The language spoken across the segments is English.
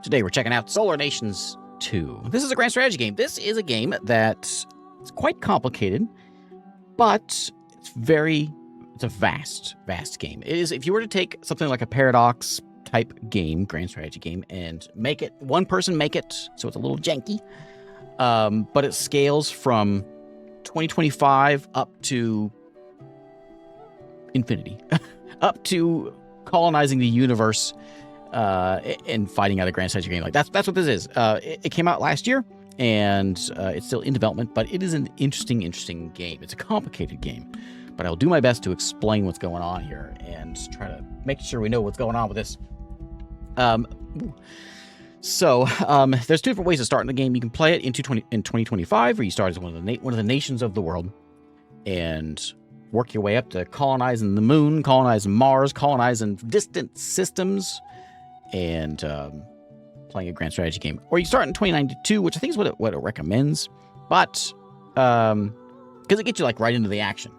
Today we're checking out Solar Nations 2. This is a grand strategy game. This is a game that's quite complicated, but it's a vast game. It is, if you were to take something like a Paradox type game, grand strategy game, and make it, one person make it, so it's a little janky, but it scales from 2025 up to infinity, up to colonizing the universe and fighting out a grand strategy game. Like that's what this is. It came out last year, and it's still in development, but it is an interesting game. It's a complicated game, but I'll do my best to explain what's going on here and try to make sure we know what's going on with this. So there's two different ways to start in the game. You can play it in 2025, where you start as one of the nations of the world, and work your way up to colonizing the moon, colonizing Mars, colonizing distant systems, and playing a grand strategy game. Or you start in 2092, which I think is what it recommends, but because it gets you like right into the action.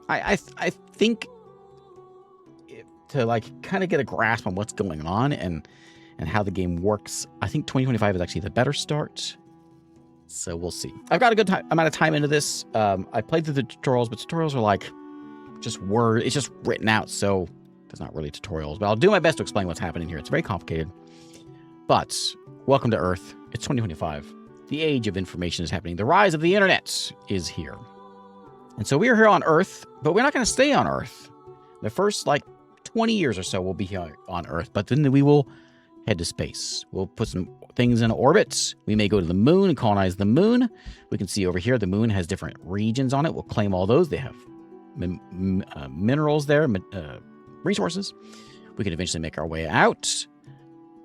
I think to like kind of get a grasp on what's going on and how the game works, I think 2025 is actually the better start. So we'll see. I've got a good amount of time into this. I played through the tutorials, but tutorials are like just words. It's just written out, so it's not really tutorials. But I'll do my best to explain what's happening here. It's very complicated. But welcome to Earth. It's 2025. The age of information is happening. The rise of the internet is here. And so we are here on Earth, but we're not going to stay on Earth. The first, 20 years or so we'll be here on Earth, but then we will head to space. We'll put some things in orbit. We may go to the moon and colonize the moon. We can see over here the moon has different regions on it. We'll claim all those. They have minerals there, resources. We can eventually make our way out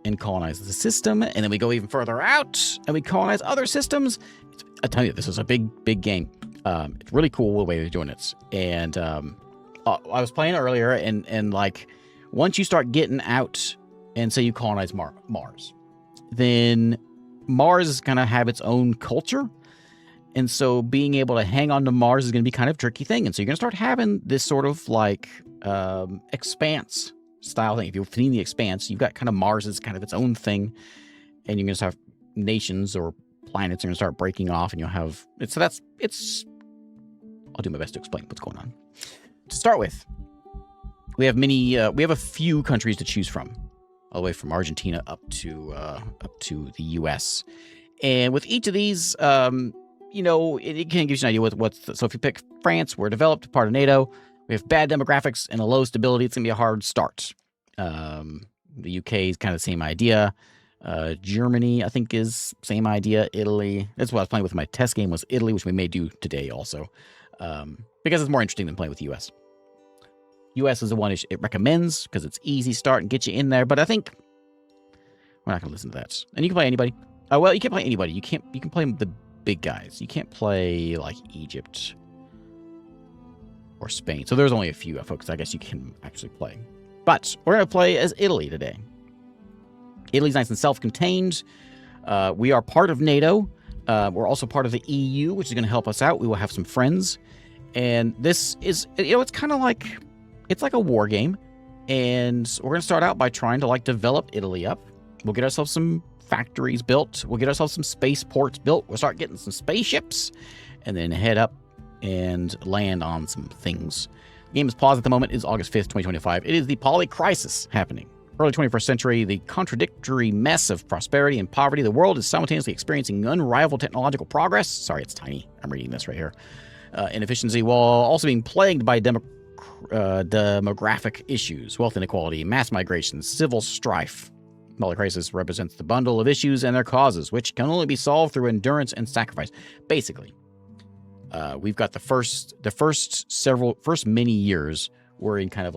and colonize the system, and then we go even further out and we colonize other systems. I tell you, this is a big game. It's really cool the way they're doing it. And I was playing earlier, and once you start getting out and say you colonize Mars, then Mars is going to have its own culture. And so being able to hang on to Mars is going to be kind of a tricky thing. And so you're going to start having this sort of expanse style thing. If you've seen the Expanse, you've got kind of Mars as kind of its own thing. And you're going to have nations or planets are going to start breaking off, and you'll have I'll do my best to explain what's going on. To start with, we have a few countries to choose from, all the way from Argentina up to the U.S. And with each of these, it kind of gives you an idea so if you pick France, we're developed, part of NATO. We have bad demographics and a low stability. It's going to be a hard start. The UK is kind of the same idea. Germany, I think, is same idea. Italy. That's what I was playing with. My test game was Italy, which we may do today also, because it's more interesting than playing with the U.S. U.S. is the one it recommends because it's easy start and get you in there. But I think we're not going to listen to that. And you can play anybody. Well, you can't play anybody. You can play the big guys. You can't play like Egypt or Spain. So there's only a few folks I guess you can actually play. But we're going to play as Italy today. Italy's nice and self-contained. We are part of NATO. We're also part of the EU, which is going to help us out. We will have some friends. And this is, it's kind of like, it's like a war game. And we're going to start out by trying to develop Italy up. We'll get ourselves some factories built. We'll get ourselves some spaceports built. We'll start getting some spaceships and then head up and land on some things. The game is paused at the moment. It is August 5th, 2025. It is the poly-crisis happening. Early 21st century, the contradictory mess of prosperity and poverty. The world is simultaneously experiencing unrivaled technological progress. Sorry, it's tiny. I'm reading this right here. Inefficiency, while also being plagued by demographic issues, wealth inequality, mass migration, civil strife. Poly-crisis represents the bundle of issues and their causes, which can only be solved through endurance and sacrifice. Basically, we've got the first many years were in kind of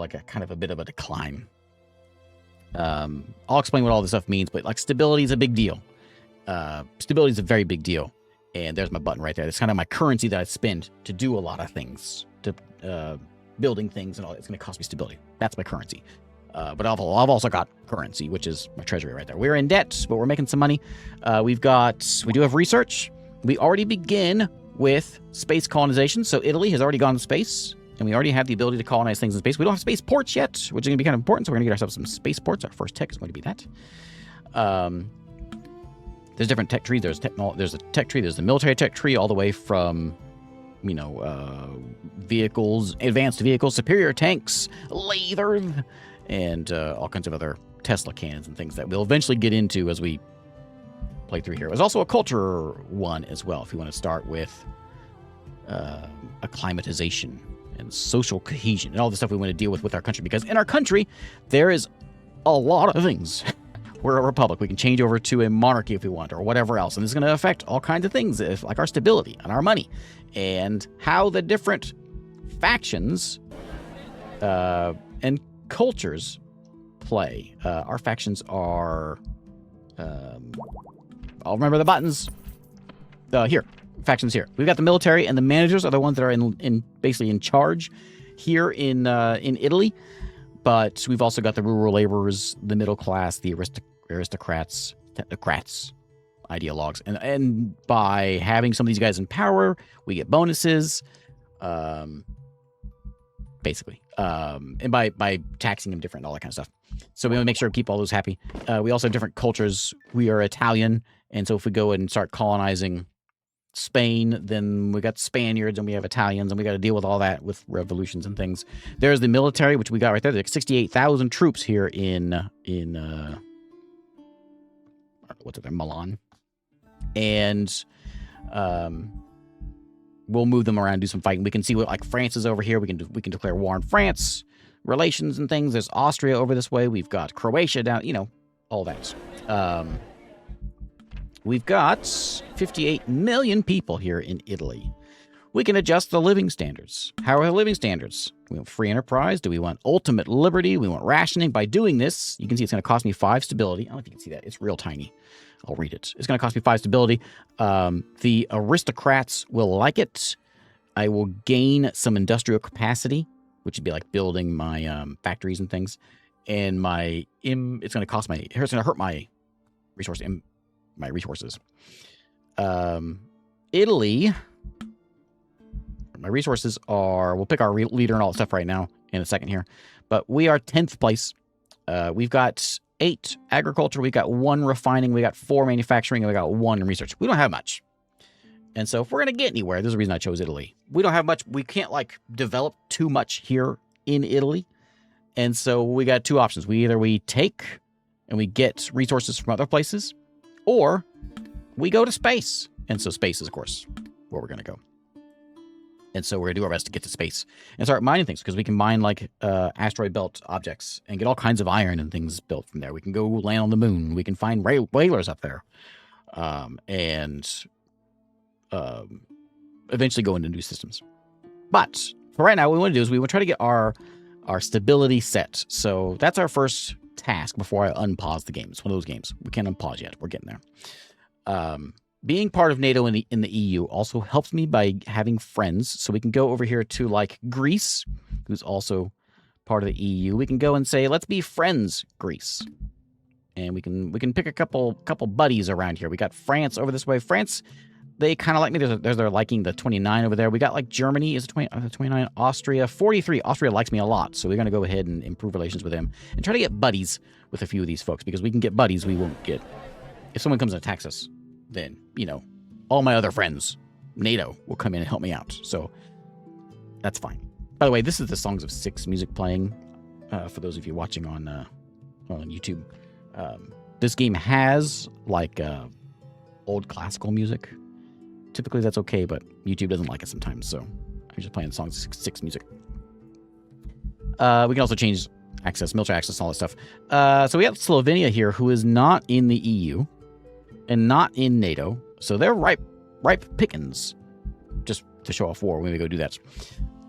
a bit of a decline. I'll explain what all this stuff means, but stability is a big deal. Stability is a very big deal. And there's my button right there. That's kind of my currency that I spend to do a lot of things, to building things and all. It's going to cost me stability. That's my currency. But I've also got currency, which is my treasury right there. We're in debt, but we're making some money. We do have research. We already begin with space colonization. So Italy has already gone to space, and we already have the ability to colonize things in space. We don't have spaceports yet, which is going to be kind of important. So we're going to get ourselves some spaceports. Our first tech is going to be that. There's different tech trees. There's a tech tree. There's the military tech tree, all the way from, vehicles, advanced vehicles, superior tanks, laser, and all kinds of other Tesla cannons and things that we'll eventually get into as we play through here. There's also a culture one as well, if you want to start with acclimatization and social cohesion and all the stuff we want to deal with our country. Because in our country, there is a lot of things. We're a republic. We can change over to a monarchy if we want, or whatever else. And it's going to affect all kinds of things, like our stability and our money, and how the different factions and cultures play. Our factions are... I'll remember the buttons. Here. Factions here. We've got the military, and the managers are the ones that are basically in charge here in Italy. But we've also got the rural laborers, the middle class, the aristocrats, technocrats, ideologues. And by having some of these guys in power, we get bonuses, basically. And by taxing them different and all that kind of stuff. So we want to make sure to keep all those happy. We also have different cultures. We are Italian, and so if we go and start colonizing Spain, then we got Spaniards and we have Italians, and we got to deal with all that with revolutions and things. There's the military, which we got right there. There's 68,000 troops here in what's it there, Milan, and we'll move them around, do some fighting. We can see what, like, France is over here. We can declare war on France, relations and things. There's Austria over this way. We've got Croatia down, all that. We've got 58 million people here in Italy. We can adjust the living standards. How are the living standards? Do we want free enterprise? Do we want ultimate liberty? We want rationing. By doing this, you can see it's going to cost me 5 stability. I don't know if you can see that. It's real tiny. I'll read it. It's going to cost me 5 stability. The aristocrats will like it. I will gain some industrial capacity, which would be like building my factories and things. And it's going to hurt my resources. Italy, my resources are, we'll pick our leader and all that stuff right now in a second here, but we are 10th place. We've got 8 agriculture, we got 1 refining, we got 4 manufacturing, and we got 1 in research. We don't have much. And so if we're going to get anywhere, there's a reason I chose Italy. We don't have much. We can't develop too much here in Italy. And so we got 2 options. We take and we get resources from other places, or we go to space. And so space is, of course, where we're going to go. And so we're going to do our best to get to space and start mining things, because we can mine asteroid belt objects and get all kinds of iron and things built from there. We can go land on the moon. We can find whalers up there. And eventually go into new systems. But for right now, what we want to do is we want to try to get our stability set. So that's our first task before I unpause the game. It's one of those games. We can't unpause yet. We're getting there. Being part of NATO in the EU also helps me by having friends. So we can go over here to Greece, who's also part of the EU. We can go and say, let's be friends, Greece. And we can pick a couple buddies around here. We got France over this way. France, they kind of like me. There's their liking, the 29 over there. We got Germany is 29, Austria 43. Austria likes me a lot, so we're going to go ahead and improve relations with them and try to get buddies with a few of these folks, because we can get buddies we won't get if someone comes and attacks us. Then all my other friends, NATO, will come in and help me out. So that's fine. By the way, this is the Songs of Six music playing for those of you watching on YouTube. This game has old classical music. Typically that's okay, but YouTube doesn't like it sometimes, so I'm just playing Songs of Six music. We can also change access, military access, all that stuff. So we have Slovenia here, who is not in the EU and not in NATO, so they're ripe pickings, just to show off war when we go do that.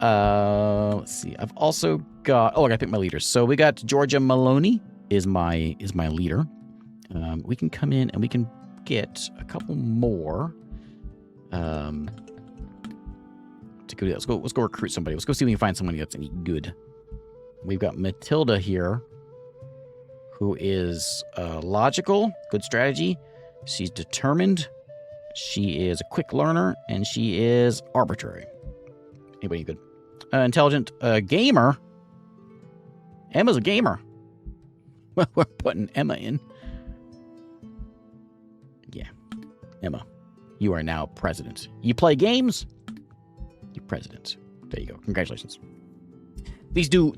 Let's see. I've also got... I gotta pick my leaders. So we got Georgia Maloney is my leader. We can come in and we can get a couple more. To go do that. Let's go recruit somebody. Let's go see if we can find someone that's any good. We've got Matilda here, who is logical, good strategy. She's determined. She is a quick learner, and she is arbitrary. Anybody good? Intelligent, gamer. Emma's a gamer. We're putting Emma in. Emma, you are now president. You play games? You're president. There you go. Congratulations. These do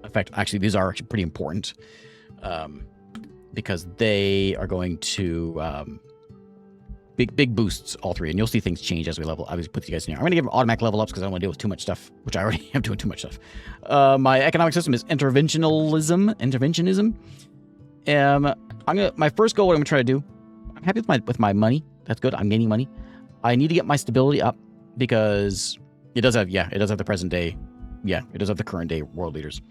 affect, actually, these are actually pretty important because they are going to big boosts, all three, and you'll see things change as we level. I was put you guys in here. I'm going to give them automatic level ups because I don't want to deal with too much stuff, which I already am doing too much stuff. My economic system is interventionism. My first goal, what I'm going to try to do, I'm happy with my money. That's good. I'm gaining money. I need to get my stability up because it does have the present day. Yeah, it does have the current day world leaders.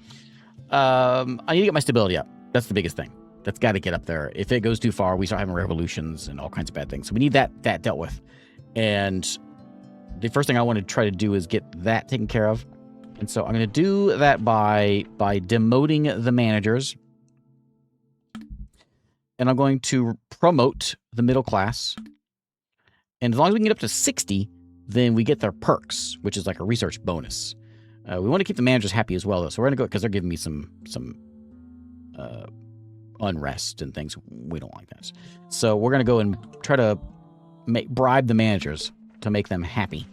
I need to get my stability up. That's the biggest thing. That's got to get up there. If it goes too far, we start having revolutions and all kinds of bad things. So we need that dealt with. And the first thing I want to try to do is get that taken care of. And so I'm going to do that by demoting the managers. And I'm going to promote the middle class. And as long as we can get up to 60, then we get their perks, which is like a research bonus. We want to keep the managers happy as well, though. So we're going to go, because they're giving me some unrest and things. We don't like that. So we're going to go and try to bribe the managers to make them happy.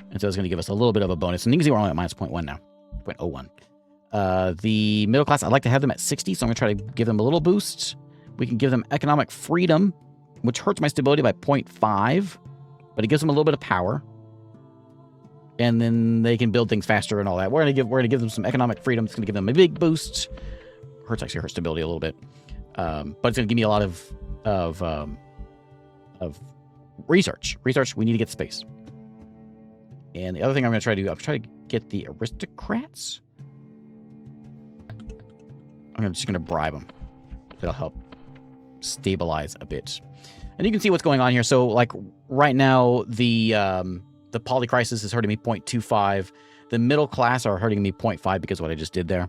And so it's going to give us a little bit of a bonus. And you can see we're only at minus 0.1 now. 0.01. The middle class, I'd like to have them at 60, so I'm going to try to give them a little boost. We can give them economic freedom, which hurts my stability by 0.5, but it gives them a little bit of power. And then they can build things faster and all that. We're gonna give them some economic freedom. It's gonna give them a big boost. Hurts stability a little bit, but it's gonna give me a lot of research. Research. We need to get space. And the other thing I'm gonna try to do, I'm trying to get the aristocrats. I'm just gonna bribe them. It'll help stabilize a bit. And you can see what's going on here. So, like right now, the poly crisis is hurting me 0.25. The middle class are hurting me 0.5 because of what I just did there.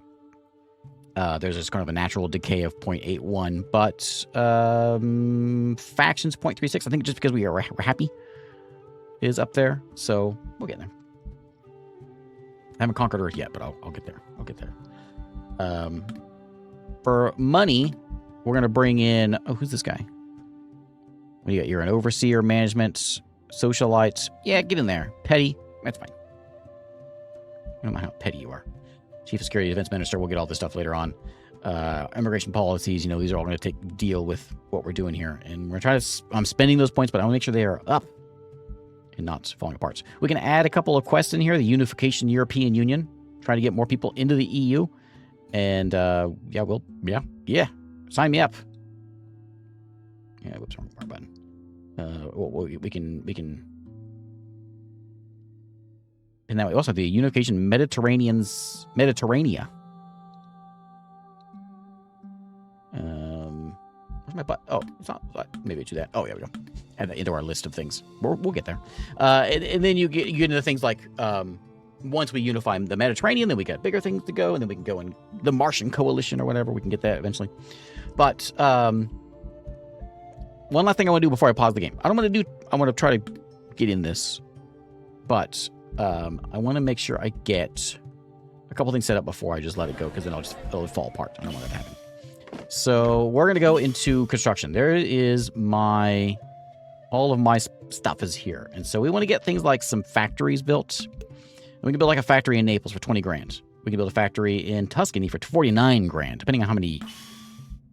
There's just kind of a natural decay of 0.81, but factions 0.36. I think just because we're happy is up there, so we'll get there. I haven't conquered Earth yet, but I'll get there. I'll get there. For money, we're gonna bring in. Oh, who's this guy? What do you got? You're an overseer, management, socialite. Yeah, get in there. Petty. That's fine. I don't mind how petty you are. Chief of Security, Defense Minister. We'll get all this stuff later on. Immigration policies. These are all going to deal with what we're doing here, and we're trying to. I'm spending those points, but I want to make sure they are up and not falling apart. We can add a couple of quests in here. The Unification European Union. Trying to get more people into the EU, and yeah. Sign me up. Yeah, whoops, wrong button. We can. And now we also have the Unification Mediterranean. Where's my butt? Oh, it's not. Maybe I do that. Oh, yeah, we go. Add that into our list of things. We'll get there. And then you get into things like once we unify the Mediterranean, then we got bigger things to go, and then we can go in the Martian Coalition or whatever. We can get that eventually. But one last thing I want to do before I pause the game. I want to try to get in this, but I want to make sure I get a couple things set up before I just let it go, because then it'll fall apart. I don't want that to happen. So we're going to go into construction. There is all of my stuff is here. And so we want to get things like some factories built. And we can build like a factory in Naples for 20 grand. We can build a factory in Tuscany for 49 grand, depending on how many,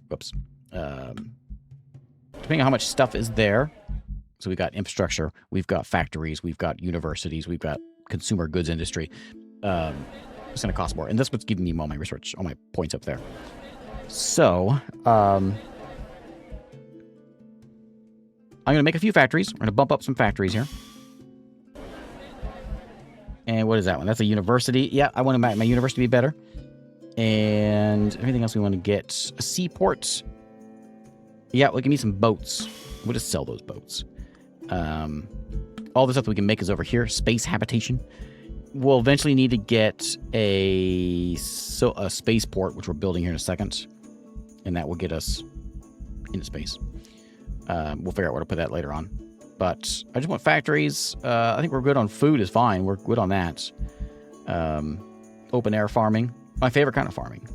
depending on how much stuff is there. So we've got infrastructure, we've got factories, we've got universities, we've got consumer goods industry. It's going to cost more. And that's what's giving me all my research, all my points up there. So, I'm going to make a few factories. We're going to bump up some factories here. And what is that one? That's a university. Yeah, I want my university to be better. And everything else we want to get. A seaport. Yeah, well, give me some boats. We'll just sell those boats. All the stuff that we can make is over here. Space habitation. We'll eventually need to get a spaceport, which we're building here in a second. And that will get us into space. We'll figure out where to put that later on. But I just want factories. I think we're good on food is fine. We're good on that. Open air farming. My favorite kind of farming.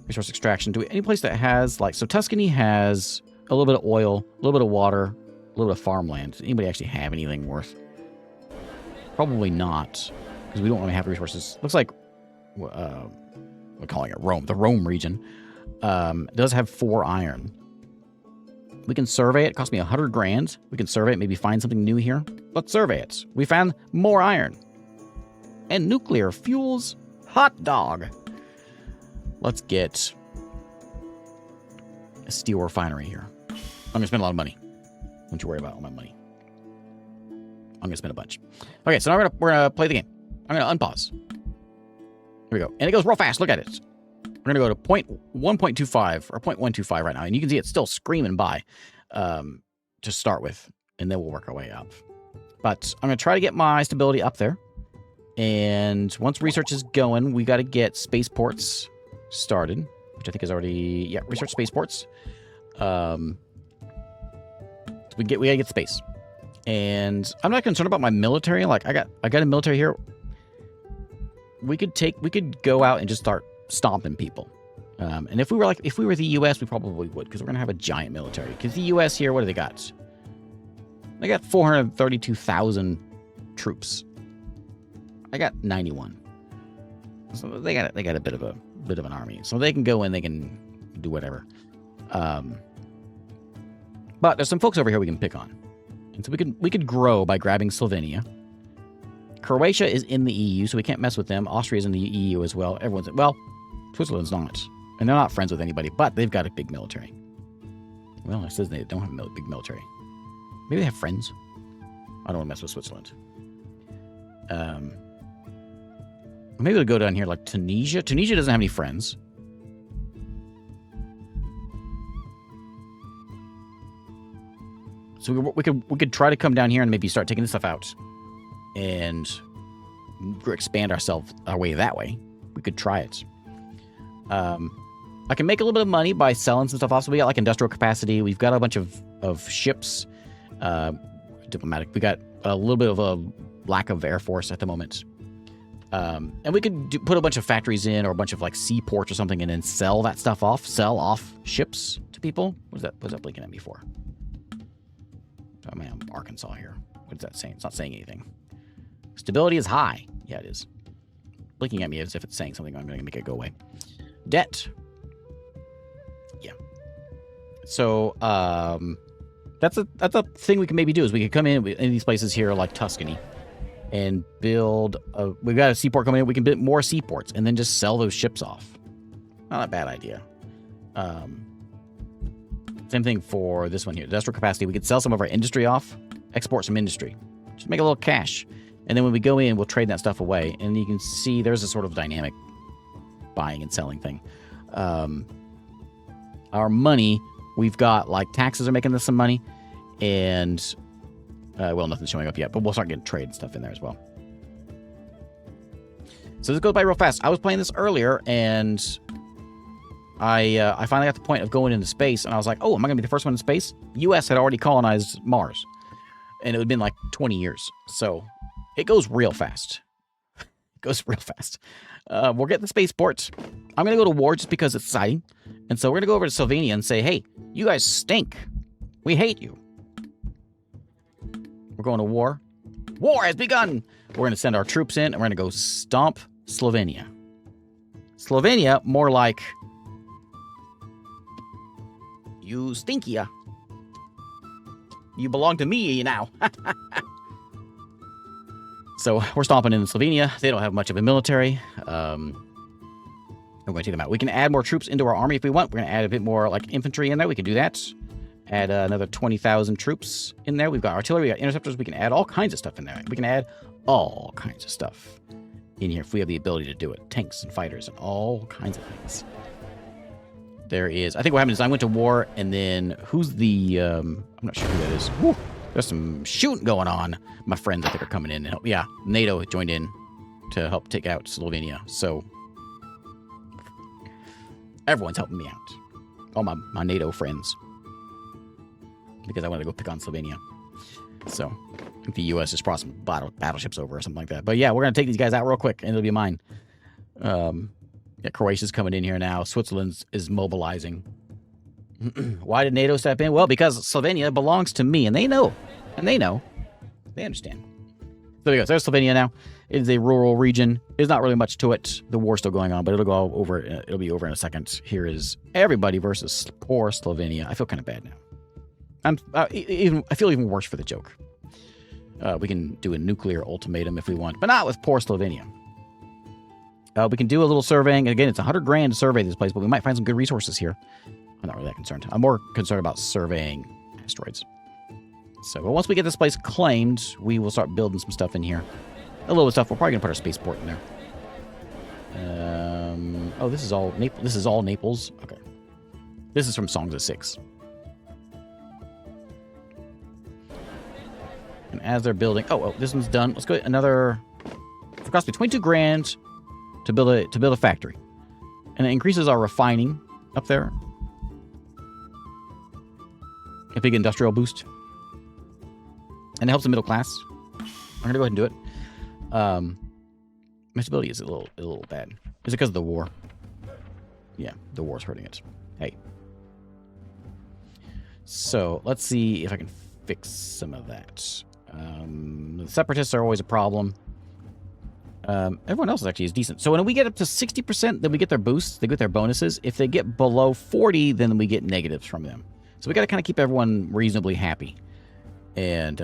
Resource extraction. Any place that has, so Tuscany has a little bit of oil, a little bit of water, a little bit of farmland. Does anybody actually have anything worth? Probably not, because we don't really have resources. Looks like, we're calling it Rome. The Rome region does have 4 iron. We can survey it. It cost me 100 grand. We can survey it, maybe find something new here. Let's survey it. We found more iron. And nuclear fuels. Hot dog. Let's get a steel refinery here. I'm going to spend a lot of money. Don't you worry about all my money. I'm going to spend a bunch. Okay, so now we're going to play the game. I'm going to unpause. Here we go. And it goes real fast. Look at it. We're going to go to 1.25 or 0.125 right now. And you can see it's still screaming by to start with. And then we'll work our way up. But I'm going to try to get my stability up there. And once research is going, we got to get spaceports started, which I think is already, yeah, research spaceports. We got to get space. And I'm not concerned about my military. Like I got a military here. We could go out and just start stomping people. And if we were the US, we probably would, because we're gonna have a giant military. Because the US here, what do they got? They got 432,000 troops. I got 91. So they got a bit of an army. So they can go in, they can do whatever. But there's some folks over here we can pick on. And so we could grow by grabbing Slovenia. Croatia is in the EU, so we can't mess with them. Austria's in the EU as well. Switzerland's not. And they're not friends with anybody, but they've got a big military. Well, it says they don't have a big military. Maybe they have friends. I don't want to mess with Switzerland. Maybe we'll go down here like Tunisia. Tunisia doesn't have any friends. So we could try to come down here and maybe start taking this stuff out and expand our way that way. We could try it. I can make a little bit of money by selling some stuff off. So we got like industrial capacity. We've got a bunch of ships. Diplomatic. We got a little bit of a lack of Air Force at the moment. And we could put a bunch of factories in or a bunch of like seaports or something and then sell that stuff off. Sell off ships to people. What is that blinking at me for? Oh man, I'm Arkansas here. What is that saying? It's not saying anything. Stability is high. Yeah, it is. Blinking at me as if it's saying something. I'm going to make it go away. Debt. Yeah. So, that's a thing we can maybe do is we could come in these places here like Tuscany and build we've got a seaport coming in. We can build more seaports and then just sell those ships off. Not a bad idea. Same thing for this one here. Industrial capacity. We could sell some of our industry off, export some industry. Just make a little cash. And then when we go in, we'll trade that stuff away. And you can see there's a sort of dynamic buying and selling thing. Our money, we've got like taxes are making us some money. And, nothing's showing up yet. But we'll start getting trade and stuff in there as well. So this goes by real fast. I was playing this earlier and I finally got to the point of going into space, and I was like, oh, am I going to be the first one in space? U.S. had already colonized Mars, and it had been like 20 years. So it goes real fast. It goes real fast. We'll get the spaceport. I'm going to go to war just because it's exciting. And so we're going to go over to Slovenia and say, hey, you guys stink. We hate you. We're going to war. War has begun. We're going to send our troops in, and we're going to go stomp Slovenia. Slovenia, more like... You stinky. You belong to me now. So we're stomping in Slovenia. They don't have much of a military. We're going to take them out. We can add more troops into our army if we want. We're going to add a bit more like infantry in there. We can do that. Add another 20,000 troops in there. We've got artillery. We got interceptors. We can add all kinds of stuff in there. We can add all kinds of stuff in here if we have the ability to do it. Tanks and fighters and all kinds of things. There is, I think what happened is I went to war, and then who's the, I'm not sure who that is. Woo, there's some shooting going on. My friends, I think, are coming in to help. Yeah, NATO joined in to help take out Slovenia. So everyone's helping me out. All my NATO friends. Because I wanted to go pick on Slovenia. So I think the U.S. just brought some battleships over or something like that. But yeah, we're going to take these guys out real quick, and it'll be mine. Yeah, Croatia's coming in here now. Switzerland is mobilizing. Why did NATO step in? Well, because Slovenia belongs to me, and they know. And they know. They understand. There we go. There's Slovenia now. It is a rural region. There's not really much to it. The war's still going on, but it'll go over. It'll be over in a second. Here is everybody versus poor Slovenia. I feel kind of bad now. I feel even worse for the joke. We can do a nuclear ultimatum if we want, but not with poor Slovenia. We can do a little surveying. Again, it's 100 grand to survey this place, but we might find some good resources here. I'm not really that concerned. I'm more concerned about surveying asteroids. So, but once we get this place claimed, we will start building some stuff in here. A little bit of stuff. We're probably gonna put our spaceport in there. Oh, this is all Naples. This is all Naples. Okay. This is from Songs of Six. And as they're building, oh, this one's done. Let's go another. It cost me 22 grand to build a factory, and it increases our refining up there. A big industrial boost, and it helps the middle class. I'm gonna go ahead and do it. My stability is a little bad. Is it because of the war? Yeah, the war's hurting it. Hey. So let's see if I can fix some of that. The separatists are always a problem. Everyone else actually is decent. So when we get up to 60%, then we get their boosts. They get their bonuses. If they get below 40, then we get negatives from them. So we got to kind of keep everyone reasonably happy. And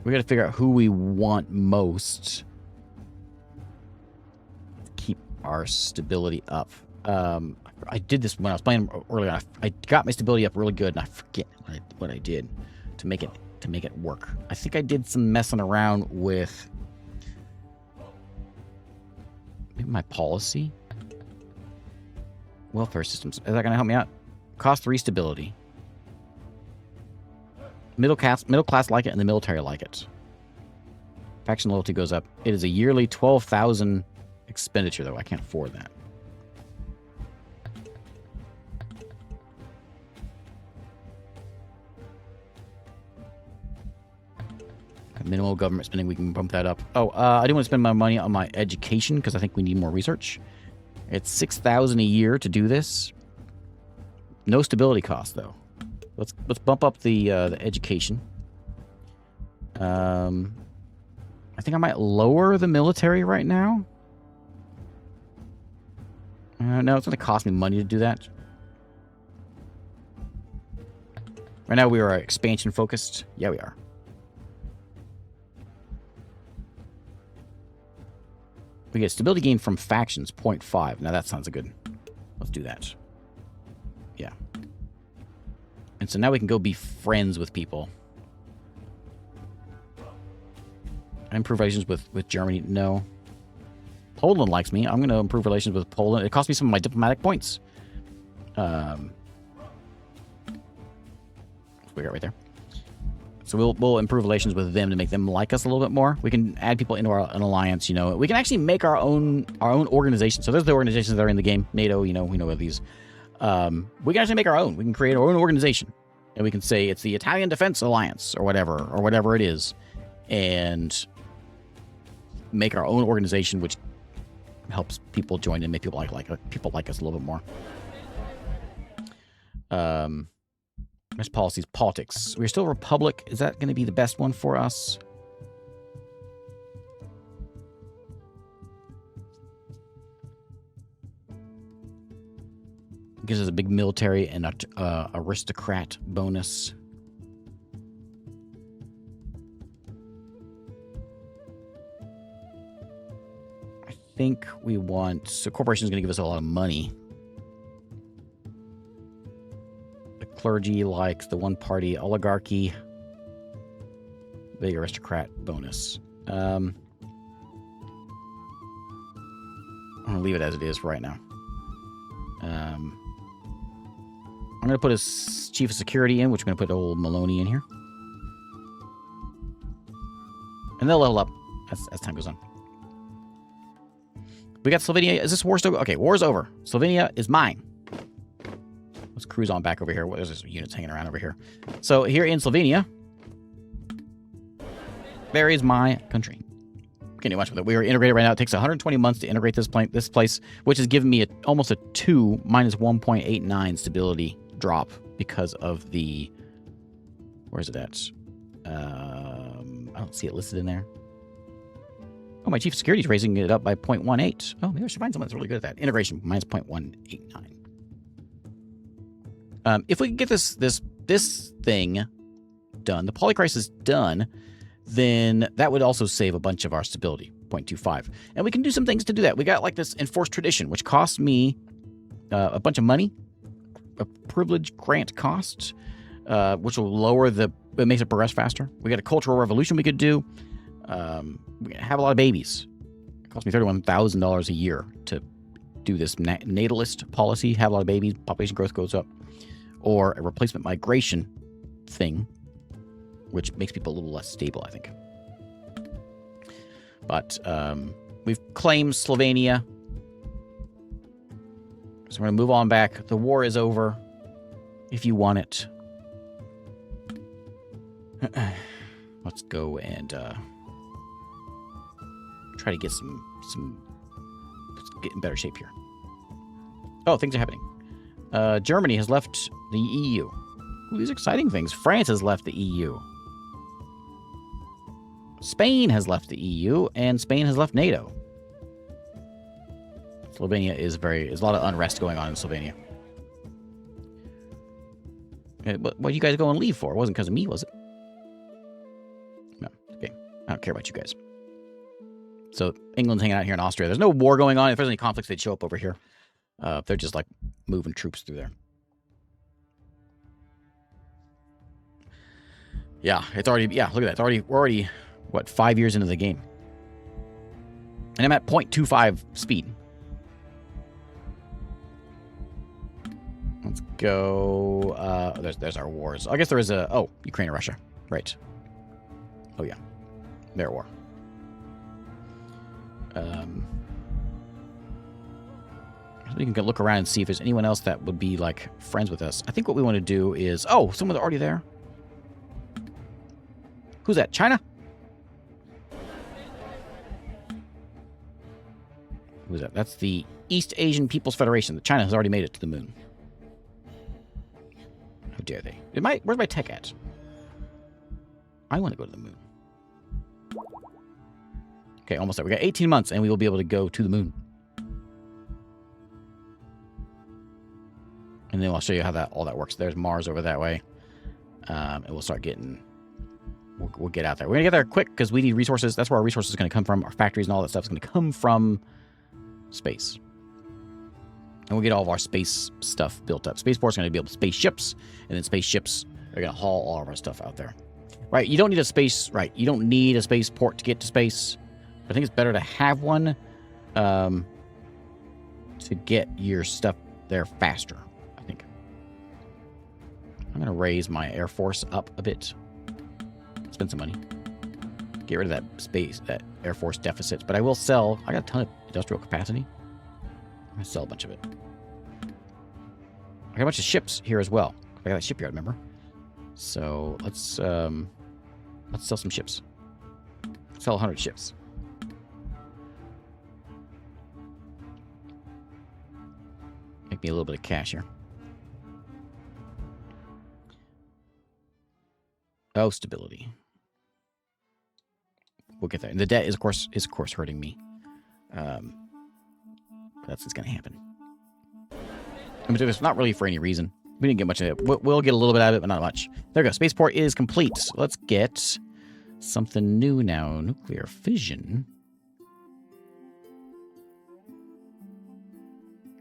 we got to figure out who we want most to keep our stability up. I did this when I was playing earlier. I got my stability up really good, and I forget what I did to make it work. I think I did some messing around with maybe my policy. Welfare systems. Is that going to help me out? Cost 3 stability. Middle class like it, and the military like it. Faction loyalty goes up. It is a yearly 12,000 expenditure, though. I can't afford that. Minimal government spending, we can bump that up. Oh, I do want to spend my money on my education because I think we need more research. It's 6,000 a year to do this. No stability cost though. Let's bump up the education. I think I might lower the military right now. No, it's going to cost me money to do that. Right now we are expansion focused. Yeah, we are. We get stability gain from factions, 0.5. Now that sounds good. Let's do that. Yeah. And so now we can go be friends with people. Improve relations with Germany? No. Poland likes me. I'm going to improve relations with Poland. It cost me some of my diplomatic points. What we got right there. So we'll improve relations with them to make them like us a little bit more. We can add people into an alliance, you know. We can actually make our own organization. So there's the organizations that are in the game. NATO, you know, we know of these. We can actually make our own. We can create our own organization. And we can say it's the Italian Defense Alliance or whatever it is. And make our own organization, which helps people join and make people like us a little bit more. There's policies, politics. We're still a republic. Is that going to be the best one for us? Gives us a big military and aristocrat bonus. I think we want... So corporation is going to give us a lot of money. Clergy likes the one-party oligarchy. Big aristocrat bonus. I'm going to leave it as it is for right now. I'm going to put his chief of security in, which we're going to put old Maloney in here. And they'll level up as time goes on. We got Slovenia. Is this war still... Okay, war's over. Slovenia is mine. Let's cruise on back over here. There's just units hanging around over here. So here in Slovenia, there is my country. can't do much with it. We are integrated right now. It takes 120 months to integrate this place, which has given me almost a 2 minus 1.89 stability drop because of the... Where's it at? I don't see it listed in there. Oh, my chief of security is raising it up by 0.18. Oh, maybe I should find someone that's really good at that. Integration minus 0.189. If we can get this thing done, the polycrisis done, then that would also save a bunch of our stability, 0.25. And we can do some things to do that. We got like this enforced tradition, which costs me a bunch of money, a privilege grant cost, which will lower it makes it progress faster. We got a cultural revolution we could do. We have a lot of babies. It costs me $31,000 a year to do this natalist policy, have a lot of babies, population growth goes up. Or a replacement migration thing, which makes people a little less stable, I think. But we've claimed Slovenia. So we're going to move on back. The war is over, if you want it. Let's go and try to get let's get in better shape here. Oh, things are happening. Germany has left the EU. Ooh, these are exciting things. France has left the EU. Spain has left the EU, and Spain has left NATO. Slovenia there's a lot of unrest going on in Slovenia. What you guys go and leave for? It wasn't because of me, was it? No. Okay. I don't care about you guys. So England's hanging out here in Austria. There's no war going on. If there's any conflicts, they'd show up over here. They're just like moving troops through there. Yeah, look at that. We're already, what, 5 years into the game. And I'm at 0.25 speed. Let's go, there's our wars. I guess there is Ukraine and Russia. Right. Oh yeah. Their war. We can look around and see if there's anyone else that would be, like, friends with us. I think what we want to do is... Oh, someone's already there. Who's that? China? Who's that? That's the East Asian People's Federation. China has already made it to the moon. How dare they? Where's my tech at? I want to go to the moon. Okay, almost there. We got 18 months, and we will be able to go to the moon. And then I'll show you how all that works. There's Mars over that way. And we'll start getting... We'll get out there. We're going to get there quick because we need resources. That's where our resources are going to come from. Our factories and all that stuff is going to come from space. And we'll get all of our space stuff built up. Spaceport's going to be able to spaceships. And then spaceships are going to haul all of our stuff out there. Right, you don't need a space... Right, you don't need a spaceport to get to space. But I think it's better to have one to get your stuff there faster. I'm going to raise my Air Force up a bit. Spend some money. Get rid of that Air Force deficit. But I will sell... I got a ton of industrial capacity. I'm going to sell a bunch of it. I got a bunch of ships here as well. I got that shipyard, remember? So, let's sell some ships. Sell 100 ships. Make me a little bit of cash here. Oh, stability. We'll get there. And the debt is of course hurting me. But that's what's gonna happen. I'm gonna do this not really for any reason. We didn't get much of it. We'll get a little bit out of it, but not much. There we go. Spaceport is complete. So let's get something new now. Nuclear fission.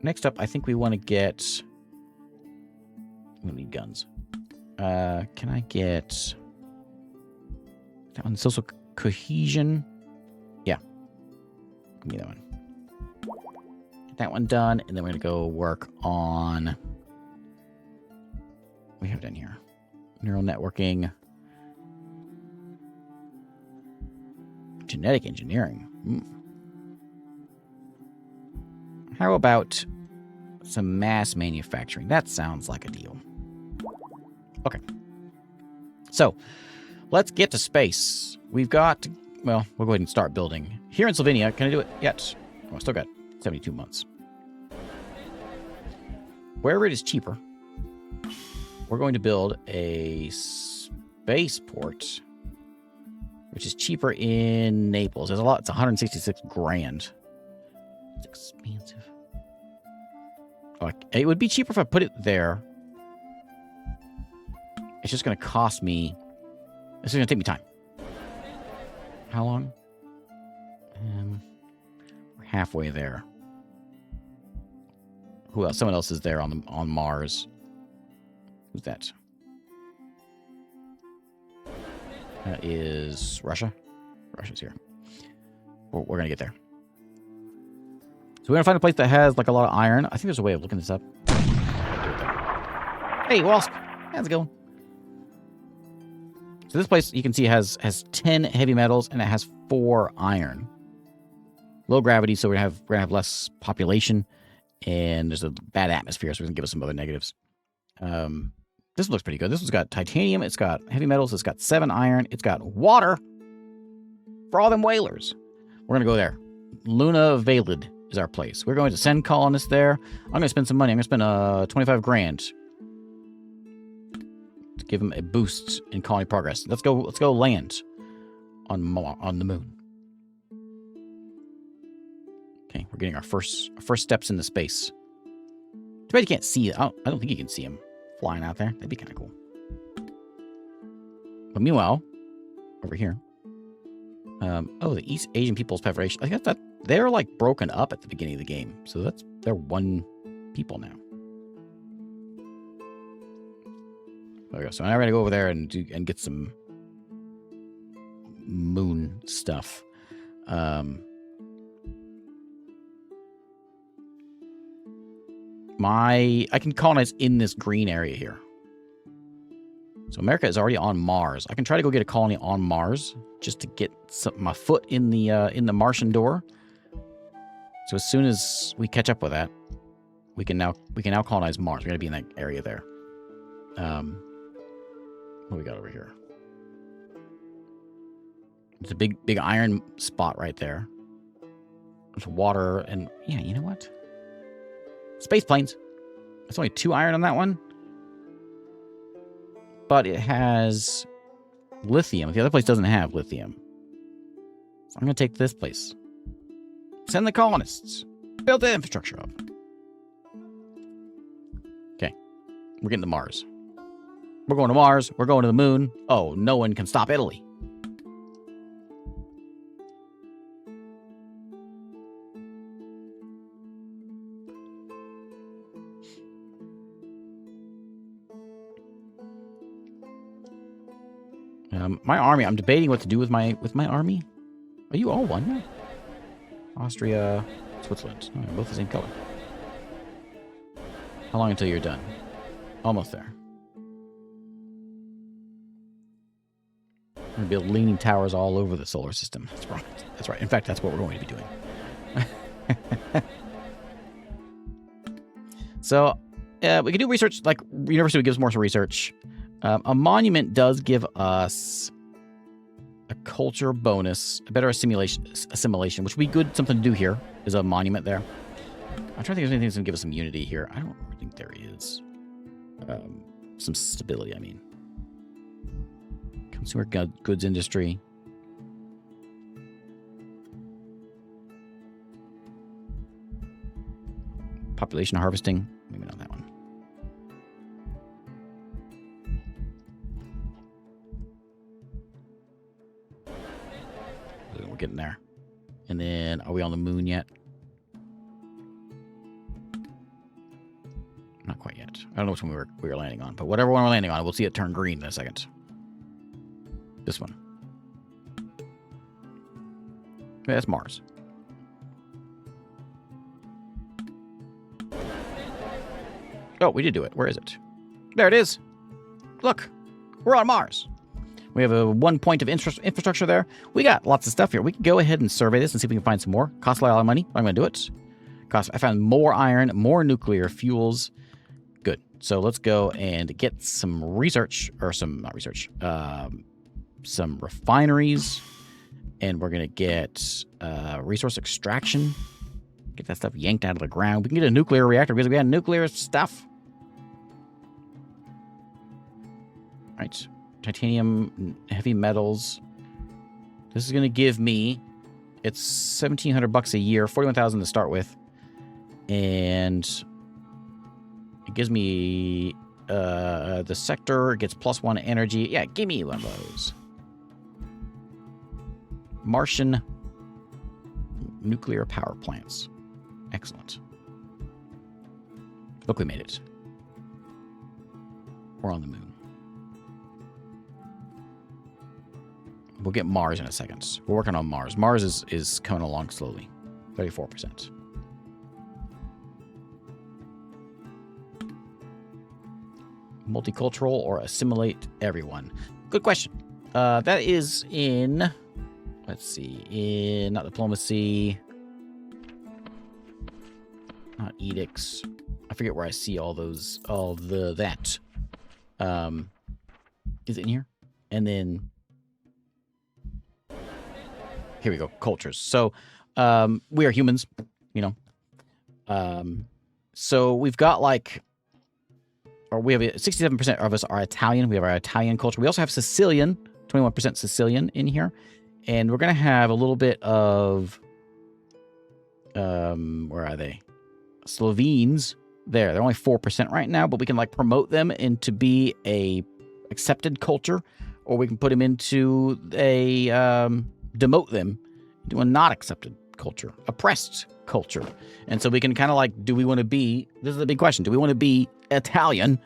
Next up, I think we want to get... We need guns. Can I get... That one? Social cohesion? Yeah. Give me that one. Get that one done, and then we're going to go work on... What do we have done here? Neural networking. Genetic engineering. How about some mass manufacturing? That sounds like a deal. Okay. So, let's get to space. We've got Well, we'll go ahead and start building. Here in Slovenia, can I do it yet? Oh, I still got 72 months. Wherever it is cheaper, we're going to build a spaceport, which is cheaper in Naples. There's a lot. It's 166 grand. It's expensive. Oh, it would be cheaper if I put it there. It's just going to cost me. This is going to take me time. How long? We're halfway there. Who else? Someone else is there on Mars. Who's that? That is Russia. Russia's here. We're going to get there. So we're going to find a place that has like a lot of iron. I think there's a way of looking this up. Hey, Wasp. How's it going? So this place, you can see, has 10 heavy metals, and it has 4 iron. Low gravity, so we're gonna have less population, and there's a bad atmosphere, so it's gonna give us some other negatives. This looks pretty good. This one's got titanium, it's got heavy metals, it's got 7 iron, it's got water for all them whalers. We're gonna go there. Luna Valid is our place. We're going to send colonists there. I'm gonna spend some money. I'm gonna spend 25 grand. To give them a boost in colony progress. Let's go land on the moon. Okay, we're getting our first steps into space. Too bad you can't see it. I don't think you can see them flying out there. That'd be kind of cool. But meanwhile, over here, oh, the East Asian People's Federation. I guess that they're like broken up at the beginning of the game, so they're one people now. There we go. So now we're gonna go over there and get some moon stuff. I can colonize in this green area here. So America is already on Mars. I can try to go get a colony on Mars just to get my foot in the Martian door. So as soon as we catch up with that, we can now colonize Mars. We're gonna be in that area there. What do we got over here? It's a big iron spot right there. There's water and yeah, you know what? Space planes. It's only 2 iron on that one. But it has lithium. The other place doesn't have lithium. So I'm going to take this place. Send the colonists. Build the infrastructure up. Okay. We're getting to Mars. We're going to Mars. We're going to the moon. Oh, no one can stop Italy. My army. I'm debating what to do with my army. Are you all one now? Austria, Switzerland. Oh, both the same color. How long until you're done? Almost there. We're going to build leaning towers all over the solar system. That's right. That's right. In fact, that's what we're going to be doing. So, we can do research. Like, university gives more research. A monument does give us a culture bonus, a better assimilation, which would be good. Something to do here is a monument there. I'm trying to think if there's anything that's going to give us some unity here. I don't think there is. Some stability, I mean. Consumer goods industry. Population harvesting. Maybe not that one. We're getting there. And then, are we on the moon yet? Not quite yet. I don't know which one we were landing on, but whatever one we're landing on, we'll see it turn green in a second. This one. Yeah, that's Mars. Oh, we did do it. Where is it? There it is. Look, we're on Mars. We have a 1 point of infrastructure there. We got lots of stuff here. We can go ahead and survey this and see if we can find some more. Costs a lot of money. I'm going to do it. I found more iron, more nuclear fuels. Good. So let's go and get some research, or some, not research, some refineries And we're going to get resource extraction. Get that stuff yanked out of the ground. We can get a nuclear reactor because we have nuclear stuff. All right. Titanium, heavy metals. This is going to give me, it's $1,700 a year, $41,000 to start with. And it gives me the sector gets +1 energy. Yeah, give me one of those. Martian nuclear power plants. Excellent. Look, we made it. We're on the moon. We'll get Mars in a second. We're working on Mars. Mars is coming along slowly. 34%. Multicultural or assimilate everyone? Good question. That is in... Let's see. In... Not diplomacy. Not edicts. I forget where I see all those... All the... That. Is it in here? And then... Here we go. Cultures. So, we are humans, you know. So we've got like, or we have 67% of us are Italian. We have our Italian culture. We also have Sicilian, 21% Sicilian in here. And we're going to have a little bit of, where are they? Slovenes there. They're only 4% right now, but we can like promote them into be a accepted culture, or we can put them into a, demote them to a not accepted culture, oppressed culture. And so we can kind of like, do we want to be, this is the big question, do we want to be Italian,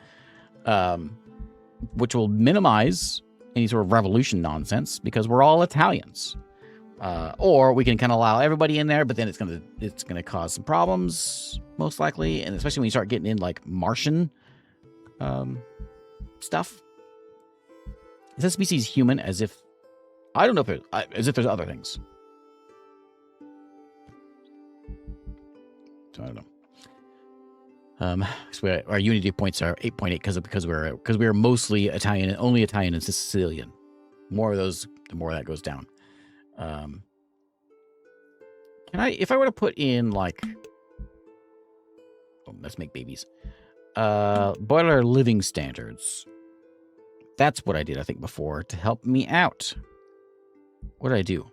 which will minimize any sort of revolution nonsense because we're all Italians, or we can kind of allow everybody in there, but then it's gonna cause some problems most likely, and especially when you start getting in like Martian stuff. Is this species human? As if I don't know if as if there's other things. So I don't know. So our unity points are 8.8 because we're mostly Italian and only Italian and Sicilian. More of those, the more that goes down. Can I, if I were to put in like, let's make babies. Boiler living standards. That's what I did, I think, before to help me out. What did I do?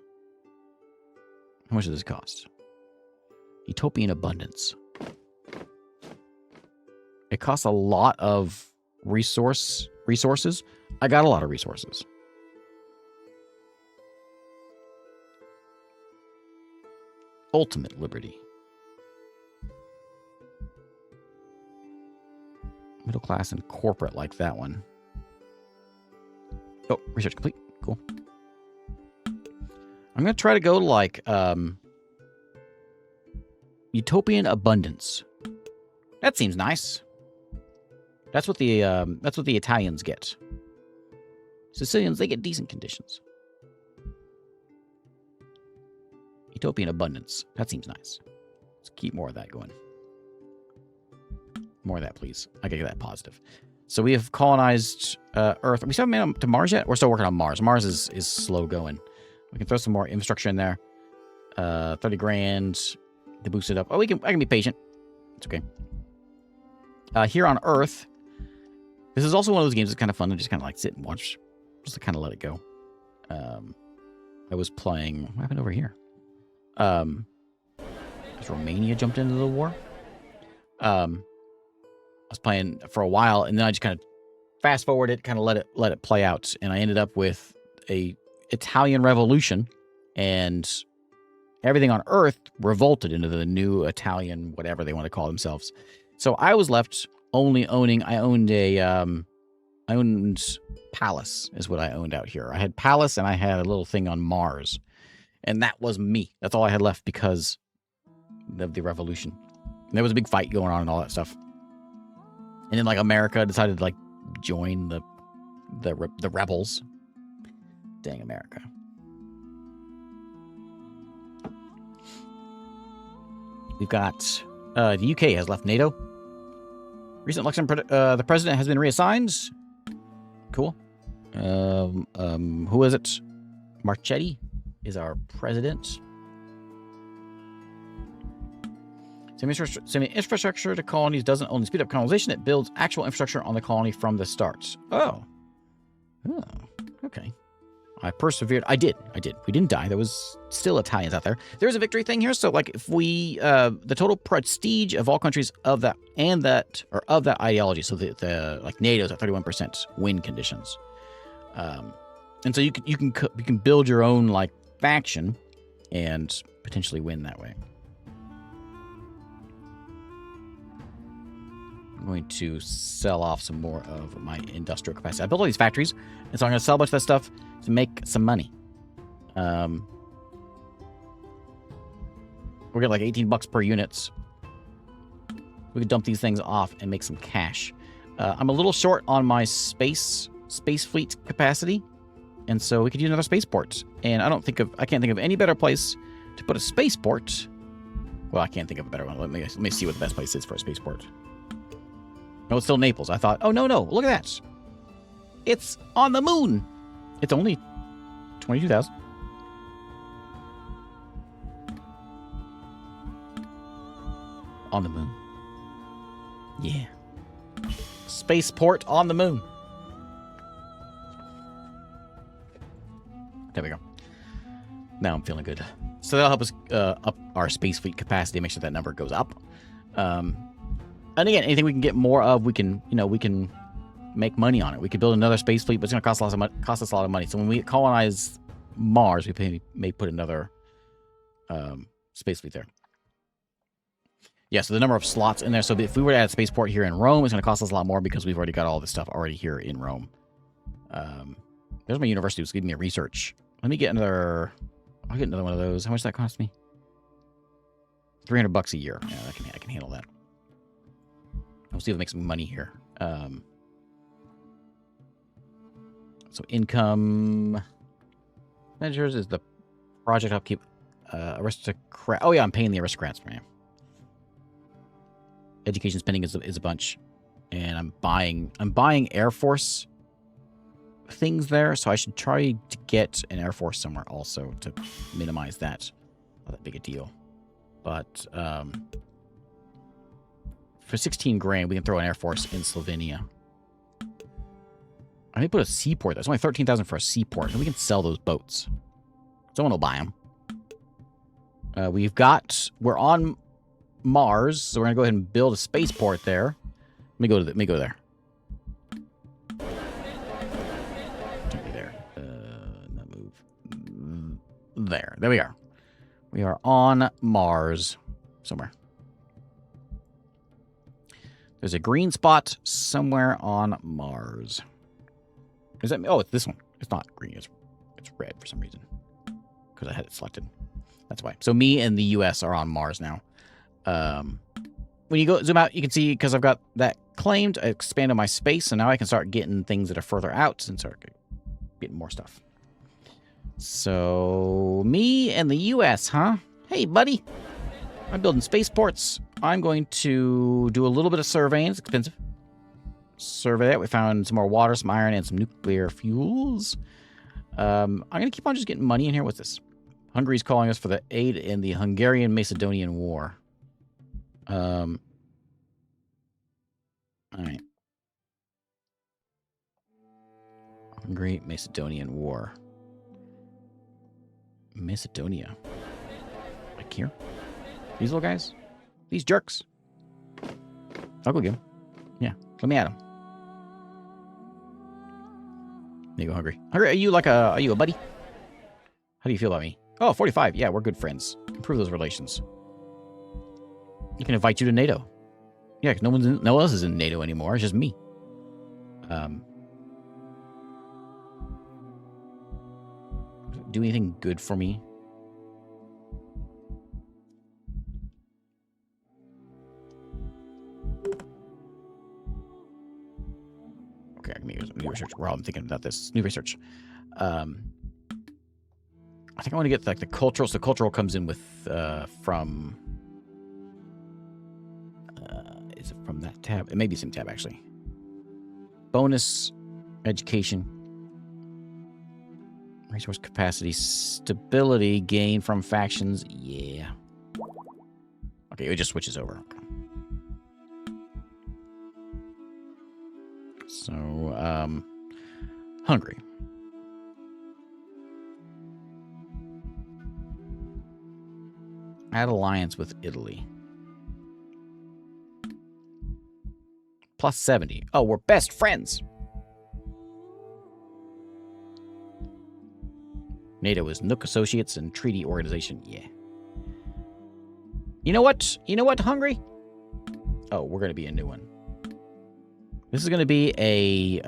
How much does this cost? Utopian abundance. It costs a lot of resources. I got a lot of resources. Ultimate liberty. Middle class and corporate like that one. Oh, research complete. Cool. I'm going to try to go to like utopian abundance. That seems nice. That's what the Italians get. Sicilians, they get decent conditions. Utopian abundance. That seems nice. Let's keep more of that going. More of that, please. I gotta get that positive. So we have colonized Earth. We still haven't made it to Mars yet? We're still working on Mars. Mars is slow going. We can throw some more infrastructure in there. 30 grand to boost it up. Oh, I can be patient. It's okay. Here on Earth, this is also one of those games that's kind of fun to just kind of like sit and watch. Just to kind of let it go. I was playing... What happened over here? Has Romania jumped into the war? I was playing for a while, and then I just kind of fast forwarded, kind of let it play out, and I ended up with a Italian revolution, and everything on Earth revolted into the new Italian, whatever they want to call themselves. So I was left only owning. I owned Palace is what I owned out here. I had Palace, and I had a little thing on Mars, and that was me. That's all I had left because of the revolution. And there was a big fight going on and all that stuff. And then, like, America decided to, like, join the rebels. Dang America. We've got... the UK has left NATO. Recent election, the president has been reassigned. Cool. Who is it? Marchetti? is our president. Sending infrastructure to colonies doesn't only speed up colonization, it builds actual infrastructure on the colony from the start. Oh. Oh, okay. I persevered. I did. We didn't die. There was still Italians out there. There's a victory thing here. So, like, if we, the total prestige of all countries of that, and that, or of that ideology, so the like, NATO's at 31% win conditions. And so you can build your own, like, faction and potentially win that way. I'm going to sell off some more of my industrial capacity. I built all these factories, and so I'm going to sell a bunch of that stuff to make some money. We're getting like $18 per unit. We could dump these things off and make some cash. I'm a little short on my space fleet capacity, and so we could use another spaceport. And I can't think of any better place to put a spaceport. Well, I can't think of a better one. Let me see what the best place is for a spaceport. No, it's still Naples. I thought, oh, no, look at that. It's on the moon. It's only 22,000. On the moon. Yeah. Spaceport on the moon. There we go. Now I'm feeling good. So that'll help us up our space fleet capacity, make sure that number goes up. And again, anything we can get more of, we can make money on it. We could build another space fleet, but it's going to cost us a lot of money. So when we colonize Mars, we may put another space fleet there. Yeah, so the number of slots in there. So if we were to add a spaceport here in Rome, it's going to cost us a lot more because we've already got all this stuff already here in Rome. There's my university who's giving me a research. Let me get another. I'll get another one of those. How much does that cost me? $300 a year. Yeah, I can handle that. We'll see if it makes some money here. So income measures is the project upkeep. Aristocrat. Oh yeah, I'm paying the aristocrats, man. Education spending is a bunch, and I'm buying Air Force things there, so I should try to get an Air Force somewhere also to minimize that. Not that big a deal, but for 16 grand, we can throw an Air Force in Slovenia. I may put a seaport. That's only 13,000 for a seaport, and we can sell those boats. Someone will buy them. We're on Mars, so we're gonna go ahead and build a spaceport there. Let me go there. Take me there. Not move. There we are. We are on Mars somewhere. There's a green spot somewhere on Mars. Is that? Oh, it's this one. It's not green. It's red for some reason because I had it selected. That's why. So me and the U.S. are on Mars now. When you go zoom out, you can see because I've got that claimed. I expanded my space, and now I can start getting things that are further out and start getting more stuff. So me and the U.S., huh? Hey, buddy. I'm building spaceports. I'm going to do a little bit of surveying. It's expensive. Survey that. We found some more water, some iron, and some nuclear fuels. I'm going to keep on just getting money in here. What's this? Hungary's calling us for the aid in the Hungarian-Macedonian War. All right. Hungary-Macedonian War. Macedonia. Like here? These little guys? These jerks? I'll go get them. Yeah, let me at them. There you go, Hungary. Hungary, are you a buddy? How do you feel about me? Oh, 45. Yeah, we're good friends. Improve those relations. You can invite you to NATO. Yeah, because no one else is in NATO anymore. It's just me. Do anything good for me? Okay, I can make new research. While I'm thinking about this, new research. I think I want to get like the cultural. So cultural comes in with from. Is it from that tab? It may be the same tab actually. Bonus, education. Resource capacity, stability gain from factions. Yeah. Okay, it just switches over. Okay. So, Hungary. Add alliance with Italy. Plus 70. Oh, we're best friends. NATO is Nook Associates and Treaty Organization. Yeah. You know what? You know what, Hungary? Oh, we're going to be a new one. This is going to be a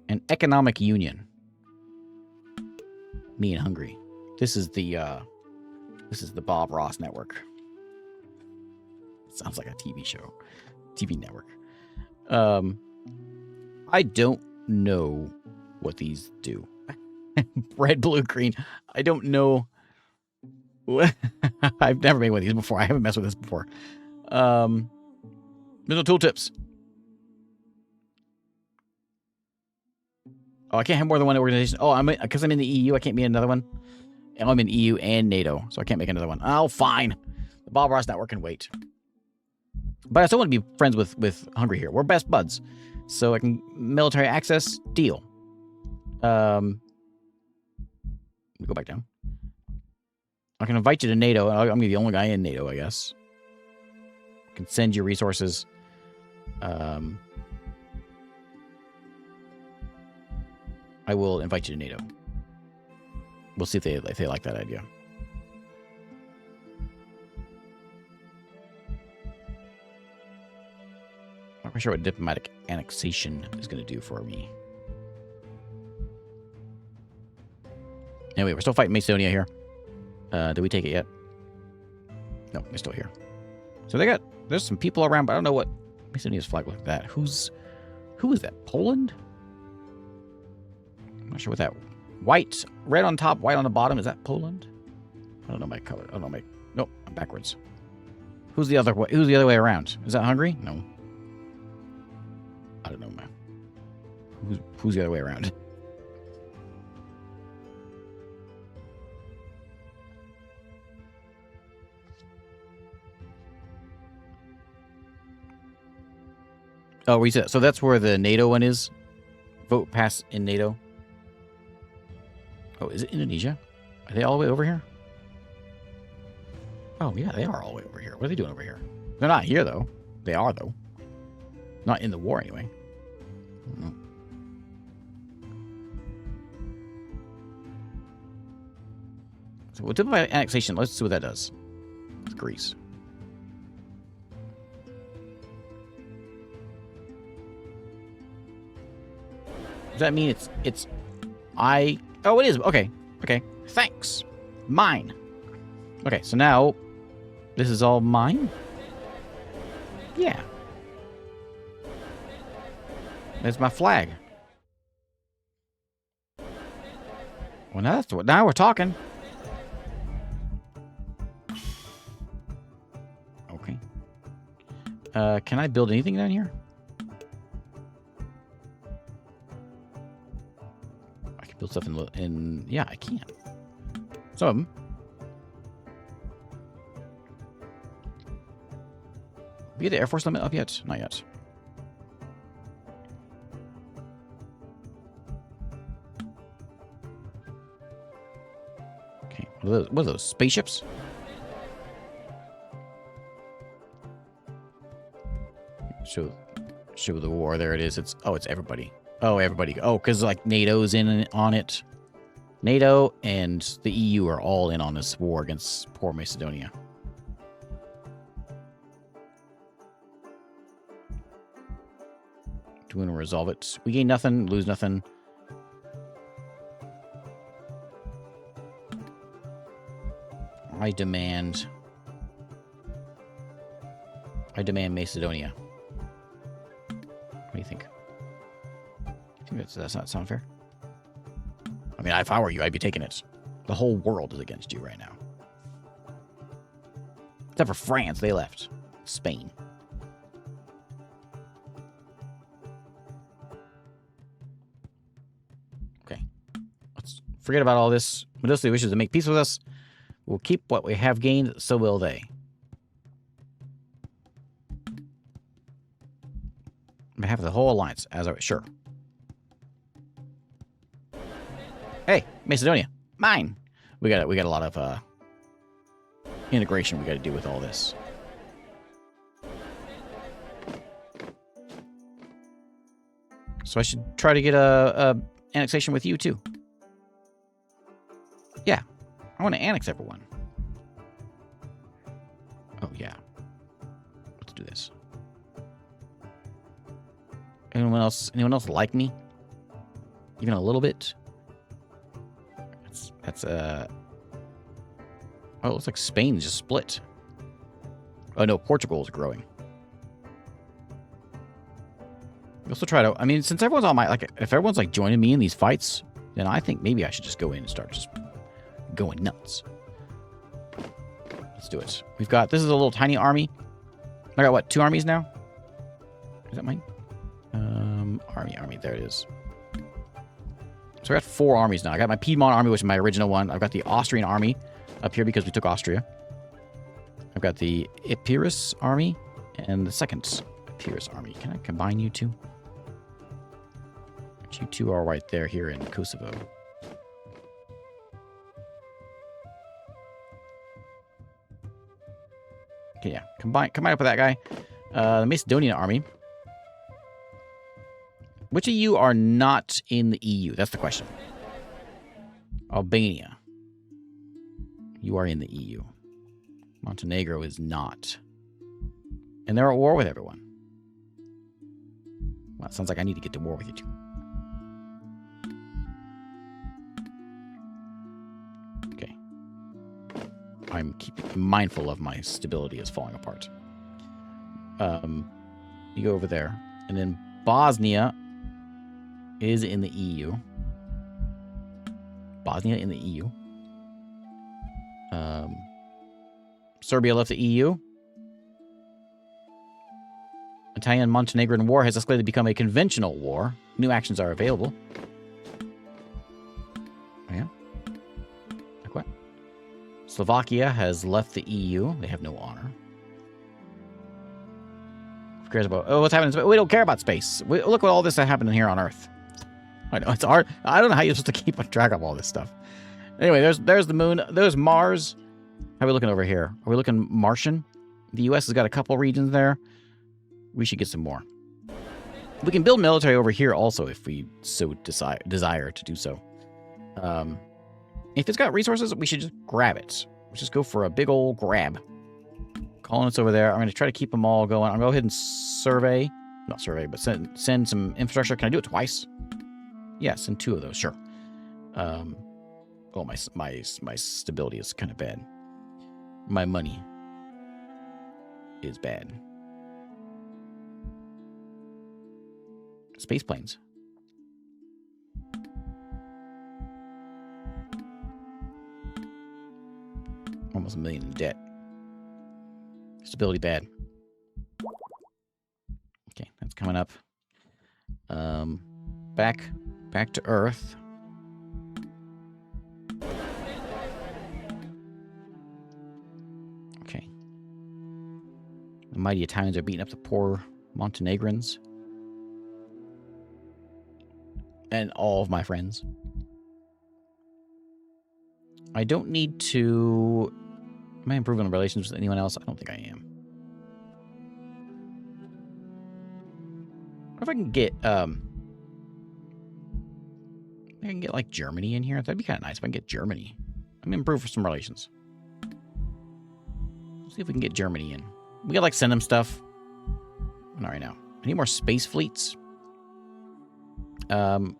an economic union. Me and Hungary. This is the Bob Ross network. Sounds like a TV show. TV network. I don't know what these do. Red, blue, green. I don't know. I've never made one of these before. I haven't messed with this before. There's no tooltips. Oh, I can't have more than one organization. Oh, because I'm in the EU, I can't be in another one. And I'm in EU and NATO, so I can't make another one. Oh, fine. The Bob Ross network can wait. But I still want to be friends with Hungary here. We're best buds. So I can military access, deal. Let me go back down. I can invite you to NATO. I'm going to be the only guy in NATO, I guess. I can send you resources. I will invite you to NATO. We'll see if they like that idea. I'm not sure what diplomatic annexation is going to do for me. Anyway, we're still fighting Macedonia here. Did we take it yet? No, they're still here. So there's some people around, but I don't know what Macedonia's flag like that. Who is that? Poland? I'm not sure what that white, red on top, white on the bottom. Is that Poland? I don't know my color. I don't know my. Nope, I'm backwards. Who's the other way? Who's the other way around? Is that Hungary? No. I don't know, man. Who's the other way around? Oh, reset. So that's where the NATO one is. Vote pass in NATO. Oh, is it Indonesia? Are they all the way over here? Oh, yeah, they are all the way over here. What are they doing over here? They're not here, though. They are, though. Not in the war, anyway. I don't know. So we'll do my annexation. Let's see what that does. It's Greece. Does that mean it's oh, it is. Okay. Okay. Thanks. Mine. Okay, so now this is all mine? Yeah. There's my flag. Well, now we're talking. Okay. Can I build anything down here? Build stuff in yeah, I can. Some of them. Be the Air Force limit up yet? Not yet. Okay, what are those? Spaceships? Show the war. There it is. It's everybody. Oh, everybody. Oh, because like NATO's in on it. NATO and the EU are all in on this war against poor Macedonia. Do we want to resolve it? We gain nothing, lose nothing. I demand Macedonia. What do you think? That's not sound fair? I mean, if I were you, I'd be taking it. The whole world is against you right now. Except for France, they left. Spain. Forget about all this. Medusa wishes to make peace with us. We'll keep what we have gained, so will they. On behalf of the whole alliance, as I sure. Hey, Macedonia, mine. We got a lot of integration we got to do with all this. So I should try to get a annexation with you too. Yeah, I want to annex everyone. Oh yeah, let's do this. Anyone else? Anyone else like me? Even a little bit? That's oh, it looks like Spain's just split. Oh no, Portugal is growing. We also try to. I mean, since everyone's on my if everyone's like joining me in these fights, then I think maybe I should just go in and start just going nuts. Let's do it. We've got this is a little tiny army. I got what 2 armies now? Is that mine? Army. There it is. So I got 4 armies now. I got my Piedmont army, which is my original one. I've got the Austrian army up here because we took Austria. I've got the Epirus army and the second Epirus army. Can I combine you two? You two are right there here in Kosovo. Okay, yeah. Combine up with that guy. The Macedonian army. Which of you are not in the EU? That's the question. Albania. You are in the EU. Montenegro is not. And they're at war with everyone. Well, it sounds like I need to get to war with you two. Okay. I'm keeping mindful of my stability is falling apart. You go over there. And then Bosnia is in the EU. Bosnia in the EU. Serbia left the EU. Italian Montenegrin war has escalated to become a conventional war. New actions are available. Oh, yeah? Like what? Slovakia has left the EU. They have no honor. Who cares about... Oh, what's happening in space? We don't care about space. Look at all this that happened here on Earth. I know, it's hard. I don't know how you're supposed to keep track of all this stuff. Anyway, there's the moon. There's Mars. How are we looking over here? Are we looking Martian? The U.S. has got a couple regions there. We should get some more. We can build military over here also if we so desire to do so. If it's got resources, we should just grab it. Let's just go for a big old grab. Colonists over there. I'm going to try to keep them all going. I'll go ahead and survey. Not survey, but send some infrastructure. Can I do it twice? Yeah, send 2 of those. Sure. Oh, my stability is kind of bad. My money is bad. Space planes. Almost $1 million in debt. Stability bad. Okay, that's coming up. Back to Earth. Okay. The mighty Italians are beating up the poor Montenegrins. And all of my friends. I don't need to... Am I improving relations with anyone else? I don't think I am. What if I can get, I can get, like, Germany in here? That'd be kind of nice if I can get Germany. I'm gonna improve for some relations. Let's see if we can get Germany in. We gotta, like, send them stuff. Not right now. I need more space fleets.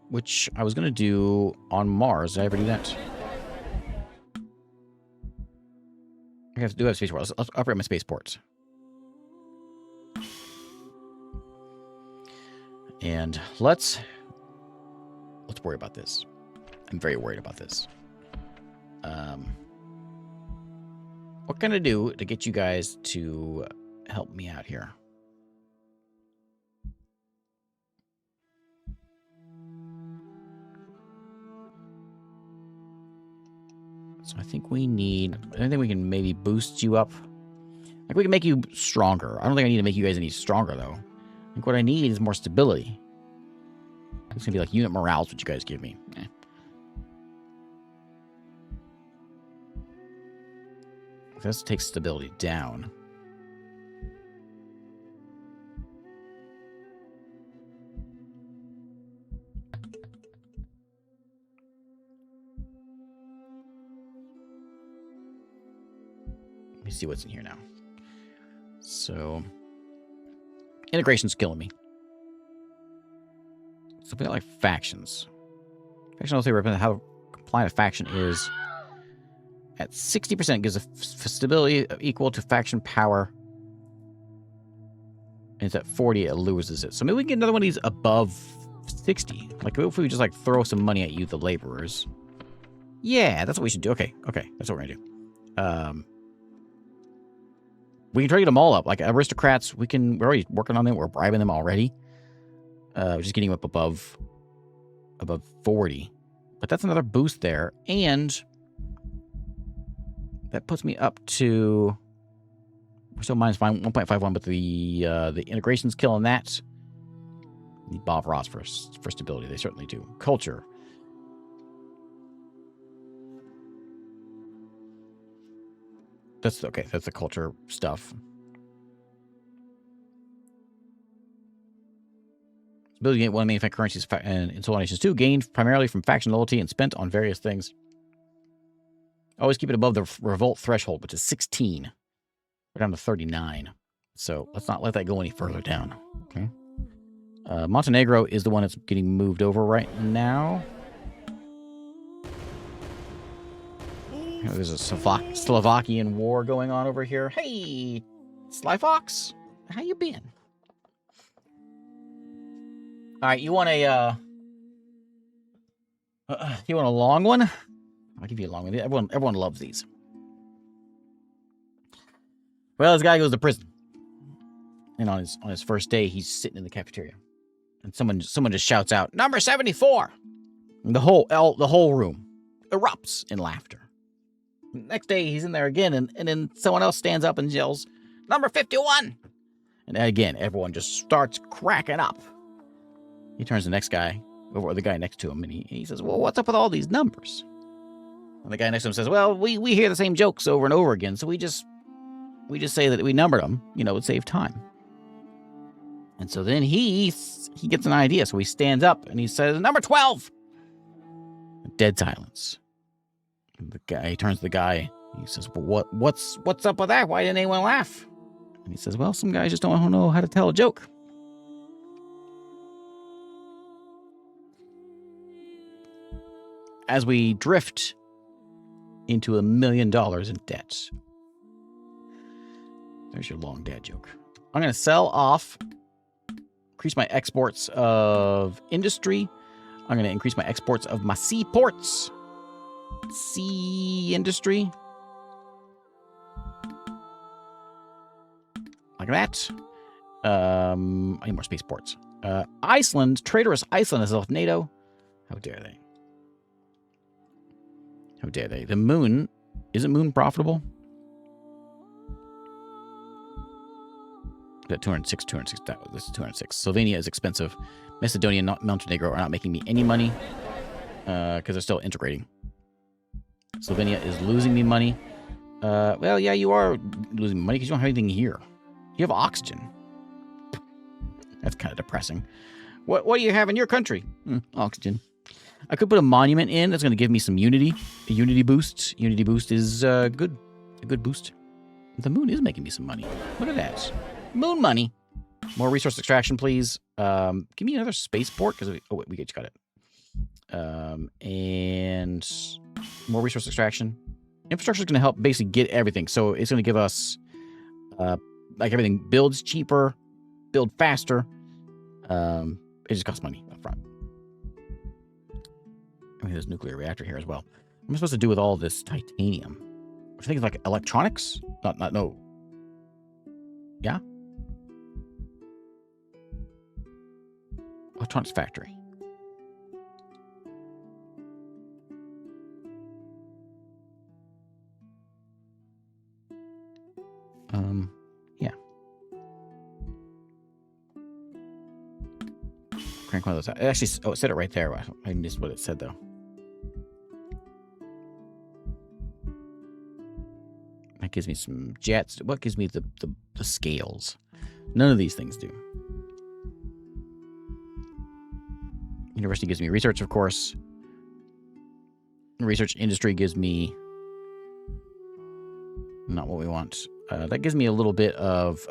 Which I was gonna do on Mars. Did I ever do that? I have to do a spaceport. Let's upgrade my spaceports. And let's worry about this. I'm very worried about this. What can I do to get you guys to help me out here? So I think we need... I think we can maybe boost you up. Like, we can make you stronger. I don't think I need to make you guys any stronger, though. I think what I need is more stability. It's going to be like unit morale is what you guys give me. Let's take stability down. Let me see what's in here now. So, integration's killing me. So we got like factions. Faction also represents how compliant a faction is. At 60% gives a stability equal to faction power. And it's at 40, it loses it. So maybe we can get another one of these above 60. Like, if we just like throw some money at you, the laborers. Yeah, that's what we should do. Okay, that's what we're gonna do. We can try to get them all up. Like aristocrats, we're already working on them. We're bribing them already. We're just getting them up above 40. But that's another boost there. And that puts me up to... We're still minus 1.51, but the integration's killing that. Need Bob Ross for stability. They certainly do. Culture. That's okay. That's the culture stuff. Ability to gain one manufactured currencies and in Solar Nations 2, gained primarily from faction loyalty and spent on various things. Always keep it above the revolt threshold, which is 16. We're down to 39. So let's not let that go any further down. Okay. Montenegro is the one that's getting moved over right now. There's a Slovakian war going on over here. Hey, Sly Fox, how you been? All right, you want a long one? I'll give you a long one. Everyone loves these. Well, this guy goes to prison, and on his first day, he's sitting in the cafeteria, and someone just shouts out, "Number 74!" And the whole room erupts in laughter. Next day, he's in there again, and then someone else stands up and yells, "Number 51!" And again, everyone just starts cracking up. He turns to the next guy, or the guy next to him, and he says, "Well, what's up with all these numbers?" And the guy next to him says, "Well, we hear the same jokes over and over again, so we just say that we numbered them, it would save time." And so then he gets an idea, so he stands up and he says, "Number 12!" Dead silence. He turns to the guy. He says, "Well, what's up with that? Why didn't anyone laugh?" And he says, "Well, some guys just don't know how to tell a joke." As we drift into $1 million in debt. There's your long dad joke. I'm going to sell off, increase my exports of industry. I'm going to increase my exports of my seaports. Sea industry. Like that. I need more spaceports. Iceland, traitorous Iceland is off NATO. How dare they? How dare they? The moon, isn't moon profitable? That 206. This is 206. Slovenia is expensive. Macedonia and Montenegro are not making me any money because they're still integrating. Slovenia is losing me money. Well, yeah, you are losing money because you don't have anything here. You have oxygen. That's kind of depressing. What do you have in your country? Oxygen. I could put a monument in that's going to give me some unity. A unity boost. Unity boost is good. A good boost. The moon is making me some money. Look at that. Moon money. More resource extraction, please. Give me another spaceport because we just got it. And more resource extraction. Infrastructure is going to help basically get everything. So it's going to give us like everything builds cheaper, build faster. It just costs money up front. I mean, there's a nuclear reactor here as well. What am I supposed to do with all this titanium? I think it's like electronics. No. Yeah. Electronics factory. crank one of those out. It actually, oh, it said it right there. I missed what it said, though. That gives me some jets. What gives me the scales? None of these things do. University gives me research, of course. Research industry gives me not what we want. That gives me a little bit of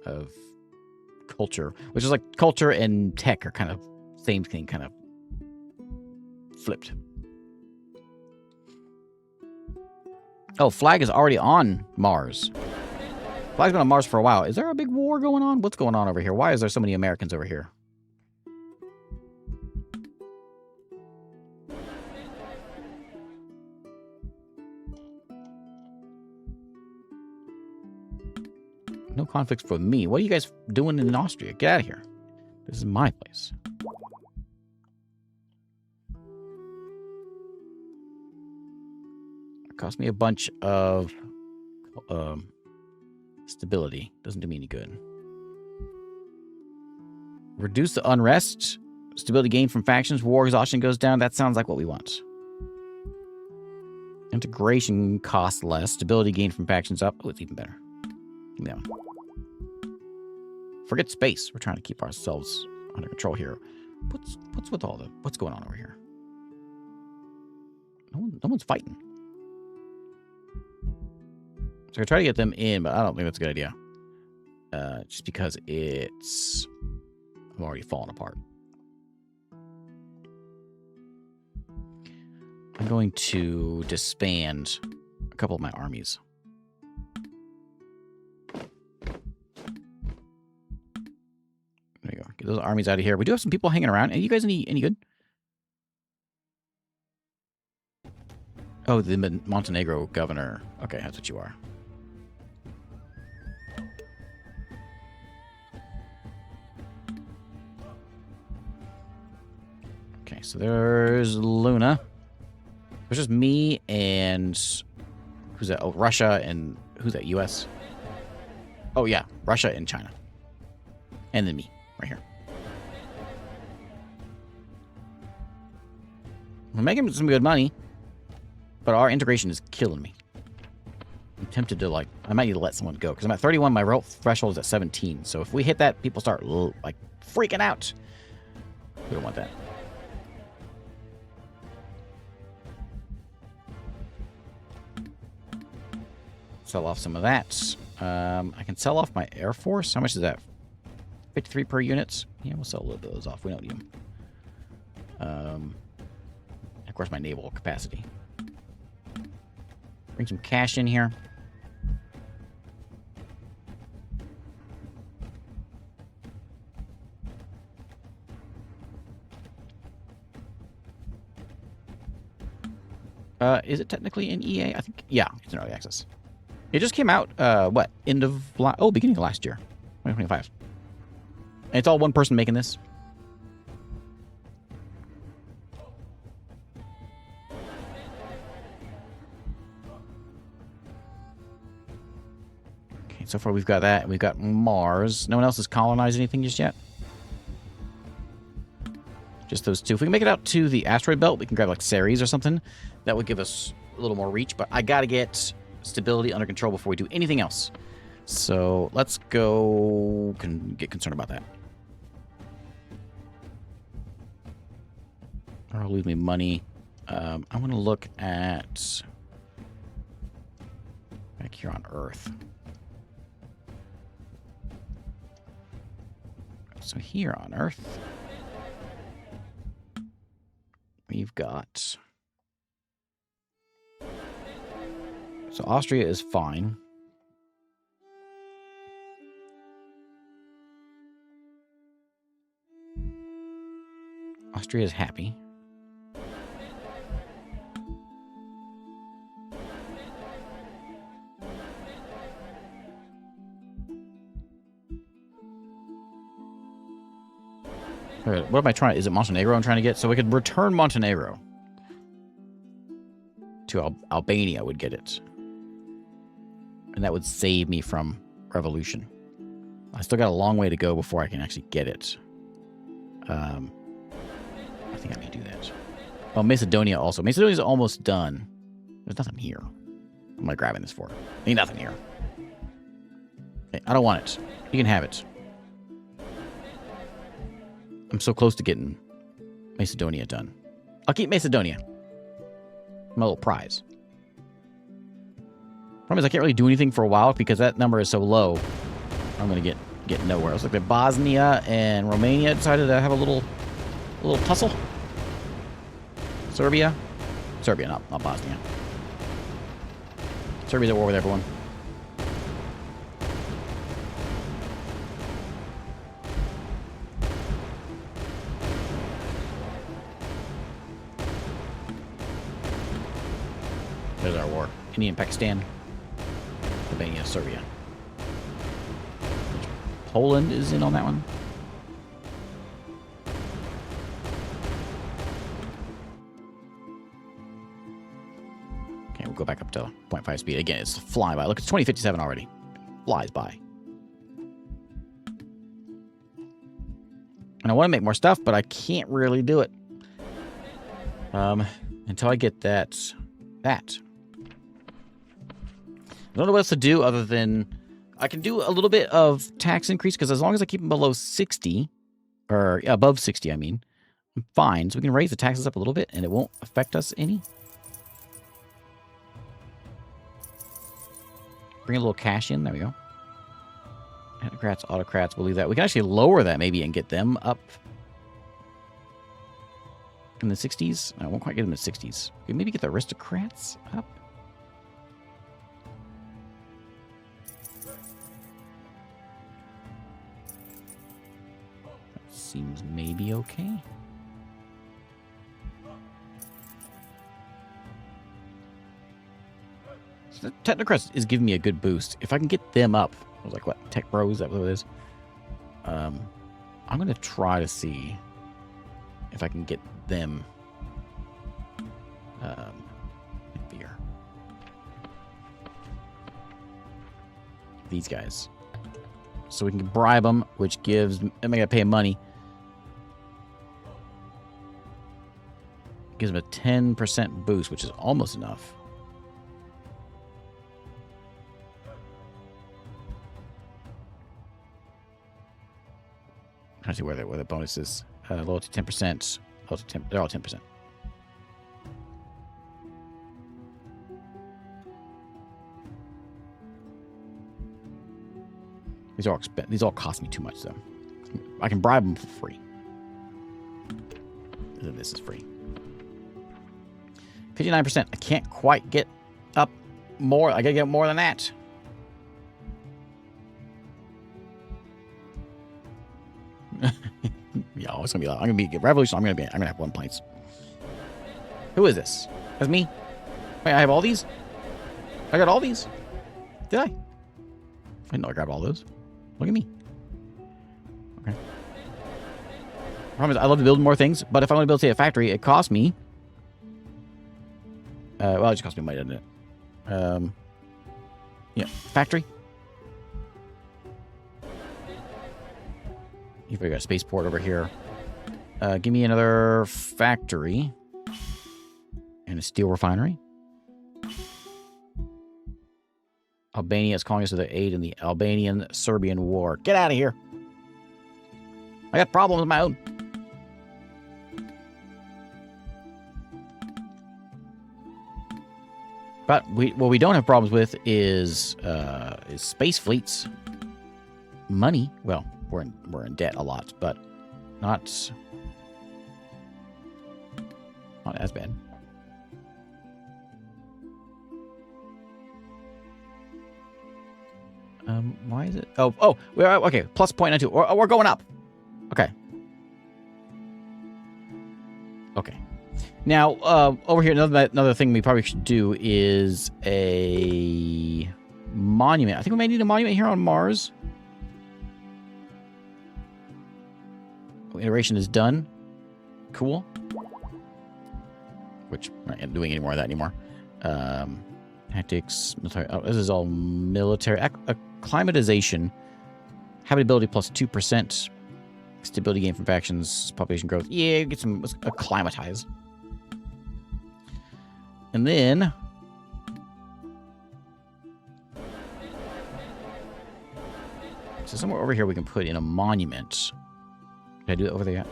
of culture, which is like culture and tech are kind of same thing, kind of flipped. Oh, Flag is already on Mars. Flag's been on Mars for a while. Is there a big war going on? What's going on over here? Why is there so many Americans over here? No conflicts for me. What are you guys doing in Austria? Get out of here. This is my place. It cost me a bunch of stability. Doesn't do me any good. Reduce the unrest. Stability gained from factions. War exhaustion goes down. That sounds like what we want. Integration costs less. Stability gained from factions up. Oh, it's even better. Give me that one. Forget space. We're trying to keep ourselves under control here. What's with all the... What's going on over here? No one's fighting. So I try to get them in, but I don't think that's a good idea. Just because it's... I'm already falling apart. I'm going to disband a couple of my armies. There you go. Get those armies out of here. We do have some people hanging around. Are you guys any good? Oh, the Montenegro governor. Okay, that's what you are. Okay, so there's Luna. There's just me and... Who's that? Oh, Russia and... Who's that? US? Oh, yeah. Russia and China. And then me. Right here. We're making some good money. But our integration is killing me. I'm tempted to, like... I might need to let someone go. Because I'm at 31. My threshold is at 17. So if we hit that, people start, like, freaking out. We don't want that. Sell off some of that. I can sell off my Air Force. How much is that? 53 per unit. Yeah, we'll sell a little bit of those off. We don't need them. Of course, my naval capacity. Bring some cash in here. Is it technically in EA? I think, yeah, it's in early access. It just came out, what, beginning of last year, 2025. And it's all one person making this. Okay, so far we've got that. We've got Mars. No one else has colonized anything just yet. Just those two. If we can make it out to the asteroid belt, we can grab like Ceres or something. That would give us a little more reach, but I gotta get stability under control before we do anything else. So let's go get concerned about that. That'll leave me money. I want to look at back here on Earth. So here on Earth, we've got... So Austria is fine. Austria is happy. What am I trying? Is it Montenegro I'm trying to get? So we could return Montenegro to Albania would get it. And that would save me from revolution. I still got a long way to go before I can actually get it. I think I may do that. Oh, Macedonia also. Macedonia's almost done. There's nothing here. What am I grabbing this for? Ain't nothing here. Okay, I don't want it. You can have it. I'm so close to getting Macedonia done. I'll keep Macedonia. My little prize. Problem is I can't really do anything for a while because that number is so low. I'm gonna get nowhere. It's like the Bosnia and Romania decided to have a little tussle. Serbia, not Bosnia. Serbia's at war with everyone. There's our war. India and Pakistan. Albania, Serbia. Poland is in on that one. Okay, we'll go back up to 0.5 speed. Again, it's flying by. Look, it's 2057 already. Flies by. And I want to make more stuff, but I can't really do it. Until I get that. I don't know what else to do other than I can do a little bit of tax increase because as long as I keep them below 60, or above 60, I mean, I'm fine. So we can raise the taxes up a little bit and it won't affect us any. Bring a little cash in. There we go. Autocrats, we'll leave that. We can actually lower that maybe and get them up in the 60s. I won't quite get them in the 60s. We can maybe get the aristocrats up. Seems maybe okay. So the Technocrats is giving me a good boost. If I can get them up, I was like, what? Tech Bros, is that what it is? I'm going to try to see if I can get them here. These guys. So we can bribe them, which gives... I'm going to pay them money. Gives them a 10% boost, which is almost enough. I'm trying to see where the bonus is. Loyalty 10%. Loyalty 10, they're all 10%. These all cost me too much, though. I can bribe them for free. This is free. 59%. I can't quite get up more. I gotta get more than that. Yeah, it's gonna be. I'm gonna be revolution. I'm gonna have 1 place. Who is this? That's me. Wait, I have all these. I got all these. Did I? I didn't know I grabbed all those. Look at me. Okay. Problem is, I love to build more things, but if I want to build, say, a factory, it costs me. Well, it just costs me money, doesn't it? Yeah, factory. You've got a spaceport over here. Give me another factory and a steel refinery. Albania is calling us to their aid in the Albanian-Serbian war. Get out of here. I got problems of my own. But what we don't have problems with is space fleets. Money. Well, we're in debt a lot, but not as bad. Why is it? Oh, we're okay. Plus 0.92. We're going up. Okay. Okay. Now, over here, another thing we probably should do is a monument. I think we may need a monument here on Mars. Iteration is done. Cool. Which I'm not doing any more of that anymore. Tactics, military. Oh, this is all military. Acclimatization. Habitability plus 2%. Stability gain from factions, population growth. Yeah, get some acclimatize. And then so somewhere over here we can put in a monument. Did I do it over there yet?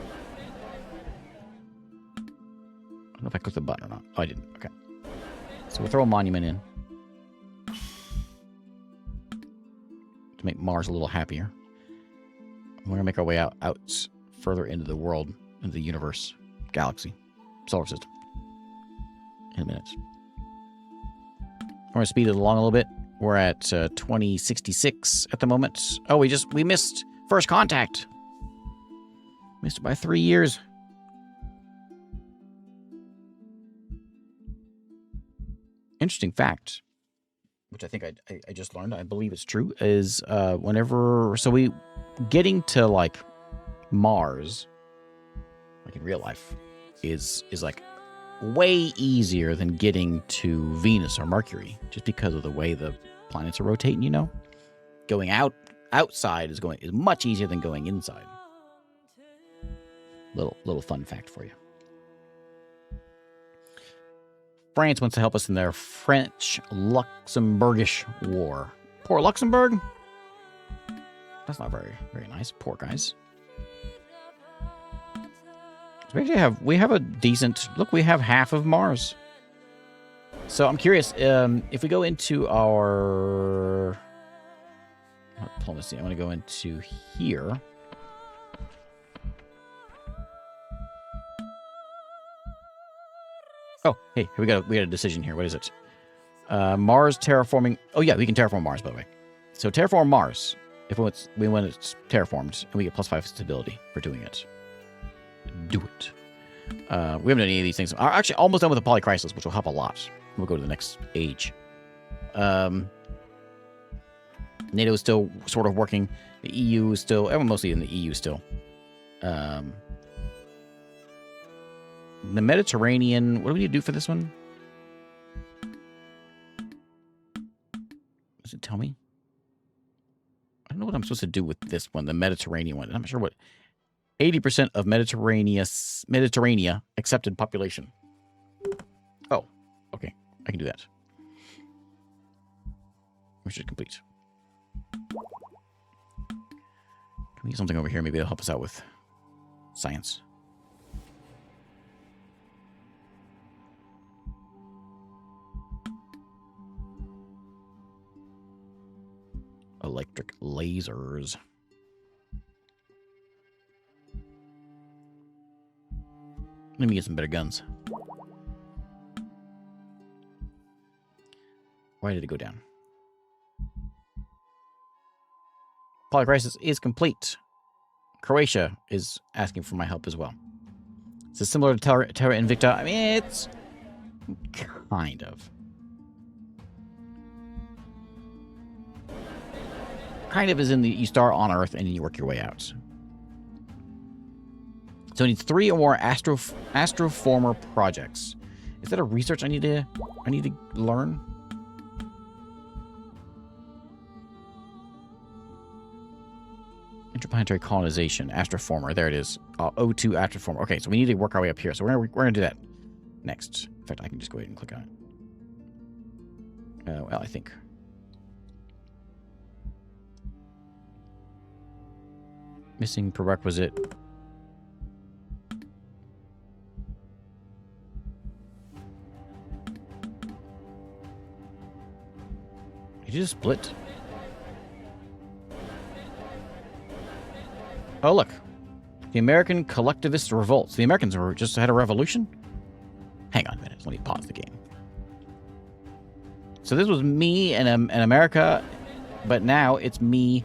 I don't know if I clicked the button or not. Oh, I didn't. Okay. So we'll throw a monument in to make Mars a little happier. We're going to make our way out further into the world, into the universe, galaxy, solar system in a minute. We're going to speed it along a little bit. We're at 2066 at the moment. Oh, we missed first contact. Missed it by 3 years. Interesting fact, which I think I just learned, I believe it's true, is getting to like Mars, like in real life, is like way easier than getting to Venus or Mercury, just because of the way the planets are rotating, you know? Going outside is much easier than going inside. Little fun fact for you. France wants to help us in their French-Luxembourgish war. Poor Luxembourg. That's not very, very nice. Poor guys. So we have a decent look. We have half of Mars. So I'm curious if we go into our diplomacy. I'm going to go into here. Oh, hey, we got a decision here. What is it? Mars terraforming. Oh yeah, we can terraform Mars, by the way. So terraform Mars. If we want it's terraformed, and we get +5 stability for doing it. Do it. We haven't done any of these things. I'm actually almost done with the polycrisis, which will help a lot. We'll go to the next age. NATO is still sort of working. The EU is still, everyone mostly in the EU still. The Mediterranean, what do we need to do for this one? Does it tell me? I don't know what I'm supposed to do with this one, the Mediterranean one. I'm not sure what. 80% of Mediterranean accepted population. Oh, okay. I can do that. We should complete. Can we get something over here? Maybe it'll help us out with science. Electric lasers. Let me get some better guns. Why did it go down? Polycrisis is complete. Croatia is asking for my help as well. Is this similar to Terra Invicta? I mean, it's kind of. Kind of is in the, you start on Earth and you work your way out. So it needs 3 or more astroformer projects. Is that a research I need to learn? Interplanetary colonization, astroformer. There it is. O2 astroformer. Okay, so we need to work our way up here. So we're gonna do that next. In fact, I can just go ahead and click on it. Well, I think. Missing prerequisite. Did you just split? Oh, look. The American collectivist revolts. The Americans were just had a revolution? Hang on a minute. Let me pause the game. So this was me and America, but now it's me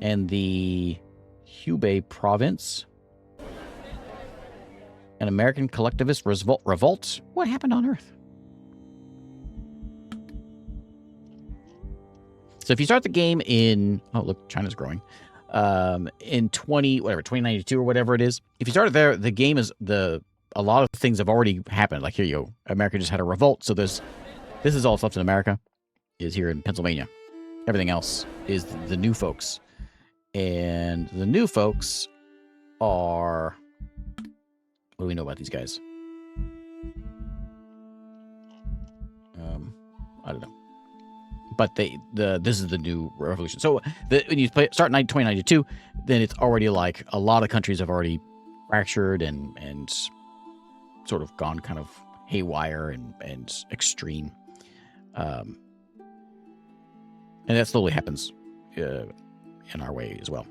and the Hubei province. An American collectivist revolt? What happened on Earth? So if you start the game in... Oh, look, China's growing. In 2092 or whatever it is. If you start there, the game is... A lot of things have already happened. Like, here you go. America just had a revolt. So this is all stuff in America. Is here in Pennsylvania. Everything else is the new folks. And the new folks are... What do we know about these guys? I don't know. But this is the new revolution. So when you start 2092, then it's already like a lot of countries have already fractured and sort of gone kind of haywire and extreme. And that slowly happens in our way as well.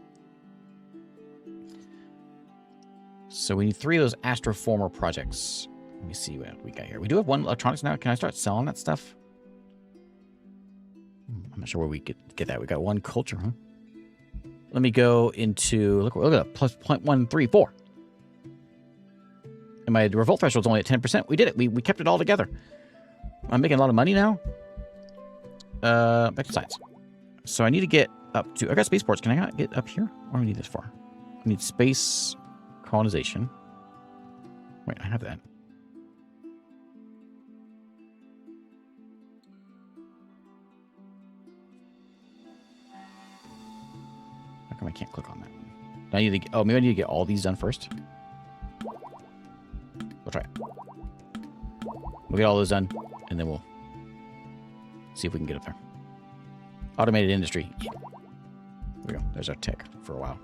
So we need 3 of those astroformer projects. Let me see what we got here. We do have 1 electronics now. Can I start selling that stuff? I'm not sure where we get that. We got 1 culture, huh? Let me go into... Look at that. Plus 0.134. And my revolt threshold's only at 10%. We did it. We kept it all together. I'm making a lot of money now. Back to science. So I need to get up to... I got spaceports. Can I not get up here? What do I need this for? I need space colonization. Wait, I have that. How come I can't click on that one? I need to... Oh, maybe I need to get all these done first. We'll try it. We'll get all those done, and then we'll see if we can get up there. Automated industry. Yeah. There we go. There's our tech for a while.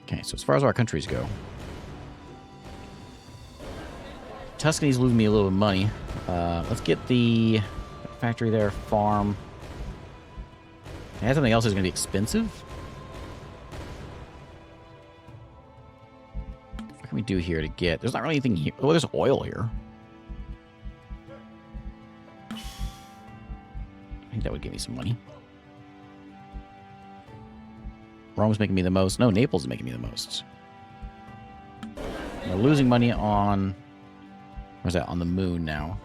Okay, so as far as our countries go, Tuscany's losing me a little bit of money. Let's get the factory there, farm. Can I have something else that's going to be expensive? What can we do here to get... There's not really anything here. Oh, there's oil here. I think that would give me some money. Rome's making me the most. No, Naples is making me the most. We're losing money on... Where's that? On the moon now.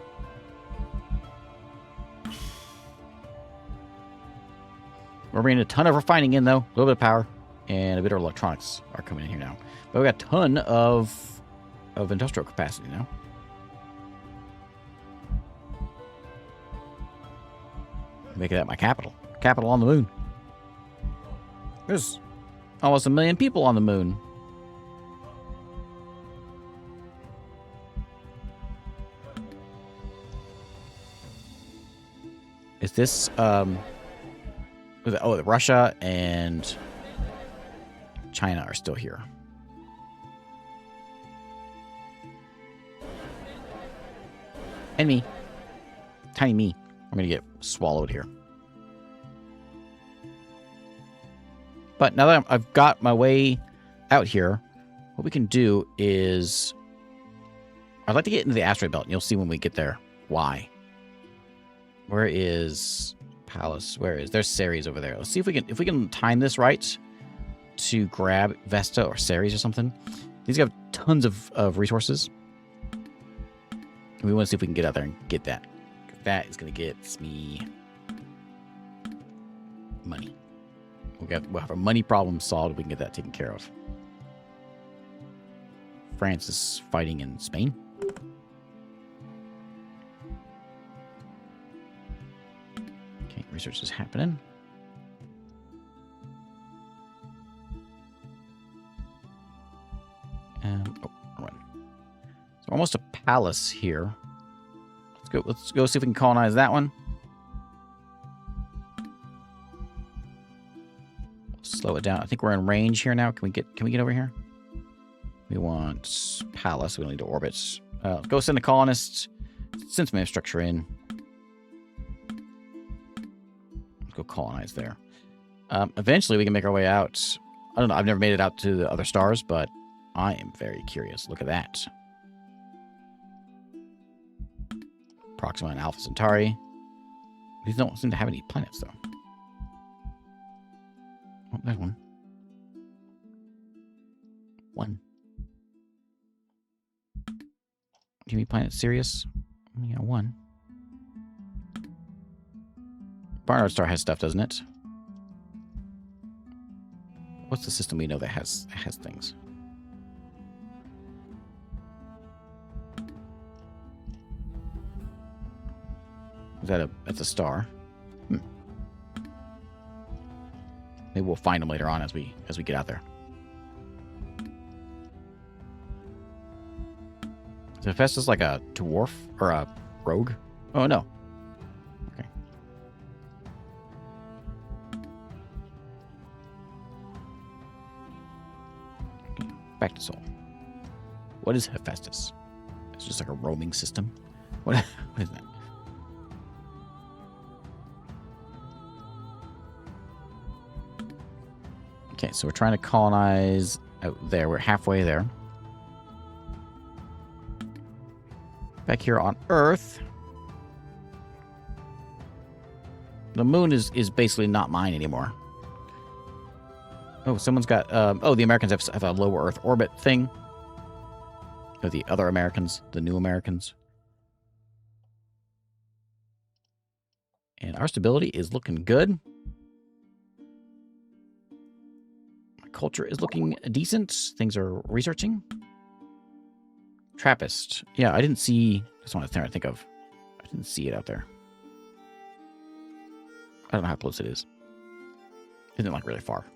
We're bringing a ton of refining in, though. A little bit of power. And a bit of electronics are coming in here now. But we got a ton of industrial capacity now. Making that my capital. Capital on the moon. There's almost 1 million people on the moon. Is this, oh, Russia and China are still here. And me. Tiny me. I'm going to get swallowed here. But now that I've got my way out here, what we can do is... I'd like to get into the asteroid belt, and you'll see when we get there why. Where is Palace? Where is... There's Ceres over there. Let's see if we can time this right to grab Vesta or Ceres or something. These have tons of resources. And we want to see if we can get out there and get that. That is going to get me money. We'll have a money problem solved if we can get that taken care of. France is fighting in Spain. Okay, research is happening. Oh, run. So almost a palace here. Let's go see if we can colonize that one. Slow it down. I think we're in range here now. Can we get over here? We want palace. We don't need to orbit. Let's go send the colonists. Send some infrastructure in. Let's go colonize there. Eventually, we can make our way out. I don't know. I've never made it out to the other stars, but I am very curious. Look at that. Proxima and Alpha Centauri. These don't seem to have any planets, though. Oh, there's one. Give me planet Sirius. Only got one. Barnard Star has stuff, doesn't it? What's the system we know that has things? That's a star. Maybe we'll find them later on as we get out there. Is Hephaestus like a dwarf or a rogue? Oh no. Okay. Back to Sol. What is Hephaestus? It's just like a roaming system. What is that? Okay, so we're trying to colonize out there. We're halfway there. Back here on Earth. The moon is basically not mine anymore. Oh, someone's got... oh, the Americans have a low Earth orbit thing. Oh, the other Americans. The new Americans. And our stability is looking good. Culture is looking decent. Things are researching. Trappist. Yeah, I didn't see... That's what I think of. I didn't see it out there. I don't know how close it is. Isn't like really far.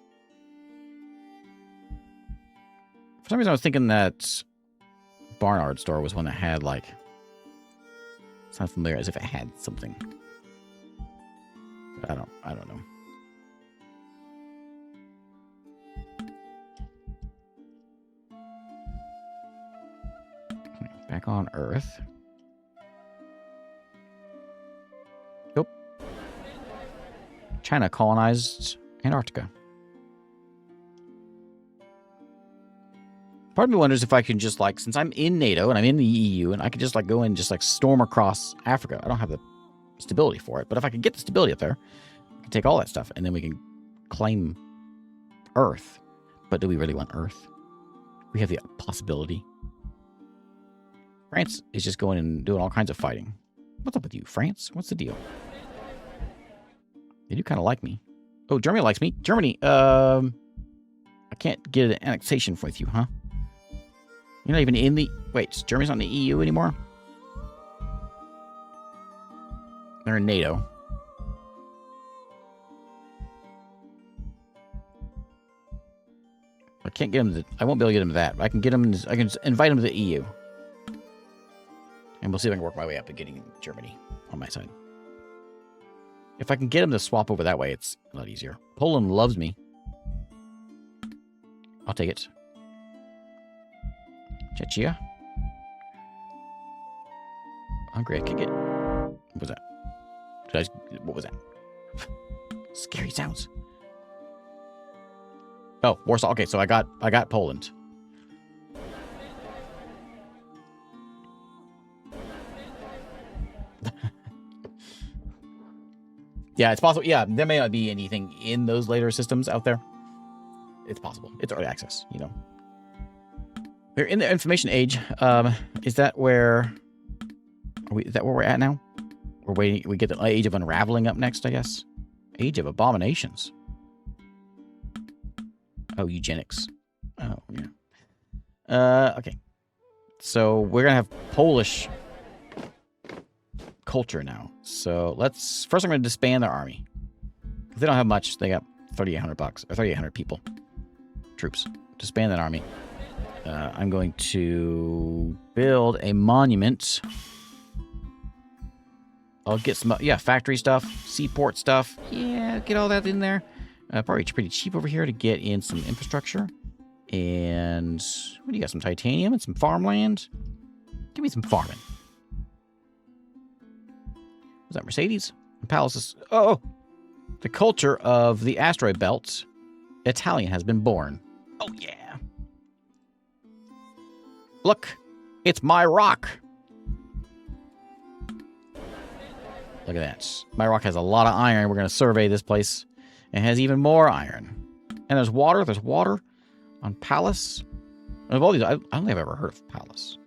For some reason, I was thinking that Barnard store was one that had like... Sounds familiar, as if it had something. But I don't know. Back on Earth. Nope. China colonized Antarctica. Part of me wonders if I can just, like, since I'm in NATO and I'm in the EU, and I could just, like, go and just, like, storm across Africa. I don't have the stability for it, but if I could get the stability up there, I can take all that stuff, and then we can claim Earth. But do we really want Earth? We have the possibility. France is just going and doing all kinds of fighting. What's up with you, France? What's the deal? They do kind of like me. Oh, Germany likes me. Germany, I can't get an annexation with you, huh? You're not even in the... Wait, Germany's not in the EU anymore? They're in NATO. I can't get them to... I won't be able to get them to that. I can get them... I can invite them to the EU. And we'll see if I can work my way up to getting Germany on my side. If I can get them to swap over that way, it's a lot easier. Poland loves me. I'll take it. Czechia. Hungary, I could get... What was that? What was that? Scary sounds. Oh, Warsaw. Okay, so I got Poland. Yeah, it's possible. Yeah, there may not be anything in those later systems out there. It's possible. It's early access, you know. We're in the information age. Is that where... Is that where we're at now? We're waiting. We get the age of unraveling up next, I guess. Age of abominations. Oh, eugenics. Oh, yeah. Okay. So we're gonna have Polish culture now. So let's... First, I'm going to disband their army. If they don't have much, they got $3,800 or 3,800 people. Troops. Disband that army. I'm going to build a monument. I'll get some... Yeah, factory stuff. Seaport stuff. Yeah, get all that in there. Probably pretty cheap over here to get in some infrastructure. And... What do you got? Some titanium and some farmland? Give me some farming. Was that Mercedes? Palaces. Oh! The culture of the asteroid belt. Italian has been born. Oh, yeah. Look. It's my rock. Look at that. My rock has a lot of iron. We're going to survey this place. It has even more iron. And there's water. There's water on Palace. And of all these, I don't think I've ever heard of Palace.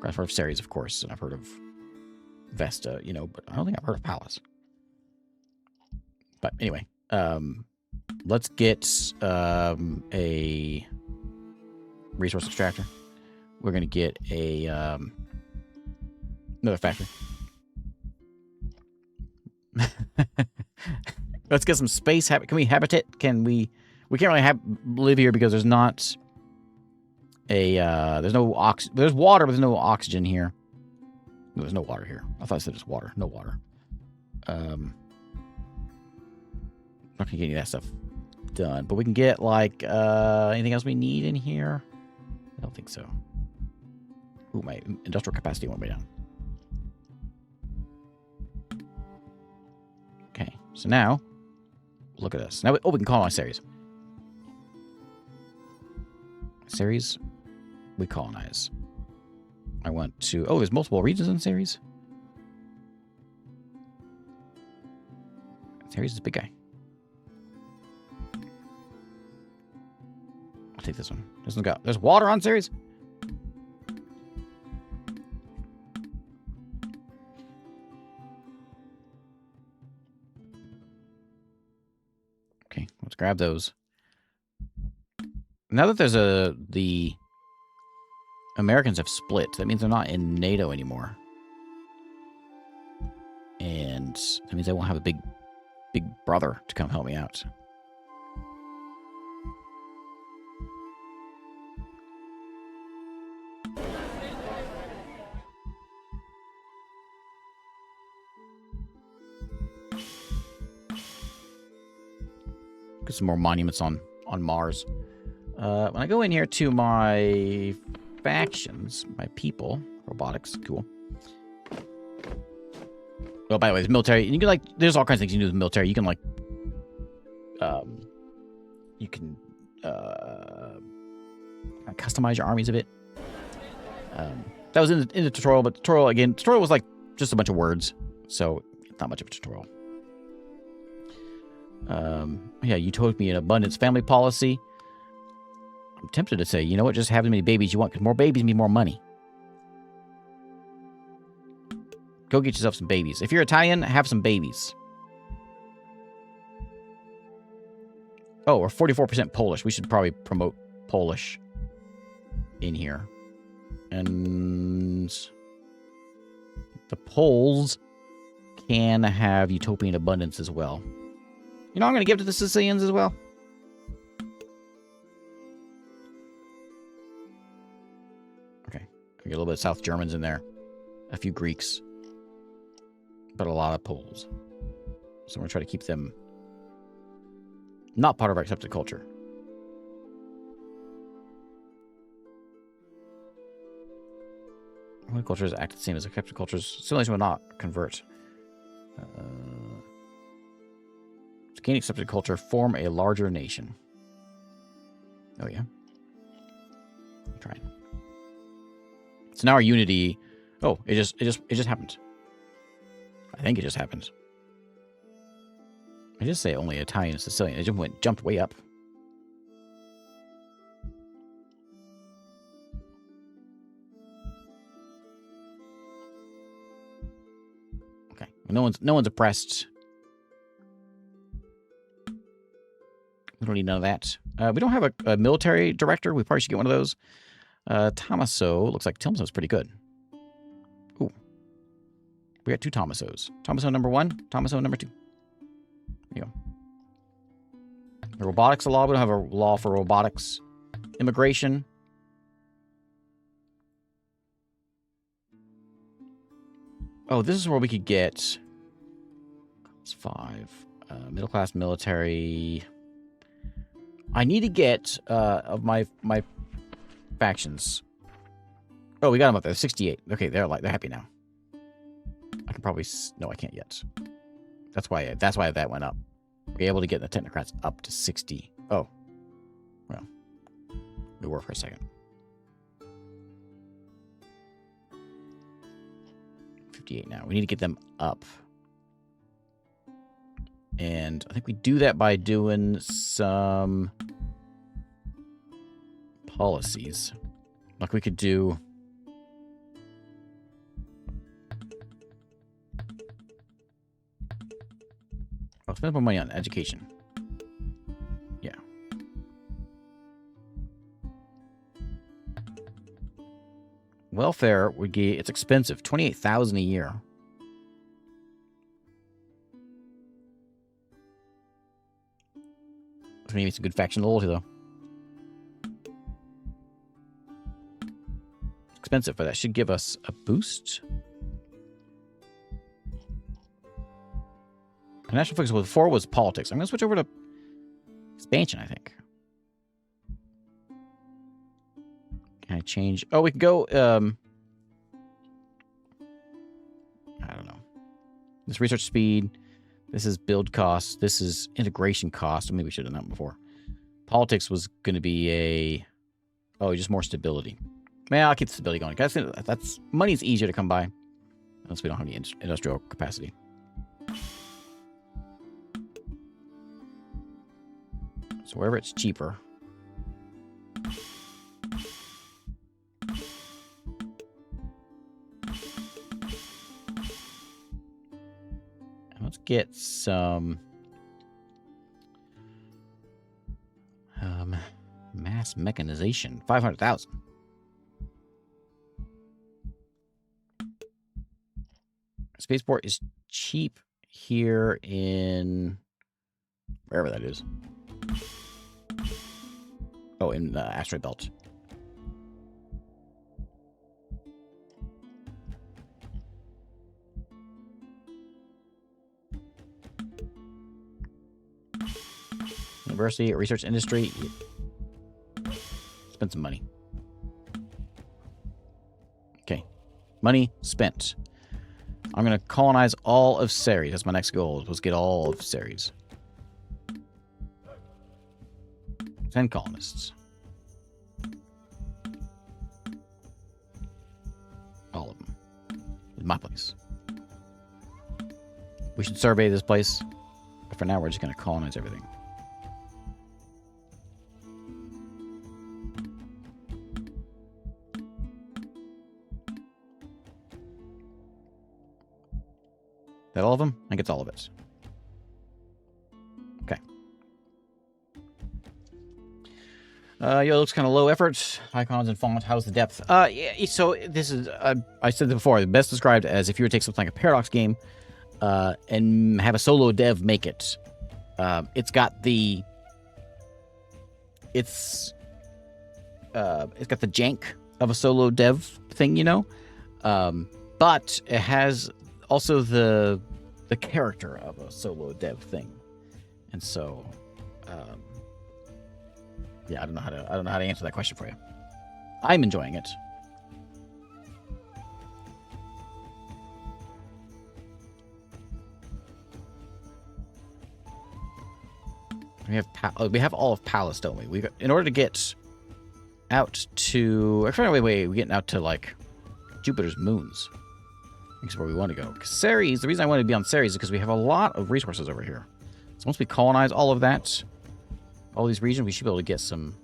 I've heard of Ceres, of course, and I've heard of Vesta, you know, but I don't think I've heard of Palace. But anyway, let's get a resource extractor. We're going to get a another factory. Let's get some space. Can we habitat? Can we? We can't really live here because there's not a there's no there's water, but there's no oxygen here. No, there's no water here. I thought I said there's water. No water. Not gonna get any of that stuff done, but we can get like anything else we need in here. I don't think so. Ooh, my industrial capacity went way down. Okay, so now look at this. Now, we can colonize Ceres. Ceres, we colonize. I want to. Oh, there's multiple regions in Ceres. Ceres is a big guy. I'll take this one. This one's got. There's water on Ceres. Okay, let's grab those. Now that there's the Americans have split, that means they're not in NATO anymore. And that means I won't have a big brother to come help me out. Get some more monuments on Mars. When I go in here to my factions, my people, robotics, cool. Oh, by the way, the military, you can like, there's all kinds of things you can do with the military. You can like, customize your armies a bit. That was in the tutorial, but tutorial was like just a bunch of words, so not much of a tutorial. Yeah, utopian abundance family policy. I'm tempted to say, you know what, just have as many babies you want, because more babies mean more money. Go get yourself some babies. If you're Italian, have some babies. Oh, we're 44% Polish. We should probably promote Polish in here. And the Poles can have utopian abundance as well. You know, I'm going to give to the Sicilians as well. Okay. We get a little bit of South Germans in there. A few Greeks. But a lot of Poles. So we're going to try to keep them not part of our accepted culture. Only cultures act the same as accepted cultures. Simulation will not convert. To gain accepted culture, form a larger nation. Oh yeah. I'm trying. So now our unity. Oh, it just happened. I think it just happened. I just say only Italian and Sicilian. It just jumped way up. Okay. No one's oppressed. We don't need none of that. We don't have a military director. We probably should get one of those. Tommaso. Looks like Tommaso's pretty good. Ooh. We got two Tommasos. Tommaso number 1, Tommaso number 2. There you go. The robotics law. We don't have a law for robotics. Immigration. Oh, this is where we could get... It's 5. Middle class military... I need to get of my factions. Oh, we got them up there. 68. Okay, they're happy now. I can probably no, I can't yet. That's why that went up. We're able to get the technocrats up to 60. Oh, well, we were for a second. 58 now. We need to get them up. And I think we do that by doing some policies. Like we could do... I'll spend more money on education. Yeah. Welfare would get... It's expensive. $28,000 a year. Maybe it's a good faction loyalty, though. Expensive, but that should give us a boost. A national focus with 4 was politics. I'm going to switch over to expansion, I think. Can I change? Oh, we can go... I don't know. This research speed. This is build cost. This is integration cost. Maybe we should have done that before. Politics was going to be a... Oh, just more stability. Man, I'll keep the stability going. That's money's easier to come by. Unless we don't have any industrial capacity. So wherever it's cheaper. Let's get some mass mechanization. 500,000. Spaceport is cheap here in wherever that is. Oh, in the asteroid belt. University, research industry. Spend some money. Okay. Money spent. I'm going to colonize all of Ceres. That's my next goal. Let's get all of Ceres. 10 colonists. All of them. It's my place. We should survey this place. But for now, we're just going to colonize everything. That all of them? I think it's all of it. Okay. Yo, looks kind of low effort. Icons and font. How's the depth? Yeah, so this is, I said it before, best described as if you were to take something like a Paradox game and have a solo dev make it. It's got the... It's got the jank of a solo dev thing, you know? But it has... also the character of a solo dev thing, and so yeah, I don't know how to answer that question for you. I'm enjoying it. We have all of Palace, don't we? In order to get out to wait, we're getting out to like Jupiter's moons. That's where we want to go. Because Ceres, the reason I want to be on Ceres is because we have a lot of resources over here. So once we colonize all of that, all these regions, we should be able to get some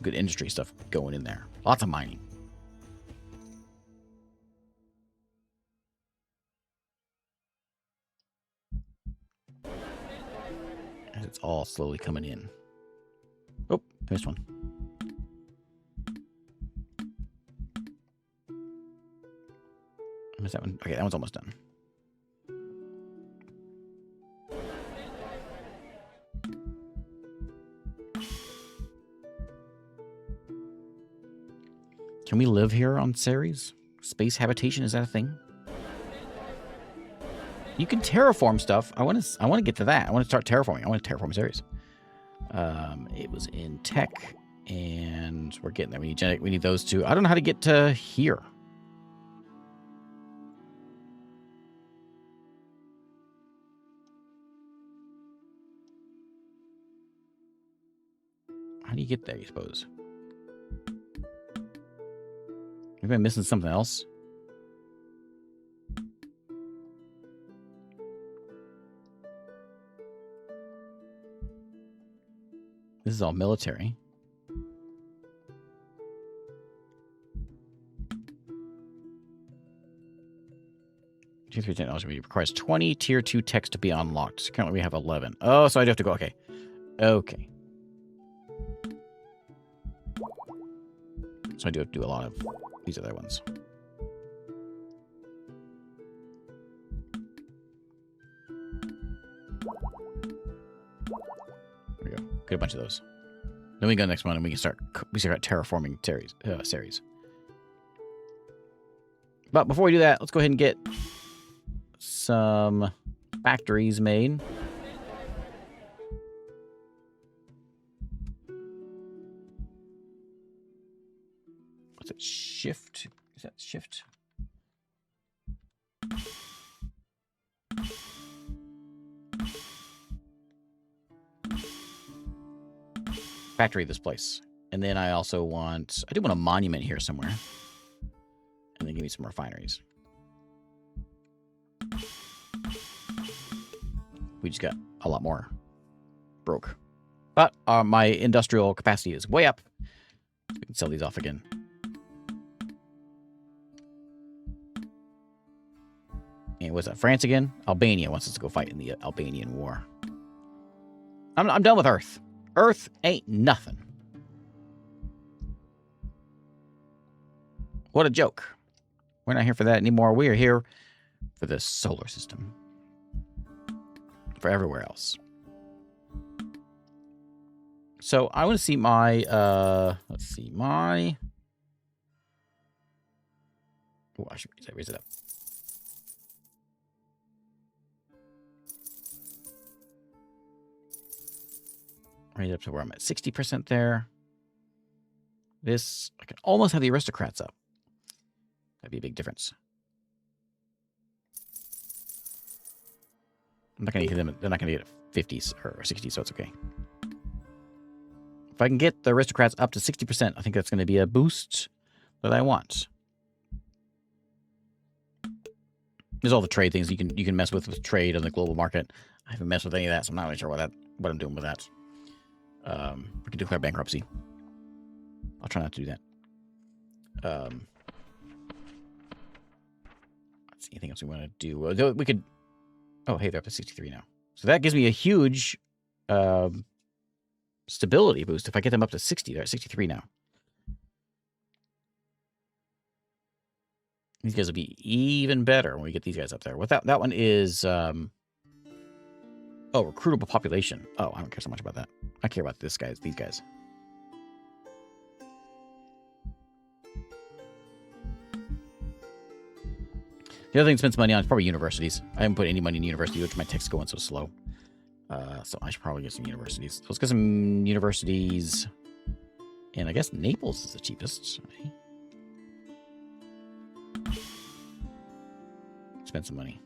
good industry stuff going in there. Lots of mining. And it's all slowly coming in. Oh, missed one. I missed that one. Okay, that one's almost done. Can we live here on Ceres? Space habitation, is that a thing? You can terraform stuff. I want to get to that. I want to start terraforming. I want to terraform Ceres. It was in tech, and we're getting there. We need genetic. We need those two. I don't know how to get to here. How do you get there, you suppose? Maybe I'm missing something else. This is all military. Tier 3 technology requires 20 tier 2 techs to be unlocked. Currently we have 11. Oh, so I do have to go. Okay. Okay. So I do have to do a lot of these other ones. Get a bunch of those. Then we go next one and we start terraforming series. But before we do that, let's go ahead and get some factories made. What's it? Shift? Is that shift? Factory this place. And then I also want... I do want a monument here somewhere. And then give me some refineries. We just got a lot more broke. But my industrial capacity is way up. We can sell these off again. And what's that? France again? Albania wants us to go fight in the Albanian war. I'm done with Earth. Earth ain't nothing. What a joke. We're not here for that anymore. We are here for the solar system. For everywhere else. So I want to see my, let's see, my... Oh, I should raise it up. Raise it up to where I'm at 60% there. This, I can almost have the aristocrats up. That'd be a big difference. I'm not going to get them. They're not going to get 50s or 60s, so it's okay. If I can get the aristocrats up to 60%, I think that's going to be a boost that I want. There's all the trade things you can mess with trade on the global market. I haven't messed with any of that, so I'm not really sure what I'm doing with that. We can declare bankruptcy. I'll try not to do that. Let's see, anything else we want to do? We could... Oh, hey, they're up to 63 now. So that gives me a huge stability boost if I get them up to 60. They're at 63 now. These guys will be even better when we get these guys up there. What that one is... oh, recruitable population. Oh, I don't care so much about that. I care about these guys. The other thing to spend some money on is probably universities. I haven't put any money in university, which my tech's going so slow. So I should probably get some universities. Let's get some universities. And I guess Naples is the cheapest. Right? Spend some money.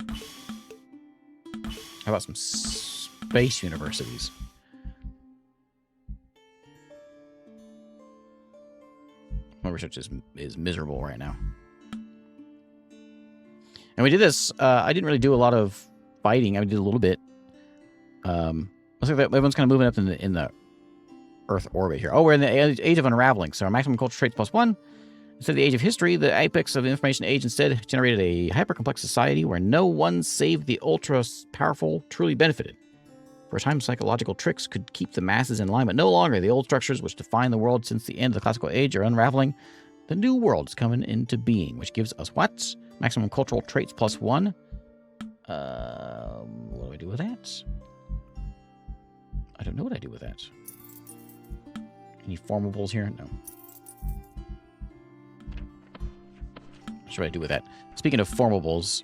How about some space universities? My research is miserable right now. And we did this. I didn't really do a lot of fighting. I did a little bit. Looks like everyone's kind of moving up in the Earth orbit here. Oh, we're in the age of unraveling. So our maximum cultural traits +1. Instead of the age of history, the apex of the information age instead generated a hyper-complex society where no one save the ultra-powerful truly benefited. For a time, psychological tricks could keep the masses in line, but no longer. The old structures which define the world since the end of the classical age are unraveling. The new world is coming into being, which gives us what? Maximum cultural traits +1. What do I do with that? I don't know what I do with that. Any formables here? No. What should I do with that? Speaking of formables,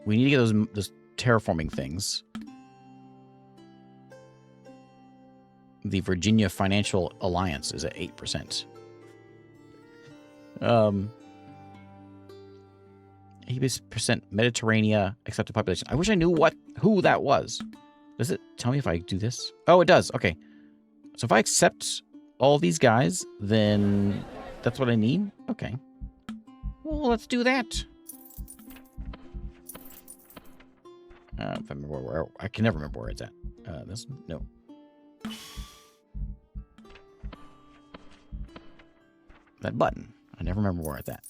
we need to get those terraforming things. The Virginia Financial Alliance is at 8%. 80% Mediterranean accepted population. I wish I knew who that was. Does it tell me if I do this? Oh, it does. Okay. So if I accept all these guys, then that's what I need? Okay. Well, let's do that. If I remember where I can never remember where it's at. This? No. That button. I never remember where it's at.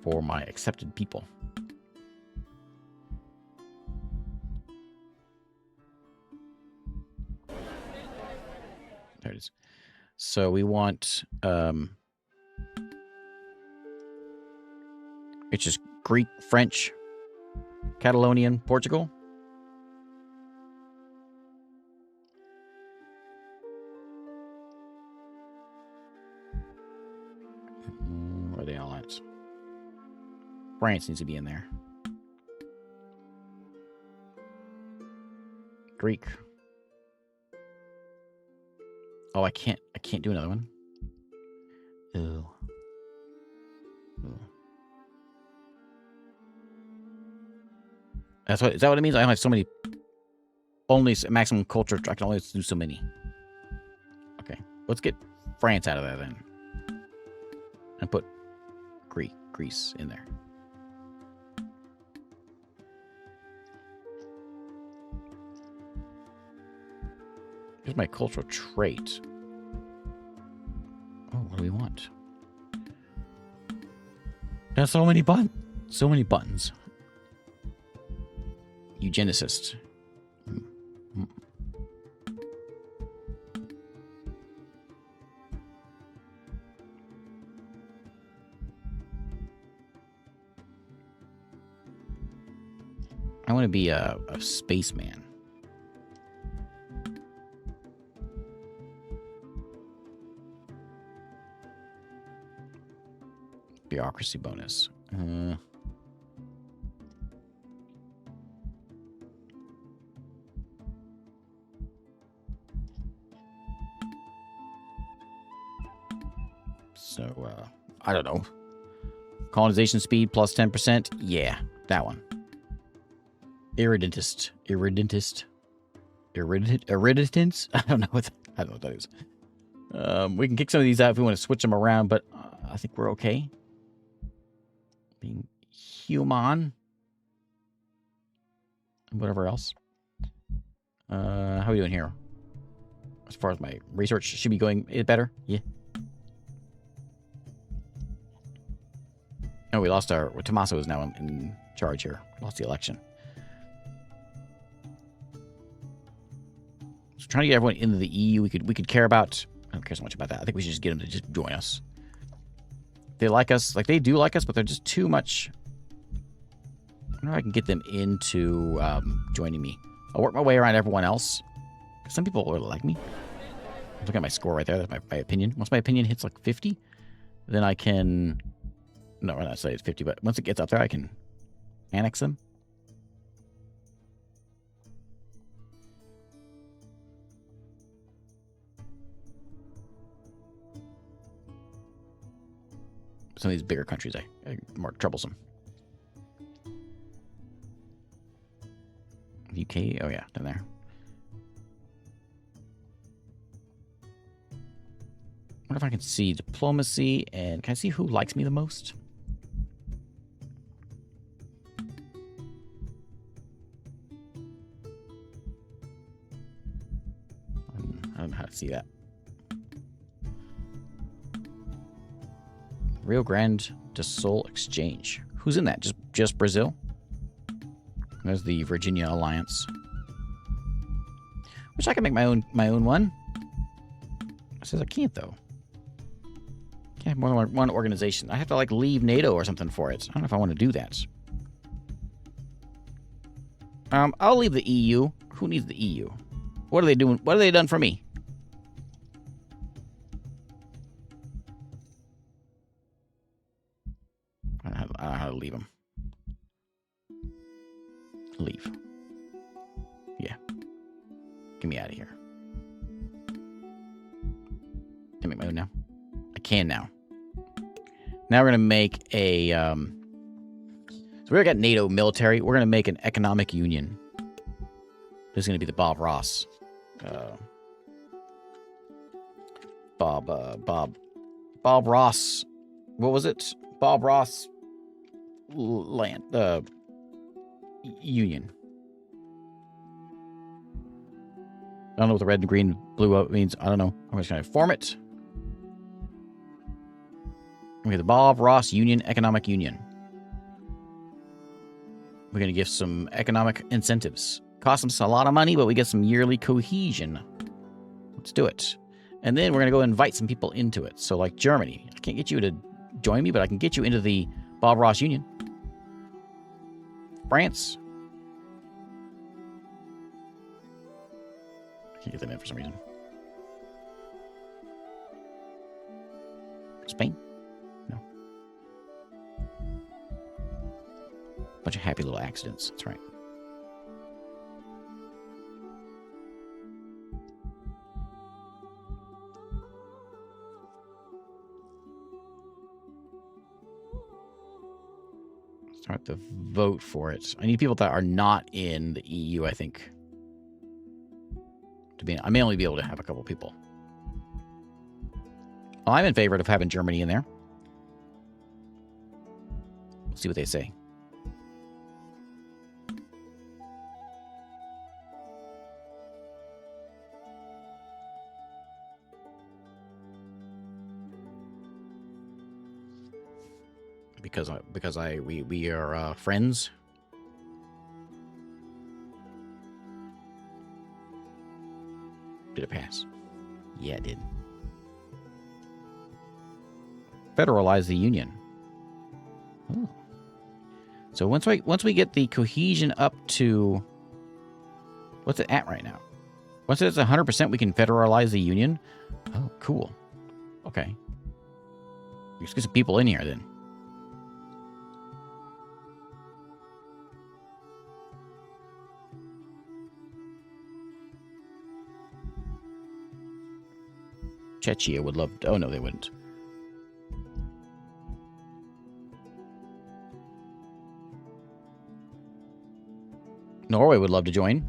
For my accepted people. There it is. So we want it's just Greek, French, Catalonian, Portugal. Where are they all at? France needs to be in there. Greek. Oh, I can't do another one. Ew. Ew. Is that what it means? I only have so many. Only maximum culture. I can only do so many. Okay, let's get France out of there then, and put Greece in there. Here's my cultural trait. Oh, what do we want? There's so many buttons. Eugenicist. I want to be a spaceman. Bureaucracy bonus. So, I don't know. Colonization speed plus 10%. Yeah, that one. Irredentist. I don't know what that is. We can kick some of these out if we want to switch them around, but I think we're okay. Being human. And whatever else. How are we doing here? As far as my research should be going better? Yeah. Oh, we lost our... Tommaso is now in charge here. Lost the election. So trying to get everyone into the EU, we could care about... I don't care so much about that. I think we should just get them to just join us. They like us. Like, they do like us, but they're just too much... I don't know if I can get them into joining me. I'll work my way around everyone else. Some people really like me. Look at my score right there. That's my opinion. Once my opinion hits like 50, then I can... No, I'm not saying it's 50, but once it gets up there, I can annex them. Some of these bigger countries are more troublesome. UK? Oh, yeah, down there. I wonder if I can see diplomacy, and can I see who likes me the most? I don't know how to see that. Rio Grande do Sul Exchange. Who's in that? Just Brazil? There's the Virginia Alliance. Wish I could make my own one. It says I can't though. Can't have more than one organization. I have to like leave NATO or something for it. I don't know if I want to do that. I'll leave the EU. Who needs the EU? What are they doing? What have they done for me? I don't know how to leave them. Leave. Yeah. Get me out of here. Can I make my own now? I can now. Now we're going to make a... So we already got NATO military. We're going to make an economic union. This is going to be the Bob Ross. Bob Ross. What was it? Bob Ross land union. I don't know what the red and green blue means. I don't know. I'm just going to form it. Okay, the Bob Ross Union, Economic Union. We're going to give some economic incentives. Costs us a lot of money, but we get some yearly cohesion. Let's do it. And then we're going to go invite some people into it. So like Germany. I can't get you to join me, but I can get you into the Bob Ross Union. France. I can't get them in for some reason. Spain. bunch of happy little accidents. That's right. Start the vote for it. I need people that are not in the EU, I think. I may only be able to have a couple people. Well, I'm in favor of having Germany in there. We'll see what they say. Because we are friends. Did it pass? Yeah, it did. Federalize the union. Oh. So once we get the cohesion up to, what's it at right now? Once it's 100%, we can federalize the union. Oh, cool. Okay. Let's get some people in here then. Czechia would love to, oh no, they wouldn't. Norway would love to join.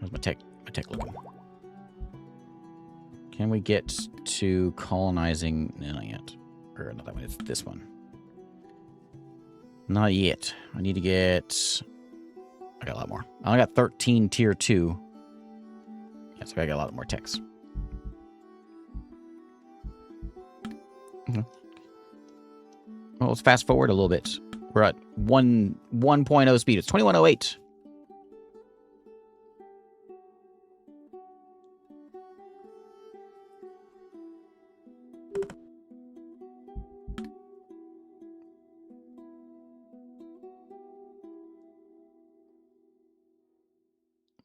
How's my tech looking? Can we get to colonizing? No, not yet. Or not that one. It's this one. Not yet. I need to get... I got a lot more. I only got 13 tier 2. Yeah, so I got a lot more techs. Okay. Well, let's fast forward a little bit. We're at 1.0 speed. It's 2108.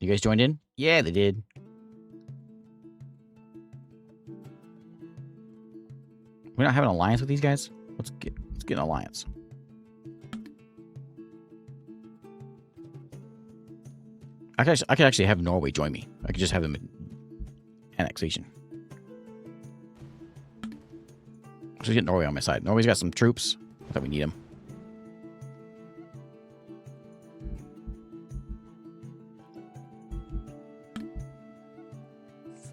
You guys joined in? Yeah, they did. We're not having an alliance with these guys? Let's get an alliance. I could actually have Norway join me. I could just have them in annexation. Let's get Norway on my side. Norway's got some troops. I thought we need them.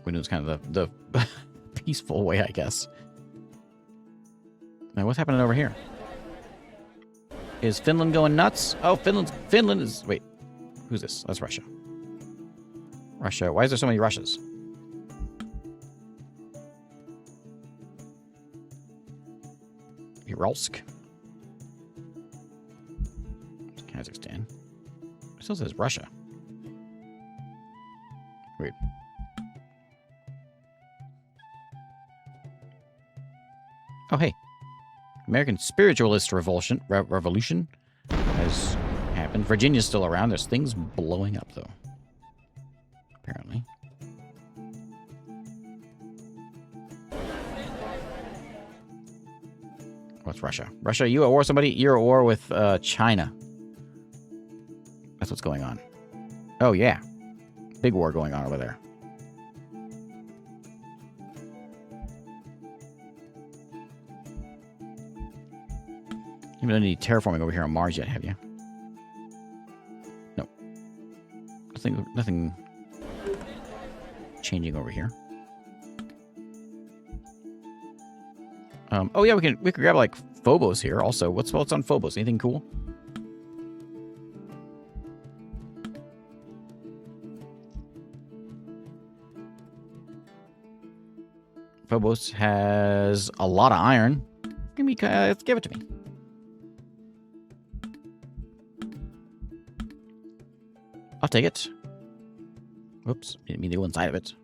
Windows kind of the peaceful way, I guess. Now, what's happening over here? Is Finland going nuts? Oh, Finland is... Wait. Who's this? That's Russia. Russia. Why is there so many Russias? Uralsk. Kazakhstan. It still says Russia. Weird. Oh, hey. American spiritualist revolution has happened. Virginia's still around. There's things blowing up, though. Apparently. What's Russia? Russia, you at war with somebody? You're at war with China. That's what's going on. Oh, yeah. Big war going on over there. You haven't done any terraforming over here on Mars yet, have you? No. Nothing changing over here. Oh yeah, we could grab like Phobos here. Also, what's on Phobos? Anything cool? Phobos has a lot of iron. Give it to me. I'll take it. Whoops, didn't mean to go inside of it.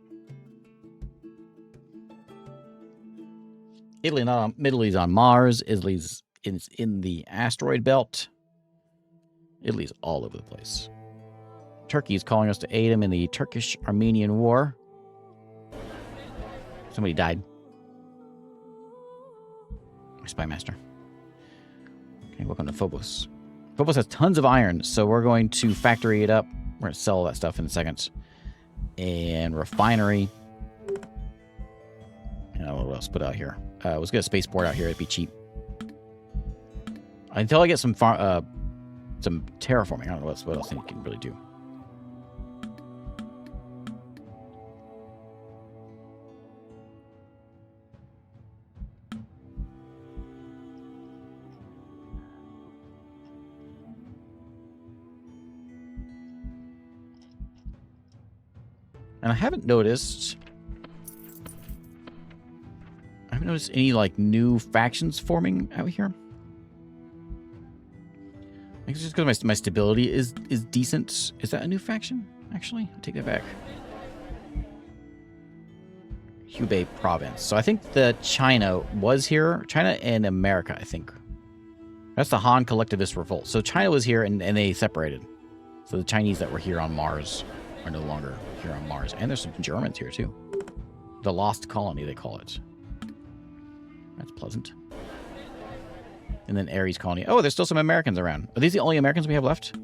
Italy's on Mars. Italy's in the asteroid belt. Italy's all over the place. Turkey is calling us to aid him in the Turkish-Armenian War. Somebody died. Spy master. Okay, welcome to Phobos. Phobos has tons of iron, so we're going to factory it up. We're going to sell all that stuff in a second. And refinery. I don't know what else to put out here. Let's get a spaceport out here. It'd be cheap. Until I get some terraforming. I don't know what else you can really do. And I haven't noticed any, like, new factions forming out here. I think it's just because my stability is decent. Is that a new faction, actually? I'll take that back. Hubei province. So I think the China was here. China and America, I think. That's the Han collectivist revolt. So China was here and they separated. So the Chinese that were here on Mars are no longer here on Mars. And there's some Germans here, too. The Lost Colony, they call it. That's pleasant. And then Ares Colony. Oh, there's still some Americans around. Are these the only Americans we have left?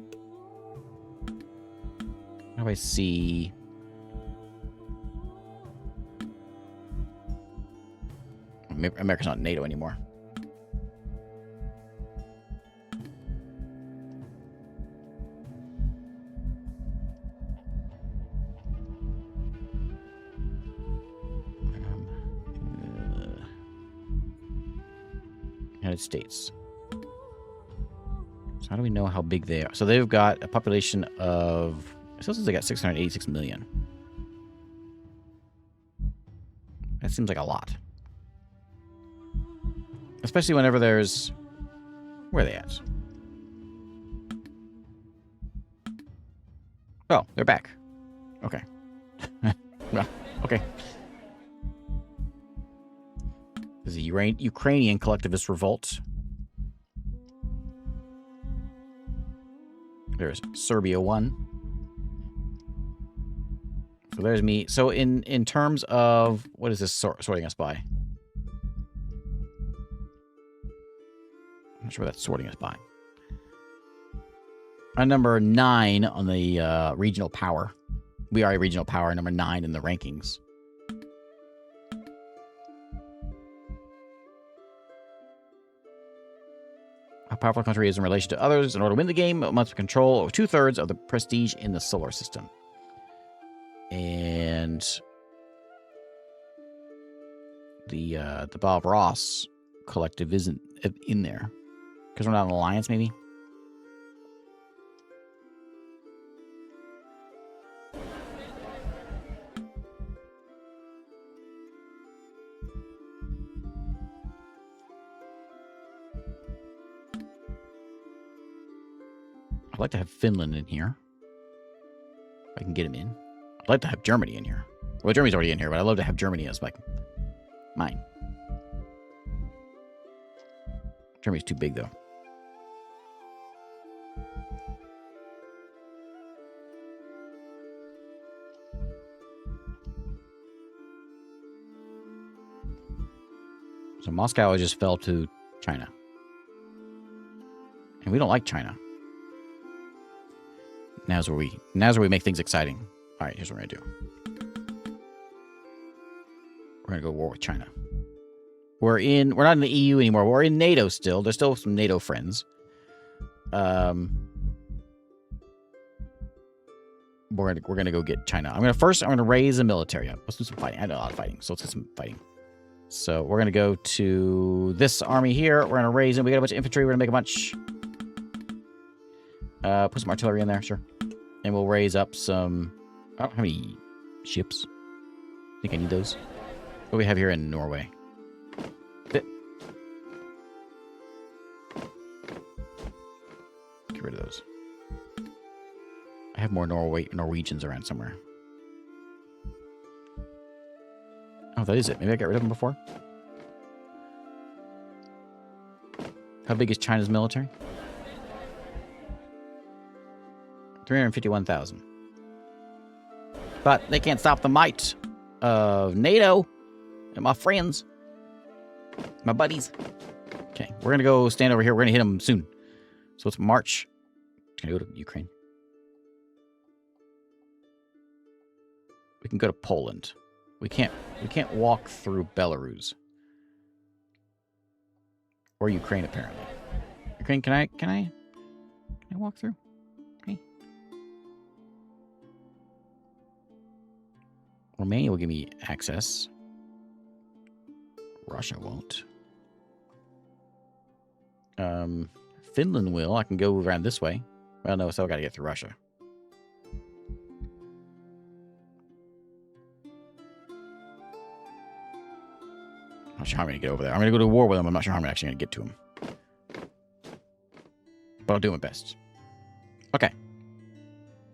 How do I see... America's not NATO anymore. United States. So how do we know how big they are? So they've got a population of... It says they got 686 million. That seems like a lot. Especially whenever there's... Where are they at? Oh, they're back. Okay. Well, okay. This is a Ukrainian collectivist revolt. There's Serbia 1. So there's me. So in terms of... What is this sorting us by? I'm not sure what that's sorting us by. Number 9 on the regional power. We are a regional power, number 9 in the rankings. How powerful a country is in relation to others. In order to win the game, it must control over 2/3 of the prestige in the solar system. And the Bob Ross collective isn't in there. Because we're not an alliance, maybe? I'd like to have Finland in here. If I can get him in. I'd like to have Germany in here. Well, Germany's already in here, but I'd love to have Germany as, like, mine. Germany's too big, though. So Moscow just fell to China. And we don't like China. Now's where we make things exciting. All right, here's what we're gonna do. We're gonna go war with China. We're not in the EU anymore. We're in NATO still. There's still some NATO friends. We're gonna go get China. I'm gonna raise a military up. Let's do some fighting. I know a lot of fighting, so let's get some fighting. So we're gonna go to this army here. We're gonna raise it. We got a bunch of infantry. We're gonna make a bunch. Put some artillery in there, sure. And we'll raise up some... I don't have any ships. I think I need those. What do we have here in Norway? Get rid of those. I have more Norwegians around somewhere. Oh, that is it. Maybe I got rid of them before? How big is China's military? 351,000. But they can't stop the might of NATO and my friends. My buddies. Okay, we're going to go stand over here. We're going to hit them soon. So let's march. Can I go to Ukraine? We can go to Poland. We can't walk through Belarus. Or Ukraine, apparently. Ukraine, can I walk through? Okay. Romania will give me access. Russia won't. Finland will. I can go around this way. Well, no, so I gotta get through Russia. I'm not sure how I'm gonna get over there. I'm gonna go to war with them. I'm not sure how I'm actually gonna get to them. But I'll do my best. Okay.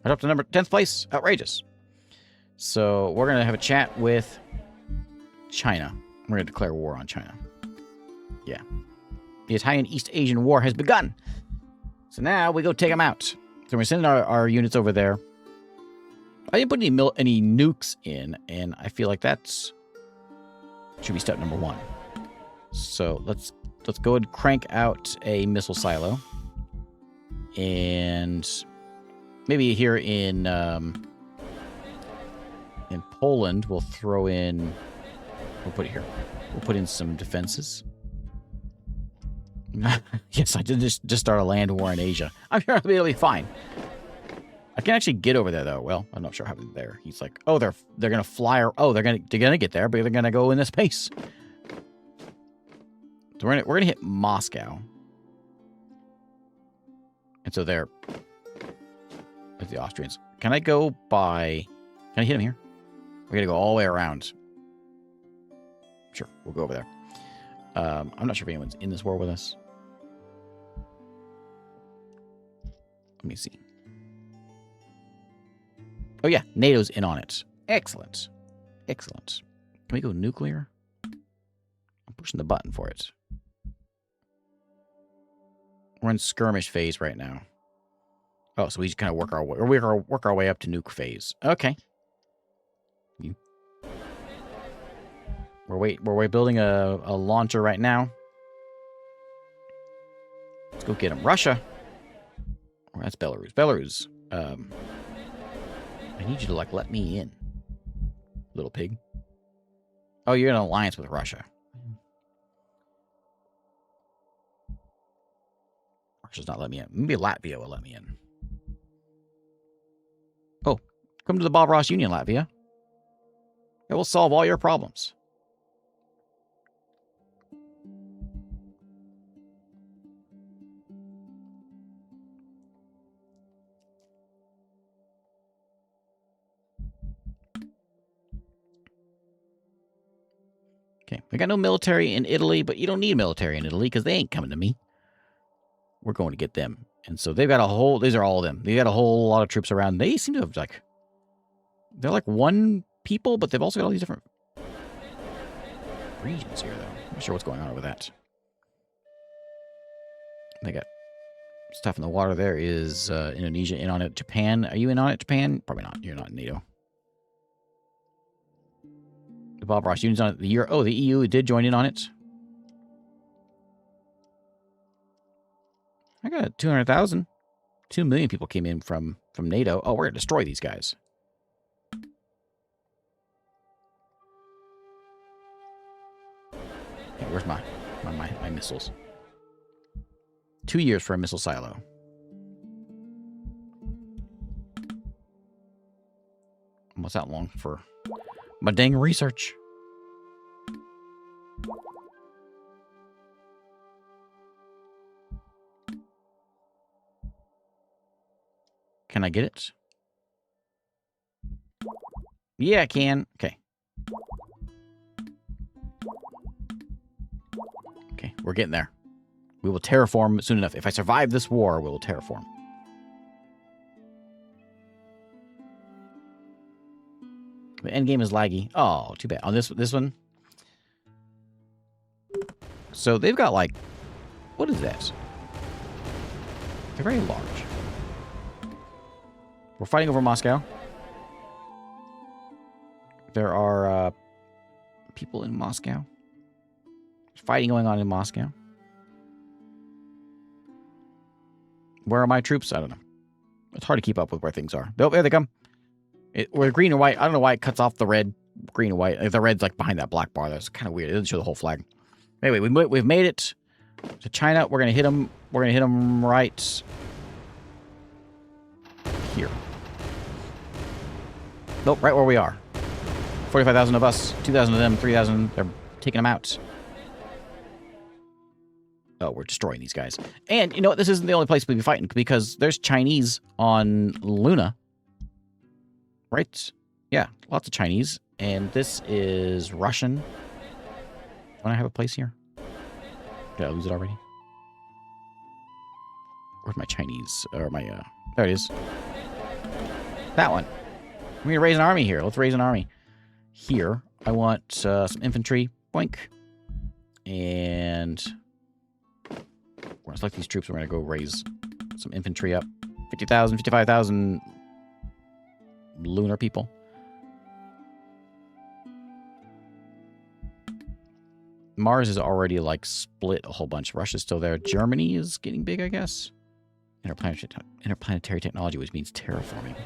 I dropped to number 10th place. Outrageous. So we're gonna have a chat with China. We're gonna declare war on China. Yeah. The Italian East Asian War has begun. So now we go take them out. So we're sending our units over there. I didn't put any nukes in, and I feel like that's should be step number 1. So let's go and crank out a missile silo. And maybe here in Poland we'll throw in, we'll put it here. We'll put in some defenses. Yes, I did just start a land war in Asia. I'm sure it'll be fine. I can actually get over there though. Well, I'm not sure how they're there. He's like, oh, they're gonna fly. Oh, they're gonna get there, but they're gonna go in this pace. So we're gonna hit Moscow, and so they're with the Austrians. Can I go by? Can I hit him here? We're gonna go all the way around. Sure, we'll go over there. I'm not sure if anyone's in this war with us. Let me see. Oh, yeah. NATO's in on it. Excellent. Excellent. Can we go nuclear? I'm pushing the button for it. We're in skirmish phase right now. Oh, so we just kind of work our way up to nuke phase. Okay. We're building a launcher right now. Let's go get them. Russia. Oh, that's Belarus. Belarus. I need you to let me in, little pig. Oh, you're in an alliance with Russia. Russia's not letting me in. Maybe Latvia will let me in. Oh, come to the Bob Ross Union, Latvia. It will solve all your problems. Okay, we got no military in Italy, but you don't need military in Italy because they ain't coming to me. We're going to get them. And so they've got a whole, these are all of them. They got a whole lot of troops around. They seem to have they're like one people, but they've also got all these different regions here, though. I'm not sure what's going on over that. They got stuff in the water there. Is Indonesia in on it? Japan, are you in on it, Japan? Probably not. You're not in NATO. The Bob Ross Union's on it. The EU did join in on it. I got 200,000. 2 million people came in from NATO. Oh, we're going to destroy these guys. Okay, where's my missiles? 2 years for a missile silo. Almost that long for my dang research. Can I get it? Yeah, I can. Okay. Okay, we're getting there. We will terraform soon enough. If I survive this war, we will terraform. The end game is laggy. Oh, too bad. On this one. So they've got like, what is that? They're very large. We're fighting over Moscow. There are people in Moscow. There's fighting going on in Moscow. Where are my troops? I don't know. It's hard to keep up with where things are. Oh, there they come. We're green and white. I don't know why it cuts off the red, green and white. The red's like behind that black bar. That's kind of weird. It doesn't show the whole flag. Anyway, we've made it to China. We're gonna hit them. We're gonna hit them right here. Nope, right where we are. 45,000 of us, 2,000 of them, 3,000. They're taking them out. Oh, we're destroying these guys. And you know what? This isn't the only place we'll be fighting because there's Chinese on Luna. Right? Yeah, lots of Chinese. And this is Russian. Don't I have a place here? Did I lose it already? Where's my Chinese? Or my, there it is. That one. We're going to raise an army here. Let's raise an army. Here, I want some infantry. Boink. And we're going to select these troops. We're going to go raise some infantry up. 50,000, 55,000 lunar people. Mars is already, like, split a whole bunch. Russia's still there. Germany is getting big, I guess. Interplanetary technology, which means terraforming.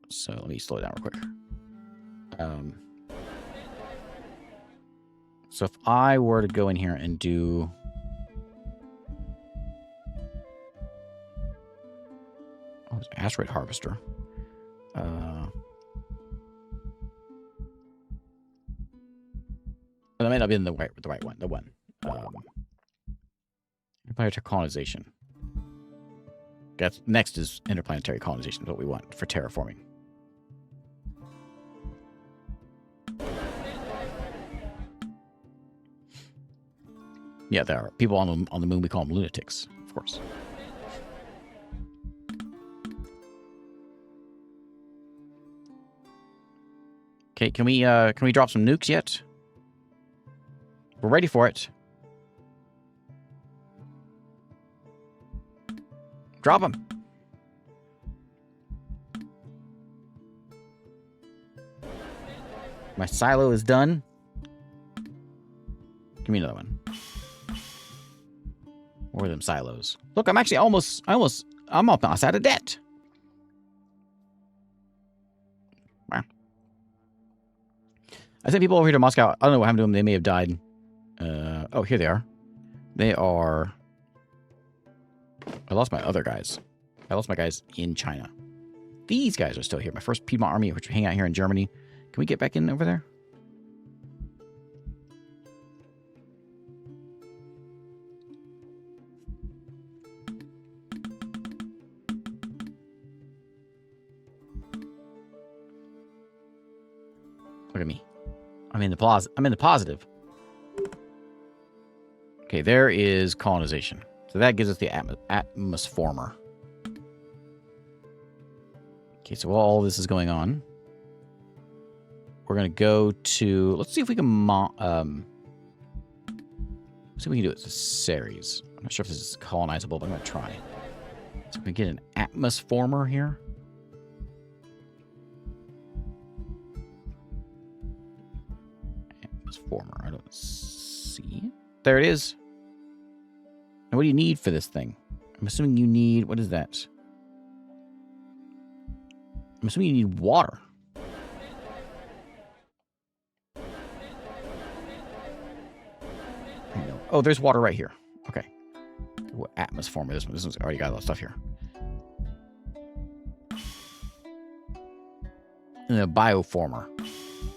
So let me slow it down real quick. So if I were to go in here and do... Oh, it's an asteroid harvester. That may not be in the right one. The one. Interplanetary colonization. Next is interplanetary colonization, is what we want for terraforming. Yeah, there are people on the moon. We call them lunatics, of course. Okay, can we drop some nukes yet? We're ready for it. Drop them. My silo is done. Give me another one. More of them silos. Look, I'm actually I'm almost out of debt. Wow. I sent people over here to Moscow. I don't know what happened to them. They may have died. Oh, here they are. They are... I lost my other guys. I lost my guys in China. These guys are still here. My first Piedmont army, which hang out here in Germany. Can we get back in over there? Look at me. I'm in the positive. Okay, there is colonization. So that gives us the atmosformer. Okay, so while all this is going on, we're going to go to... Let's see if we can... see if we can do it to Ceres. I'm not sure if this is colonizable, but I'm going to try. So we can get an atmosformer here. Atmosformer. I don't see it. There it is. Now, what do you need for this thing? I'm assuming you need... What is that? I'm assuming you need water. Oh, there's water right here. Okay. What atmosformer? This one's already got a lot of stuff here. And a bioformer.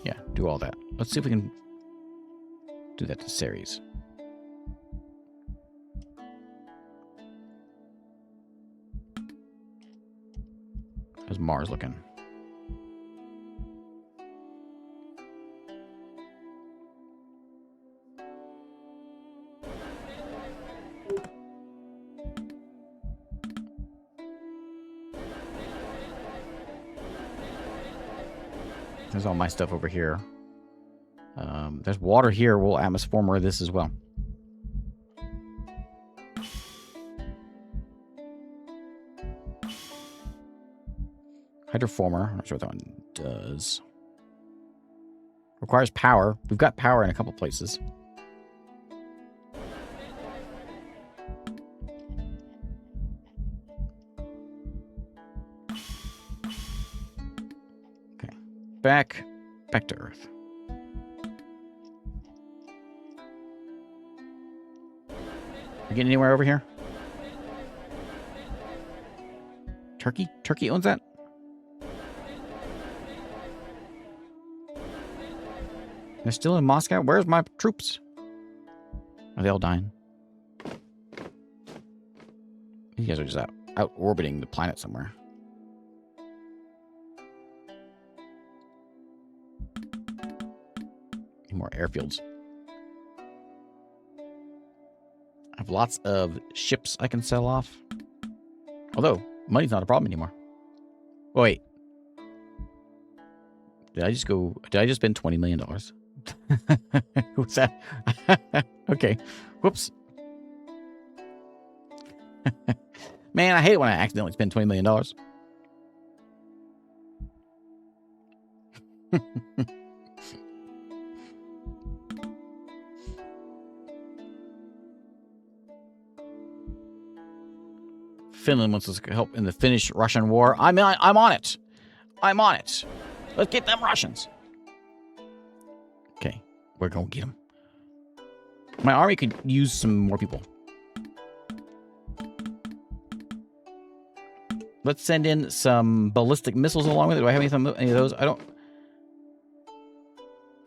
Yeah, do all that. Let's see if we can do that to Ceres. How's Mars looking? There's all my stuff over here. There's water here. We'll atmosformer this as well. Hydroformer. I'm not sure what that one does. Requires power. We've got power in a couple places. Okay. Back to Earth. We getting anywhere over here? Turkey? Turkey owns that? They're still in Moscow? Where's my troops? Are they all dying? You guys are just out orbiting the planet somewhere. Need more airfields. I have lots of ships I can sell off. Although, money's not a problem anymore. Oh, wait. Did I just spend $20 million? What's that? Okay. Whoops. Man, I hate it when I accidentally spend $20 million. Finland wants us to help in the Finnish-Russian war. I'm on it. I'm on it. Let's get them Russians. Okay, we're going to get them. My army could use some more people. Let's send in some ballistic missiles along with it. Do I have any of those? I don't.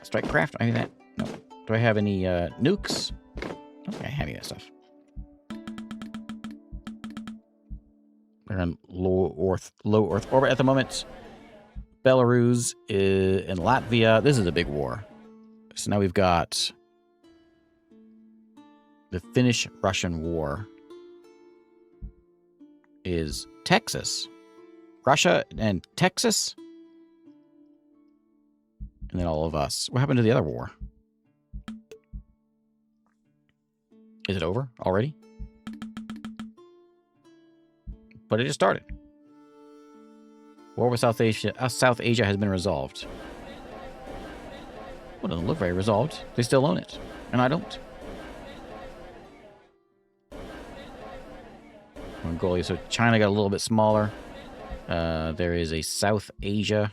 Strike craft? I have that. No. Do I have any nukes? I don't think I have any of that stuff. They're in low Earth orbit at the moment. Belarus and Latvia. This is a big war. So now we've got the Finnish-Russian war. Is Texas, Russia, and Texas, and then all of us. What happened to the other war? Is it over already? But it just started. War with South Asia has been resolved. Well, it doesn't look very resolved. They still own it, and I don't. Mongolia. So China got a little bit smaller. There is a South Asia.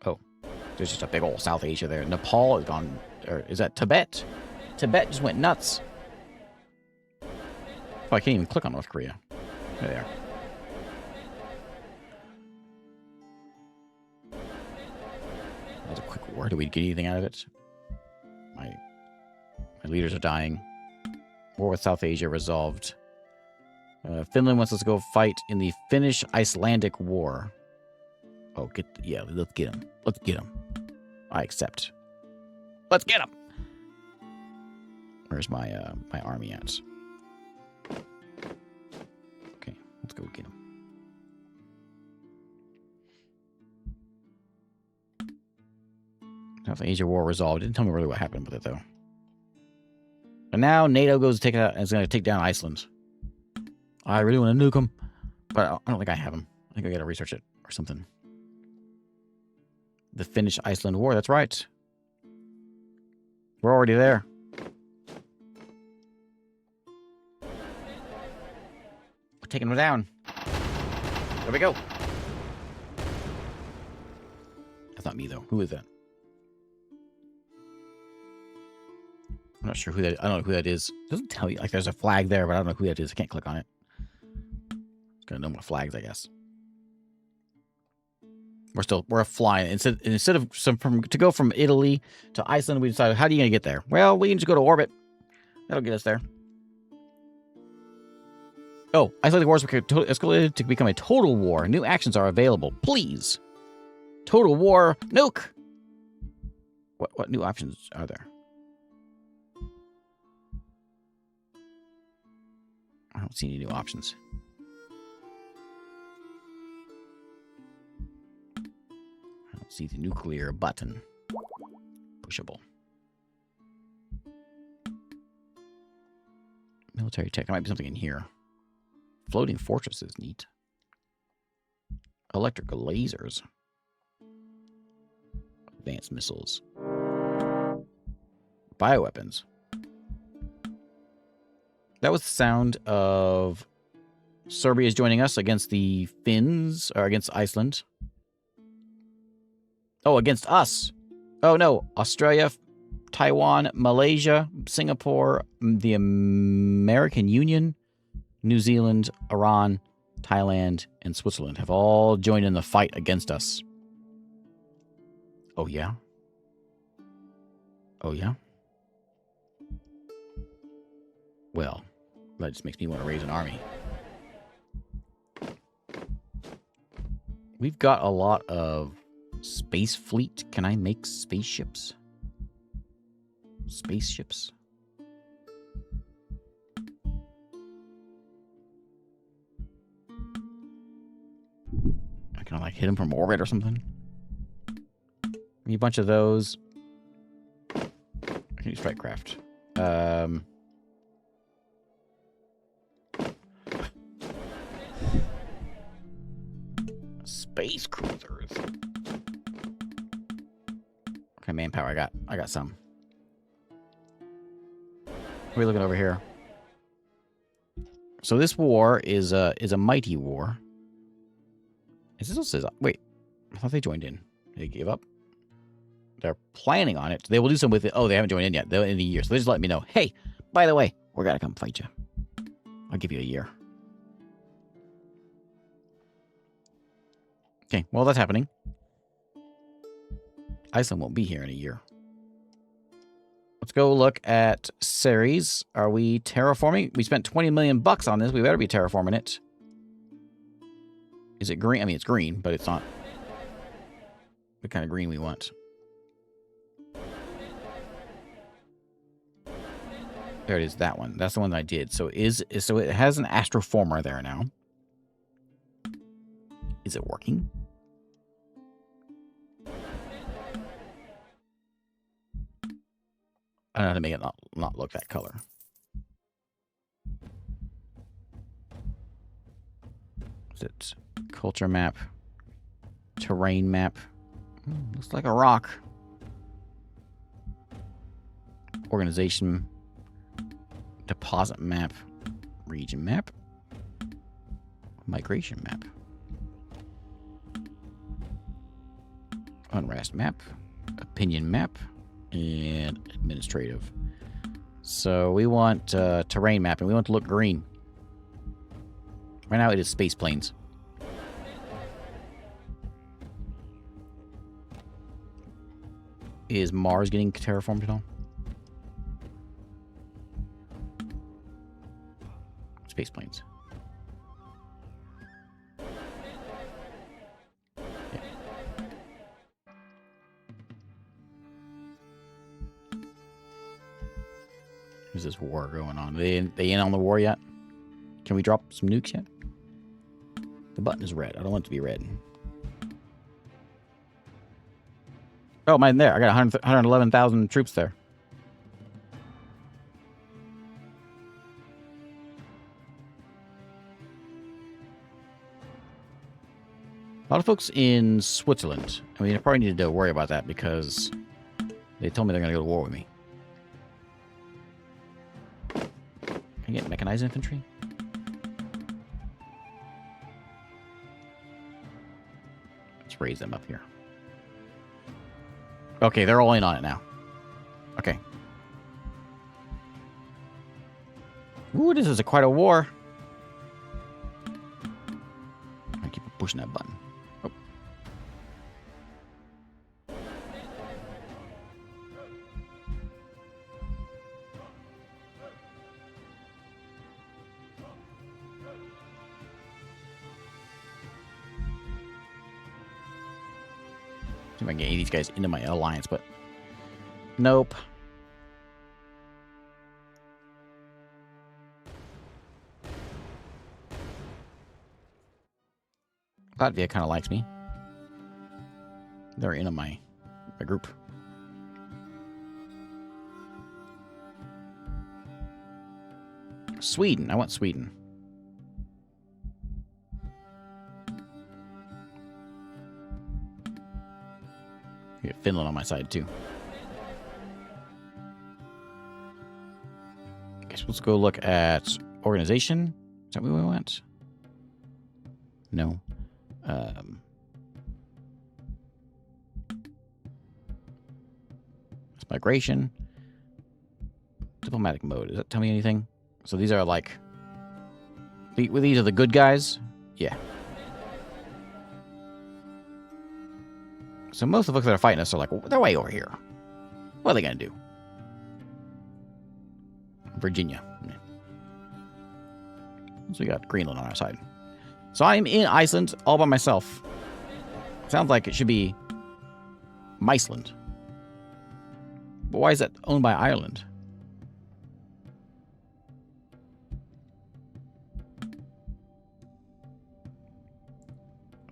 Oh, there's just a big old South Asia there. Nepal has gone. Or is that Tibet? Tibet just went nuts. Oh, I can't even click on North Korea. There they are. That was a quick war. Did we get anything out of it? My leaders are dying. War with South Asia resolved. Finland wants us to go fight in the Finnish-Icelandic War. Oh, let's get him. Let's get him. I accept. Let's get him. Where's my my army at? Okay, let's go get him. South Asia War resolved. Didn't tell me really what happened with it though. But now NATO goes to take it out and is going to take down Iceland. I really want to nuke them, but I don't think I have them. I think I got to research it or something. The Finnish-Iceland War, that's right. We're already there. We're taking them down. There we go. That's not me, though. Who is that? I'm not sure who that is. I don't know who that is. It doesn't tell you. Like, there's a flag there, but I don't know who that is. I can't click on it. Gonna know more flags, I guess. We're flying. Instead of to go from Italy to Iceland, we decided, how are you gonna get there? Well, we can just go to orbit. That'll get us there. Oh, Icelandic wars escalated to become a total war. New actions are available. Please. Total war. Nuke. What new options are there? I don't see any new options. I don't see the nuclear button. Pushable. Military tech. There might be something in here. Floating fortress is neat. Electrical lasers. Advanced missiles. Bioweapons. That was the sound of Serbia's joining us against the Finns, or against Iceland. Oh, against us. Oh, no. Australia, Taiwan, Malaysia, Singapore, the American Union, New Zealand, Iran, Thailand, and Switzerland have all joined in the fight against us. Oh, yeah? Oh, yeah? Well, that just makes me want to raise an army. We've got a lot of space fleet. Can I make spaceships? Spaceships? Can I, like, hit them from orbit or something? Need a bunch of those. I can use strike craft. Space cruisers. Okay, manpower. I got some. What are we looking over here? So this war is a mighty war. Is this what says? Wait, I thought they joined in. They gave up. They're planning on it. They will do something with it. Oh, they haven't joined in yet. They're in a year, so they just let me know. Hey, by the way, we're gonna come fight you. I'll give you a year. Okay, well, that's happening. Iceland won't be here in a year. Let's go look at Ceres. Are we terraforming? We spent 20 million bucks on this. We better be terraforming it. Is it green? I mean, it's green, but it's not the kind of green we want. There it is, that one. That's the one that I did. So so it has an astroformer there now. Is it working? I don't know how to make it not look that color. Is it culture map? Terrain map? Looks like a rock. Organization. Deposit map. Region map. Migration map. Unrest map. Opinion map. And administrative. So we want terrain map, and we want to look green. Right now it is space planes. Is Mars getting terraformed at all? Space planes. Yeah. There's this war going on. They in on the war yet? Can we drop some nukes yet? The button is red. I don't want it to be red. Oh, mine there. I got 111,000 troops there. A lot of folks in Switzerland. I mean, I probably needed to worry about that because they told me they're going to go to war with me. Can I get mechanized infantry? Let's raise them up here. Okay, they're all in on it now. Okay. Ooh, this is quite a war. I keep pushing that button. Oh. See if I can get any of these guys into my alliance, but nope. Latvia kind of likes me. They're in on my group. Sweden. I want Sweden. Get Finland on my side, too. Okay, so let's go look at organization. Is that where we went? No. It's migration. Diplomatic mode. Does that tell me anything? So these are like... These are the good guys? Yeah. So most of the folks that are fighting us are like, well, they're way over here. What are they going to do? Virginia. So we got Greenland on our side. So I'm in Iceland all by myself. Sounds like it should be Miceland. But why is that owned by Ireland?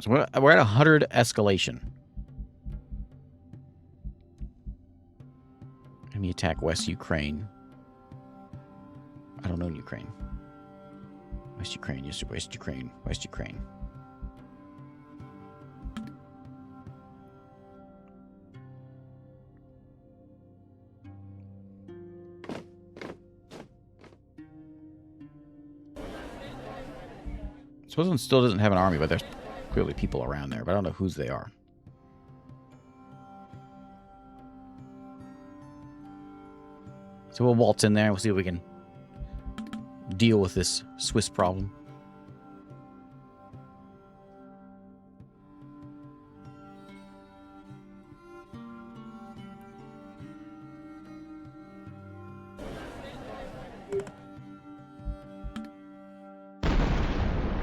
So we're at 100 escalation. Enemy attack West Ukraine. I don't know Ukraine. West Ukraine, yes, West Ukraine, West Ukraine. Switzerland still doesn't have an army, but there's clearly people around there, but I don't know whose they are. So we'll waltz in there and we'll see if we can deal with this Swiss problem.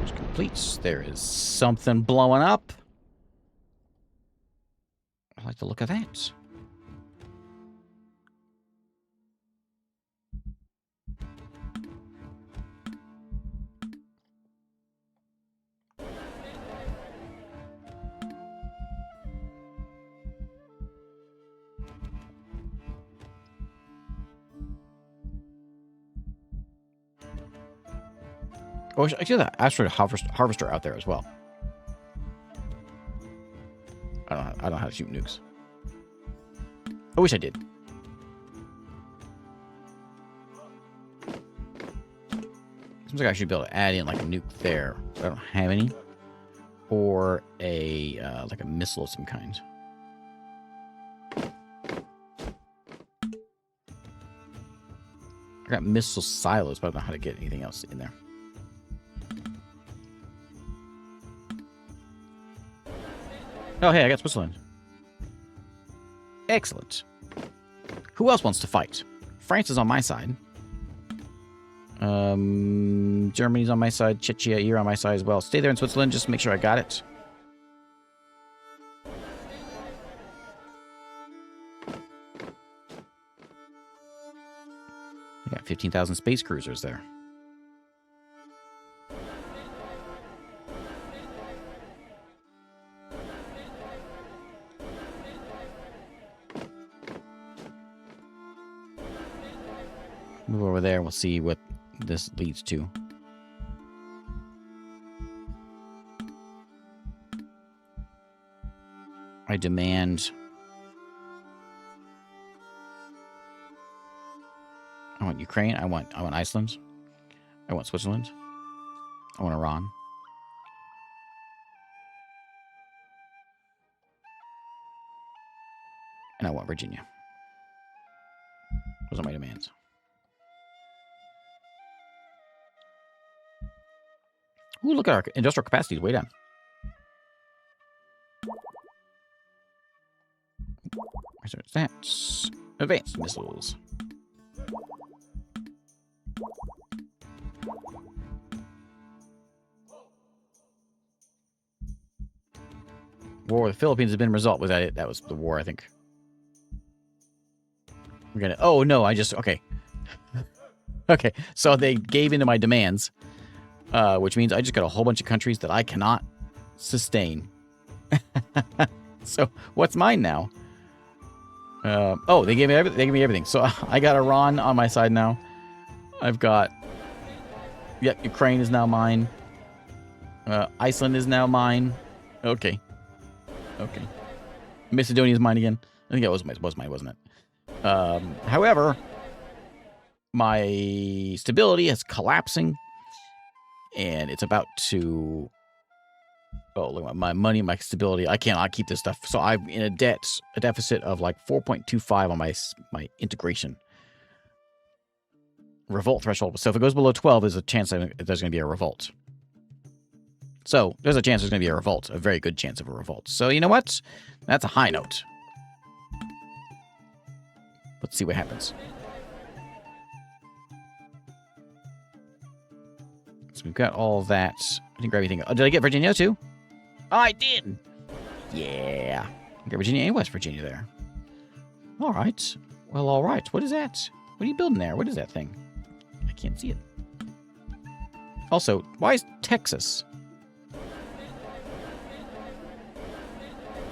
Just completes. There is something blowing up. I like the look of that. Oh, I see that asteroid harvester out there as well. I don't know how to shoot nukes. I wish I did. Seems like I should be able to add in like a nuke there. But I don't have any, or a like a missile of some kind. I got missile silos, but I don't know how to get anything else in there. Oh, hey, I got Switzerland. Excellent. Who else wants to fight? France is on my side. Germany's on my side. Czechia, you're on my side as well. Stay there in Switzerland. Just make sure I got it. I got 15,000 space cruisers there. Move over there. We'll see what this leads to. I demand... I want Ukraine. I want Iceland. I want Switzerland. I want Iran. And I want Virginia. Those are my demands. Ooh, look at our industrial capacity is way down. Where's that? Advanced missiles. War with the Philippines has been resolved. Was that it? That was the war, I think. We're gonna... Oh, no, I just... Okay. Okay, so they gave into my demands. Which means I just got a whole bunch of countries that I cannot sustain. So what's mine now? Oh, they gave me everything. They gave me everything. So I got Iran on my side now. I've got... Yep, Ukraine is now mine. Iceland is now mine. Okay. Okay. Macedonia's mine again. I think it was mine, wasn't it? However, my stability is collapsing, and it's about to. Oh, look at my money, my stability. I cannot keep this stuff. So I'm in a deficit of like 4.25 on my integration. Revolt threshold. So if it goes below 12, there's a chance that there's going to be a revolt. So there's a chance there's going to be a revolt. A very good chance of a revolt. So you know what? That's a high note. Let's see what happens. So we've got all that. I didn't grab anything. Oh, did I get Virginia too? Oh, I did. Yeah. I got Virginia and West Virginia there. All right. Well, all right. What is that? What are you building there? What is that thing? I can't see it. Also, why is Texas?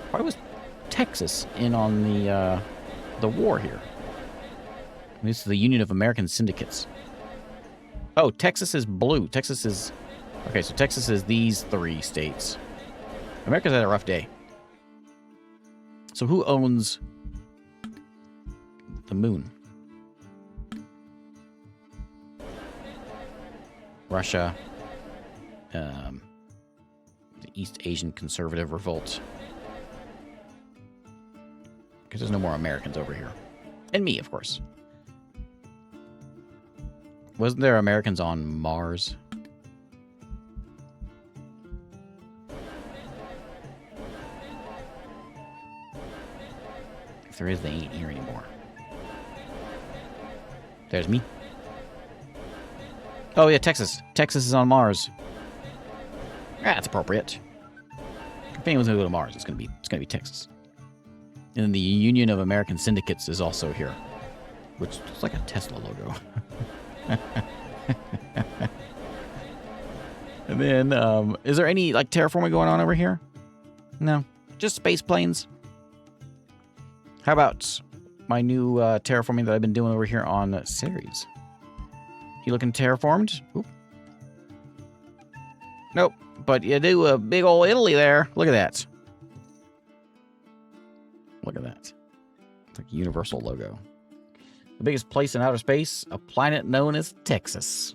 Why was Texas in on the war here? This is the Union of American Syndicates. Oh, Texas is blue. Texas is... Okay, so Texas is these 3 states. America's had a rough day. So who owns the moon? Russia. The East Asian Conservative Revolt. Because there's no more Americans over here. And me, of course. Wasn't there Americans on Mars? If there is, they ain't here anymore. There's me. Oh yeah, Texas. Texas is on Mars. That's appropriate. If anyone's gonna go to Mars, it's gonna be Texas. And then the Union of American Syndicates is also here, which looks like a Tesla logo. And then, is there any like terraforming going on over here? No, just space planes. How about my new terraforming that I've been doing over here on Ceres? You looking terraformed? Oop. Nope, but you do a big old Italy there. Look at that. Look at that. It's like a universal logo. The biggest place in outer space, a planet known as Texas.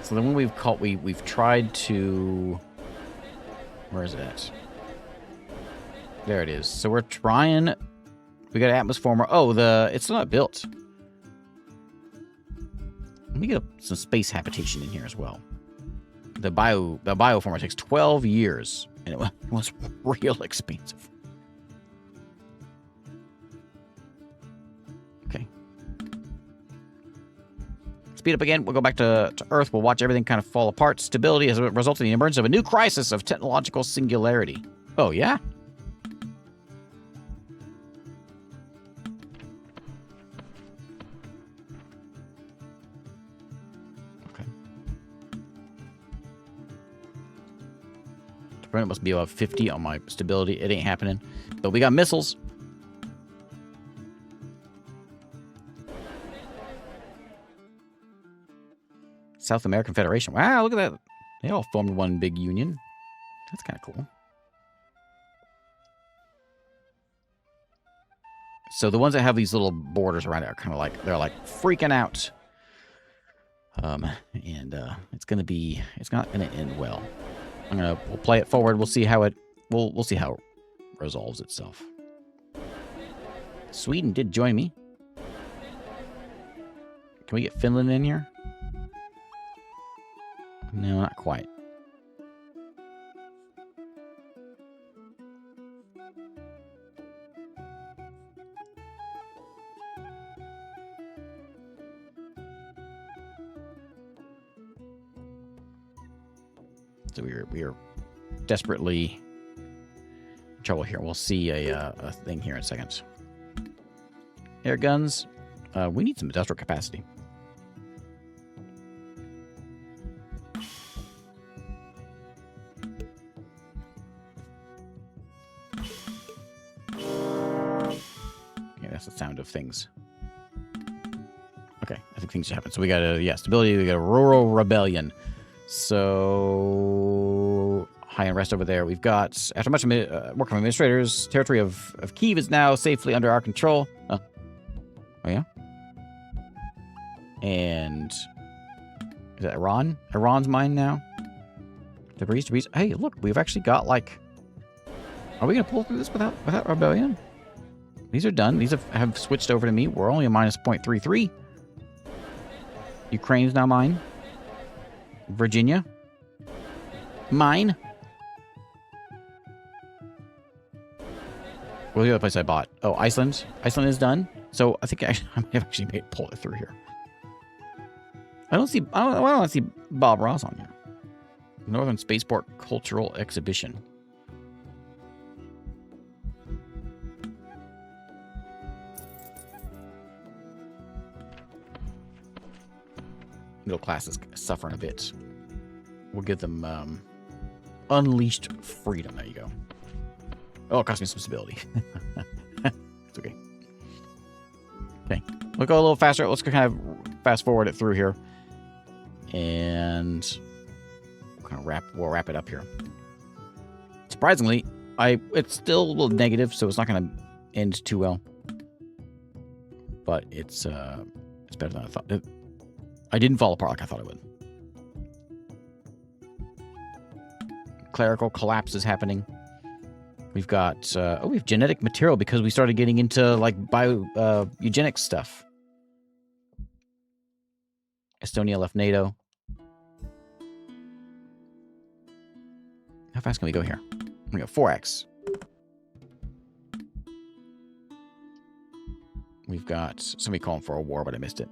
So the one we've tried to... Where is it at? There it is. So we're trying... We got Atmosphere. Oh, it's still not built. Let me get some space habitation in here as well. The bioformer takes 12 years, and it was real expensive. Okay. Speed up again. We'll go back to Earth. We'll watch everything kind of fall apart. Stability has resulted in the emergence of a new crisis of technological singularity. Oh, yeah? It must be above 50 on my stability. It ain't happening. But we got missiles. South American Federation. Wow, look at that. They all formed one big union. That's kind of cool. So the ones that have these little borders around it are kind of like, they're like freaking out. It's not gonna end well. We'll play it forward. We'll see how we'll see how it resolves itself. Sweden did join me. Can we get Finland in here? No, not quite. So we are desperately in trouble here. We'll see a thing here in a second. Air guns. We need some industrial capacity. Yeah, that's the sound of things. Okay, I think things should happen. So we got stability. We got a rural rebellion. So high unrest over there. We've got, after much work from administrators, territory of Kiev is now safely under our control. Oh yeah? And is that Iran? Iran's mine now? Debris. Hey, look, we've actually got like... Are we going to pull through this without rebellion? These are done. These have switched over to me. We're only a minus 0.33. Ukraine's now mine. Virginia. Mine. Where's the other place I bought? Oh, Iceland. Iceland is done. So I think I might have actually pulled it through here. I don't want to see Bob Ross on here. Northern Spaceport Cultural Exhibition. Middle class is suffering a bit. We'll give them unleashed freedom. There you go. Oh, it cost me some stability. It's okay. Okay, we'll go a little faster. Let's kind of fast forward it through here, and we'll wrap it up here. Surprisingly, it's still a little negative, so it's not going to end too well. But it's better than I thought. I didn't fall apart like I thought it would. Clerical collapse is happening. We've got we have genetic material because we started getting into like eugenics stuff. Estonia left NATO. How fast can we go here? We go 4x. We've got somebody calling for a war, but I missed it.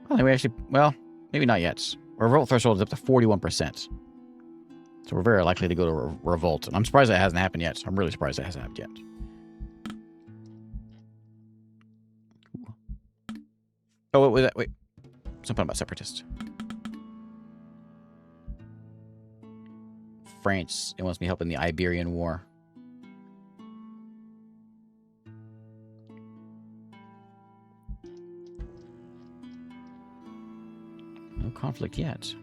Well, we actually, well, maybe not yet. Our revolt threshold is up to 41%. So we're very likely to go to revolt. And I'm surprised that hasn't happened yet. I'm really surprised that hasn't happened yet. Oh, wait. Something about separatists. France, it wants me help in the Iberian War. No conflict yet.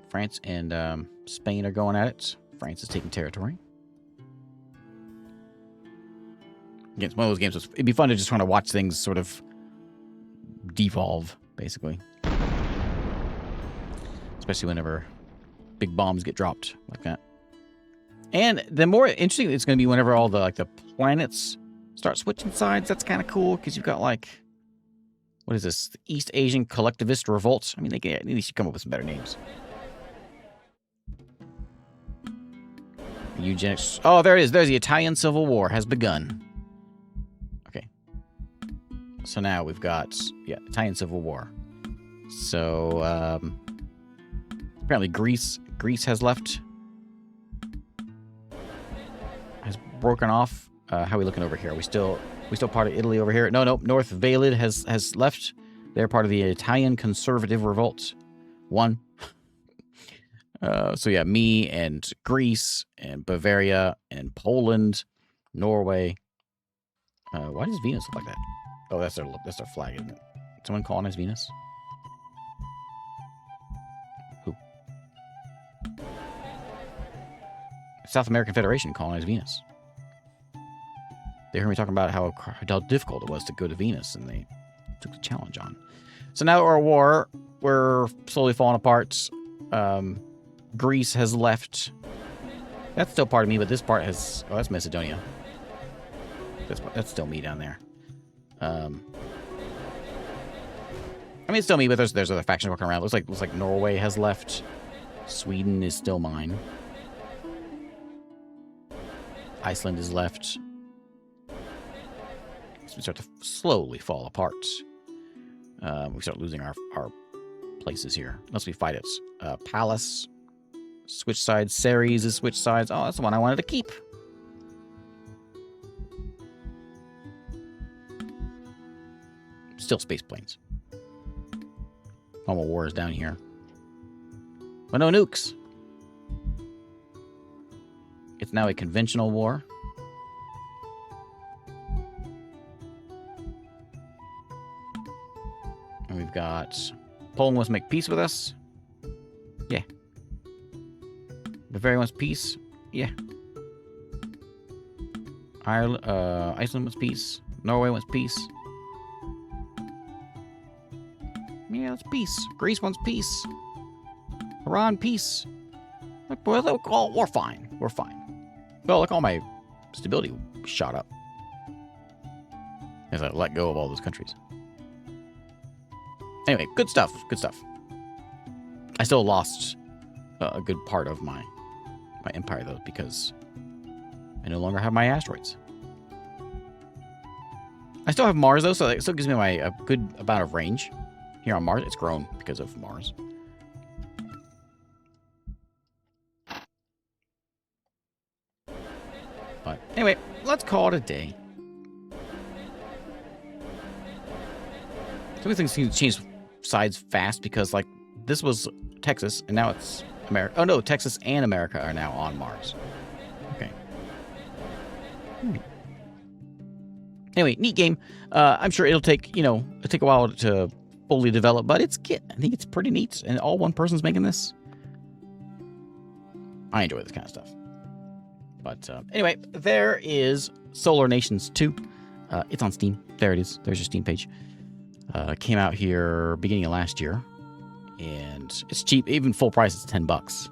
France and Spain are going at it. France is taking territory. Again, it's one of those games. It'd be fun to just kind of watch things sort of devolve, basically. Especially whenever big bombs get dropped like that. And the more interesting it's going to be whenever all the the planets start switching sides. That's kind of cool because you've got like, what is this? The East Asian Collectivist Revolt. I mean, they should come up with some better names. Eugenics. Oh, there it is. There's the Italian Civil War has begun. Okay. So now we've got, Italian Civil War. So, apparently Greece has left. Has broken off. How are we looking over here? Are we still part of Italy over here? No. North Valid has left. They're part of the Italian Conservative Revolt. One. So yeah, me and Greece and Bavaria and Poland, Norway. Why does Venus look like that? Oh, that's their flag, isn't it? Someone colonize Venus? Who? South American Federation colonized Venus. They heard me talking about how difficult it was to go to Venus, and they took the challenge on. So now that we're at war, we're slowly falling apart. Greece has left. That's still part of me, but this part has... Oh, that's Macedonia. That's still me down there. I mean, it's still me, but there's other factions walking around. Looks like Norway has left. Sweden is still mine. Iceland is left. So we start to slowly fall apart. We start losing our places here. Unless we fight it. Palace. Switch sides. Ceres is switch sides. Oh, that's the one I wanted to keep. Still space planes. Normal war is down here. But no nukes. It's now a conventional war. And we've got Poland wants to make peace with us. Yeah. Bavaria wants peace. Yeah. Ireland wants peace. Norway wants peace. Yeah, it's peace. Greece wants peace. Iran, peace. Well, we're fine. We're fine. Well, look, all my stability shot up as I let go of all those countries. Anyway, good stuff. Good stuff. I still lost a good part of my empire, though, because I no longer have my asteroids. I still have Mars, though, so it still gives me a good amount of range. Here on Mars, it's grown because of Mars. But anyway, let's call it a day. Some of things seem to change sides fast because, like, this was Texas, and now it's America. Oh, no, Texas and America are now on Mars. Okay. Anyway, neat game. I'm sure it'll take, it'll take a while to fully develop, but I think it's pretty neat, and all one person's making this. I enjoy this kind of stuff. But anyway, there is Solar Nations 2. It's on Steam. There it is. There's your Steam page. Came out here beginning of last year, and it's cheap. Even full price, it's $10.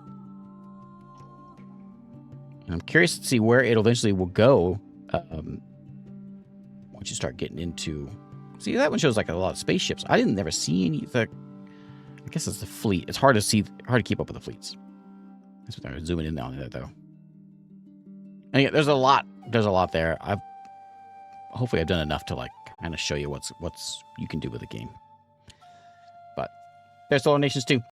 And I'm curious to see where it eventually will go once you start getting into. See, that one shows like a lot of spaceships. I didn't never see any. I guess it's the fleet. It's hard to keep up with the fleets. That's what they're zooming in on there, though. And yeah, there's a lot there. Hopefully I've done enough to like kind of show you what's you can do with the game. But there's Solar Nations 2.